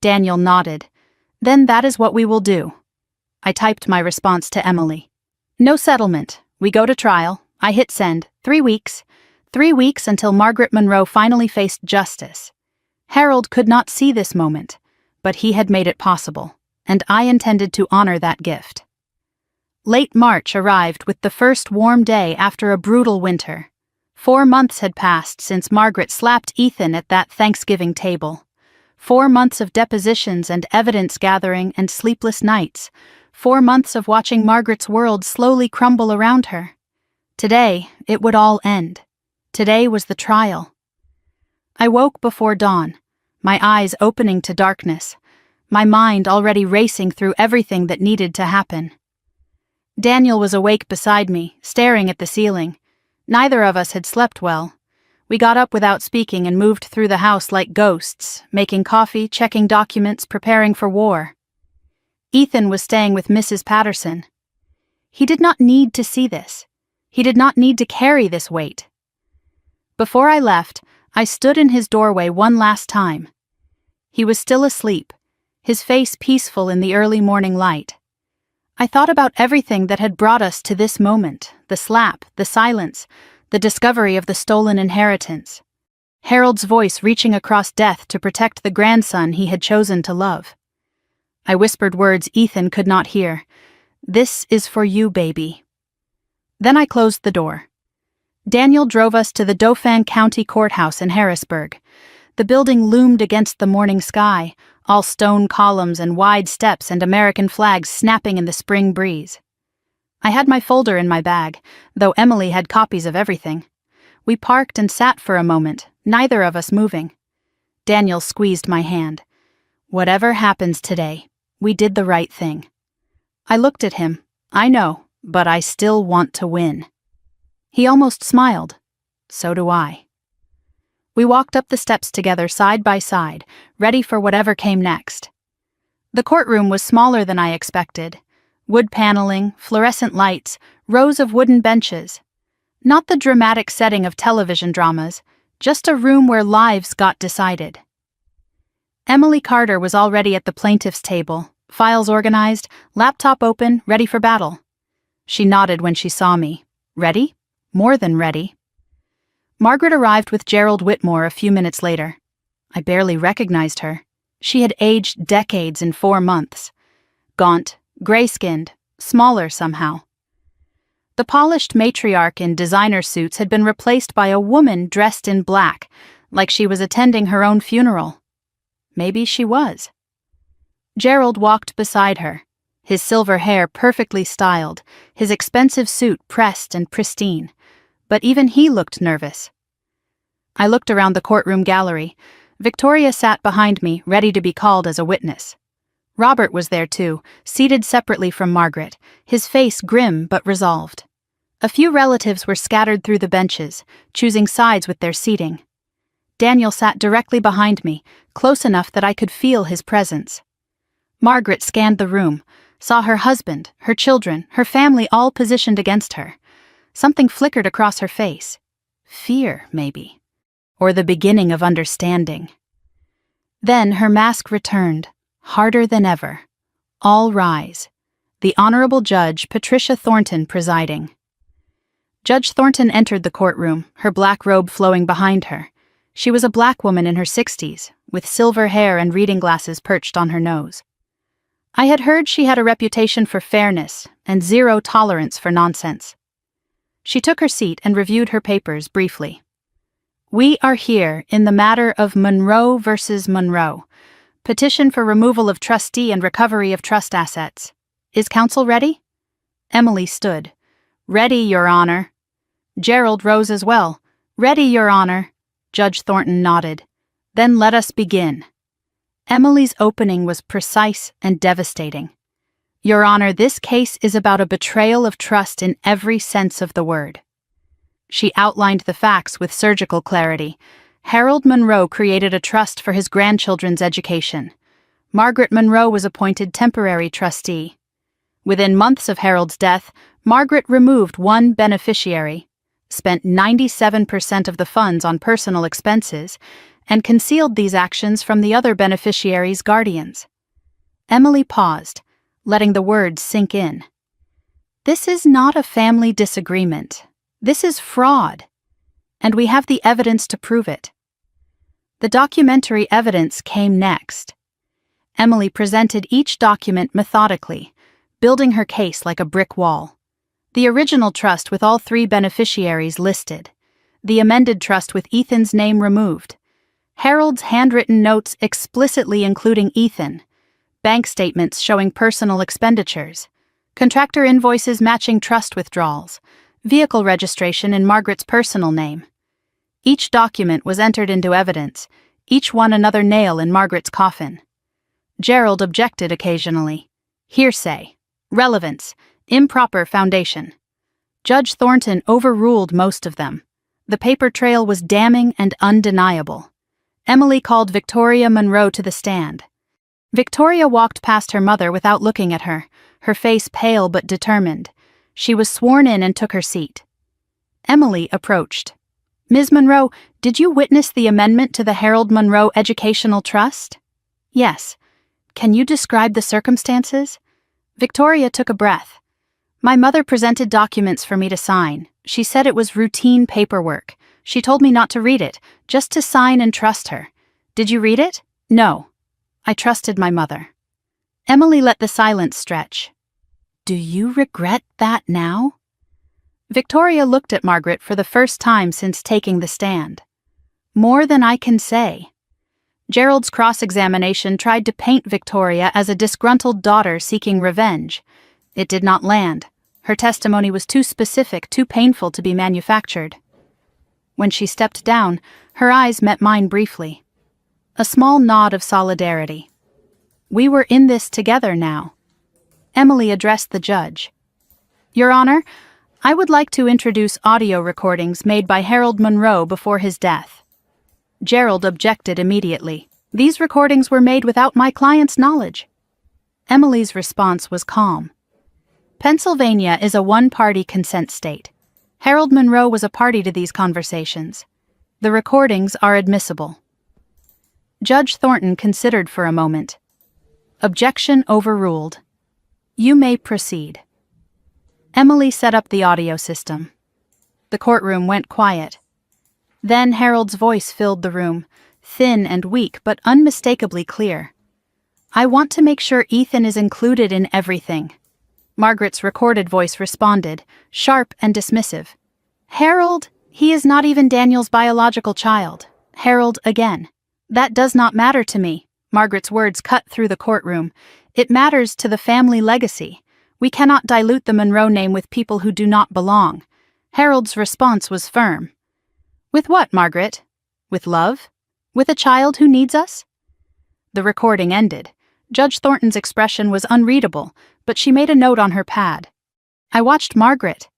Daniel nodded. Then that is what we will do. I typed my response to Emily. No settlement. We go to trial. I hit send. 3 weeks. 3 weeks until Margaret Monroe finally faced justice. Harold could not see this moment, but he had made it possible, and I intended to honor that gift. Late March arrived with the first warm day after a brutal winter. 4 months had passed since Margaret slapped Ethan at that Thanksgiving table. 4 months of depositions and evidence gathering and sleepless nights. 4 months of watching Margaret's world slowly crumble around her. Today, it would all end. Today was the trial. I woke before dawn, my eyes opening to darkness, my mind already racing through everything that needed to happen. Daniel was awake beside me, staring at the ceiling. Neither of us had slept well. We got up without speaking and moved through the house like ghosts, making coffee, checking documents, preparing for war. Ethan was staying with Mrs. Patterson. He did not need to see this. He did not need to carry this weight. Before I left, I stood in his doorway one last time. He was still asleep, his face peaceful in the early morning light. I thought about everything that had brought us to this moment, the slap, the silence, the discovery of the stolen inheritance. Harold's voice reaching across death to protect the grandson he had chosen to love. I whispered words Ethan could not hear. This is for you, baby. Then I closed the door. Daniel drove us to the Dauphin County Courthouse in Harrisburg. The building loomed against the morning sky, all stone columns and wide steps and American flags snapping in the spring breeze. I had my folder in my bag, though Emily had copies of everything. We parked and sat for a moment, neither of us moving. Daniel squeezed my hand. Whatever happens today, we did the right thing. I looked at him. I know, but I still want to win. He almost smiled. So do I. We walked up the steps together side by side, ready for whatever came next. The courtroom was smaller than I expected. Wood paneling, fluorescent lights, rows of wooden benches. Not the dramatic setting of television dramas, just a room where lives got decided. Emily Carter was already at the plaintiff's table, files organized, laptop open, ready for battle. She nodded when she saw me. Ready? More than ready. Margaret arrived with Gerald Whitmore a few minutes later. I barely recognized her. She had aged decades in 4 months. Gaunt, gray-skinned, smaller somehow. The polished matriarch in designer suits had been replaced by a woman dressed in black, like she was attending her own funeral. Maybe she was. Gerald walked beside her, his silver hair perfectly styled, his expensive suit pressed and pristine. But even he looked nervous. I looked around the courtroom gallery. Victoria sat behind me, ready to be called as a witness. Robert was there too, seated separately from Margaret, his face grim but resolved. A few relatives were scattered through the benches, choosing sides with their seating. Daniel sat directly behind me, close enough that I could feel his presence. Margaret scanned the room, saw her husband, her children, her family all positioned against her. Something flickered across her face. Fear, maybe. Or the beginning of understanding. Then her mask returned, harder than ever. All rise. The Honorable Judge Patricia Thornton presiding. Judge Thornton entered the courtroom, her black robe flowing behind her. She was a black woman in her 60s, with silver hair and reading glasses perched on her nose. I had heard she had a reputation for fairness and zero tolerance for nonsense. She took her seat and reviewed her papers briefly. We are here in the matter of Monroe versus Monroe. Petition for removal of trustee and recovery of trust assets. Is counsel ready? Emily stood. Ready, Your Honor. Gerald rose as well. Ready, Your Honor. Judge Thornton nodded. Then let us begin. Emily's opening was precise and devastating. Your Honor, this case is about a betrayal of trust in every sense of the word. She outlined the facts with surgical clarity. Harold Monroe created a trust for his grandchildren's education. Margaret Monroe was appointed temporary trustee. Within months of Harold's death, Margaret removed one beneficiary, spent 97% of the funds on personal expenses, and concealed these actions from the other beneficiaries' guardians. Emily paused, letting the words sink in. This is not a family disagreement. This is fraud. And we have the evidence to prove it. The documentary evidence came next. Emily presented each document methodically, building her case like a brick wall. The original trust with all 3 beneficiaries listed. The amended trust with Ethan's name removed. Harold's handwritten notes explicitly including Ethan. Bank statements showing personal expenditures. Contractor invoices matching trust withdrawals. Vehicle registration in Margaret's personal name. Each document was entered into evidence, each one another nail in Margaret's coffin. Gerald objected occasionally. Hearsay. Relevance. Improper foundation. Judge Thornton overruled most of them. The paper trail was damning and undeniable. Emily called Victoria Monroe to the stand. Victoria walked past her mother without looking at her, her face pale but determined. She was sworn in and took her seat. Emily approached. Ms. Monroe, did you witness the amendment to the Harold Monroe Educational Trust? Yes. Can you describe the circumstances? Victoria took a breath. My mother presented documents for me to sign. She said it was routine paperwork. She told me not to read it, just to sign and trust her. Did you read it? No. I trusted my mother. Emily let the silence stretch. Do you regret that now? Victoria looked at Margaret for the first time since taking the stand. More than I can say. Gerald's cross-examination tried to paint Victoria as a disgruntled daughter seeking revenge. It did not land. Her testimony was too specific, too painful to be manufactured. When she stepped down, her eyes met mine briefly. A small nod of solidarity. We were in this together now. Emily addressed the judge. Your Honor, I would like to introduce audio recordings made by Harold Monroe before his death. Gerald objected immediately. These recordings were made without my client's knowledge. Emily's response was calm. Pennsylvania is a one-party consent state. Harold Monroe was a party to these conversations. The recordings are admissible. Judge Thornton considered for a moment. Objection overruled. You may proceed. Emily set up the audio system. The courtroom went quiet. Then Harold's voice filled the room, thin and weak but unmistakably clear. I want to make sure Ethan is included in everything. Margaret's recorded voice responded, sharp and dismissive. Harold, he is not even Daniel's biological child. Harold again. That does not matter to me. Margaret's words cut through the courtroom. It matters to the family legacy. We cannot dilute the Monroe name with people who do not belong. Harold's response was firm. With what, Margaret? With love? With a child who needs us? The recording ended. Judge Thornton's expression was unreadable, but she made a note on her pad. I watched Margaret.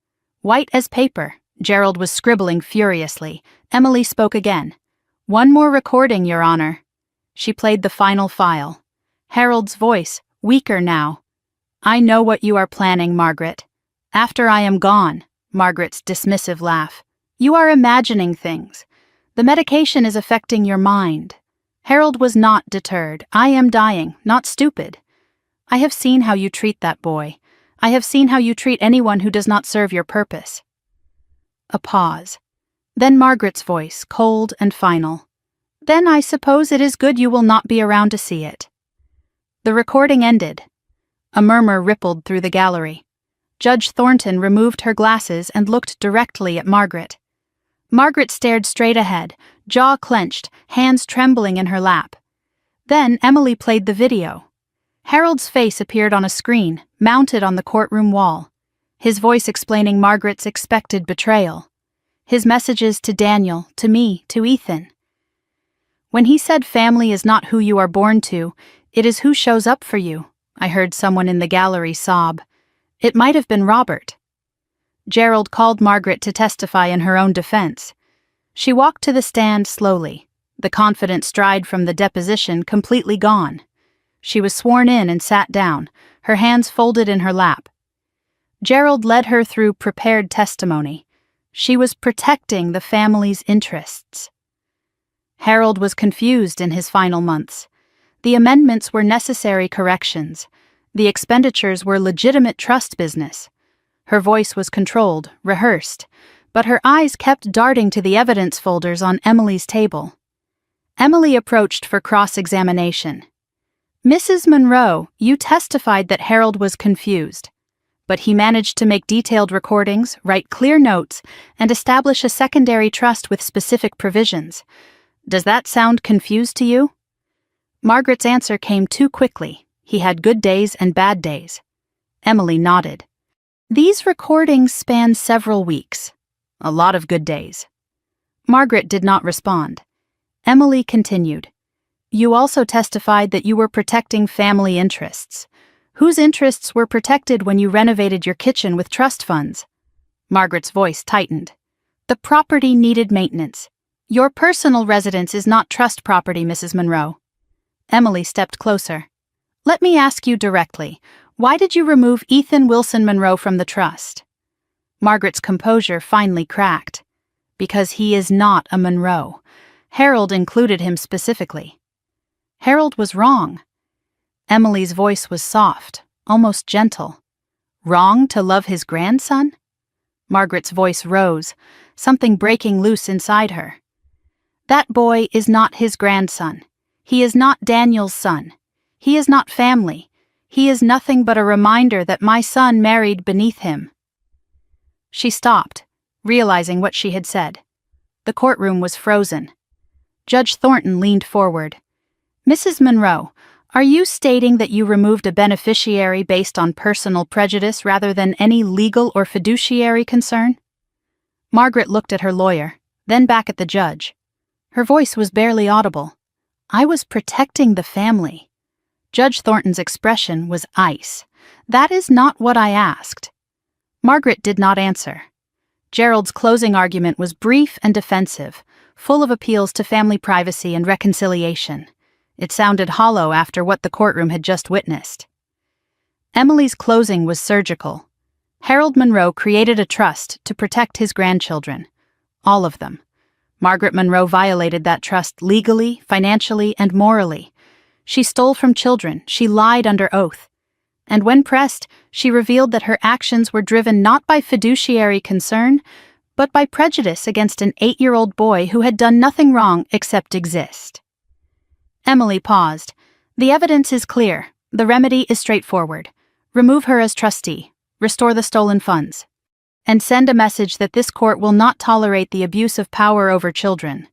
White as paper. Gerald was scribbling furiously. Emily spoke again. One more recording, Your Honor. She played the final file. Harold's voice, weaker now. I know what you are planning, Margaret. After I am gone, Margaret's dismissive laugh. You are imagining things. The medication is affecting your mind. Harold was not deterred. I am dying, not stupid. I have seen how you treat that boy. I have seen how you treat anyone who does not serve your purpose. A pause. Then Margaret's voice, cold and final. Then I suppose it is good you will not be around to see it. The recording ended. A murmur rippled through the gallery. Judge Thornton removed her glasses and looked directly at Margaret. Margaret stared straight ahead, jaw clenched, hands trembling in her lap. Then Emily played the video. Harold's face appeared on a screen, mounted on the courtroom wall. His voice explaining Margaret's expected betrayal. His messages to Daniel, to me, to Ethan. When he said family is not who you are born to, it is who shows up for you, I heard someone in the gallery sob. It might have been Robert. Gerald called Margaret to testify in her own defense. She walked to the stand slowly, the confident stride from the deposition completely gone. She was sworn in and sat down, her hands folded in her lap. Gerald led her through prepared testimony. She was protecting the family's interests. Harold was confused in his final months. The amendments were necessary corrections. The expenditures were legitimate trust business. Her voice was controlled, rehearsed, but her eyes kept darting to the evidence folders on Emily's table. Emily approached for cross-examination. Mrs. Monroe, you testified that Harold was confused, but he managed to make detailed recordings, write clear notes, and establish a secondary trust with specific provisions. Does that sound confused to you? Margaret's answer came too quickly. He had good days and bad days. Emily nodded. These recordings span several weeks. A lot of good days. Margaret did not respond. Emily continued. You also testified that you were protecting family interests. Whose interests were protected when you renovated your kitchen with trust funds? Margaret's voice tightened. The property needed maintenance. Your personal residence is not trust property, Mrs. Monroe. Emily stepped closer. Let me ask you directly, why did you remove Ethan Wilson Monroe from the trust? Margaret's composure finally cracked. Because he is not a Monroe. Harold included him specifically. Harold was wrong. Emily's voice was soft, almost gentle. Wrong to love his grandson? Margaret's voice rose, something breaking loose inside her. That boy is not his grandson. He is not Daniel's son. He is not family. He is nothing but a reminder that my son married beneath him. She stopped, realizing what she had said. The courtroom was frozen. Judge Thornton leaned forward. "Mrs. Monroe, are you stating that you removed a beneficiary based on personal prejudice rather than any legal or fiduciary concern?" Margaret looked at her lawyer, then back at the judge. Her voice was barely audible. "I was protecting the family." Judge Thornton's expression was ice. "That is not what I asked." Margaret did not answer. Gerald's closing argument was brief and defensive, full of appeals to family privacy and reconciliation. It sounded hollow after what the courtroom had just witnessed. Emily's closing was surgical. Harold Monroe created a trust to protect his grandchildren. All of them. Margaret Monroe violated that trust legally, financially, and morally. She stole from children, she lied under oath. And when pressed, she revealed that her actions were driven not by fiduciary concern, but by prejudice against an 8-year-old boy who had done nothing wrong except exist. Emily paused. "The evidence is clear. The remedy is straightforward. Remove her as trustee, restore the stolen funds, and send a message that this court will not tolerate the abuse of power over children."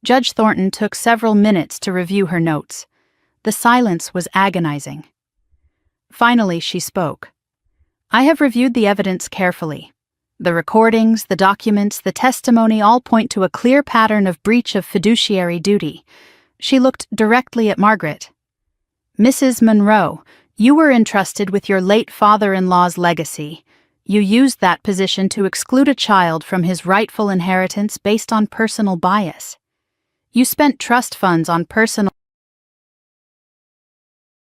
Judge Thornton took several minutes to review her notes. The silence was agonizing. Finally, she spoke. "I have reviewed the evidence carefully. The recordings, the documents, the testimony all point to a clear pattern of breach of fiduciary duty." She looked directly at Margaret. "Mrs. Monroe, you were entrusted with your late father-in-law's legacy. You used that position to exclude a child from his rightful inheritance based on personal bias. You spent trust funds on personal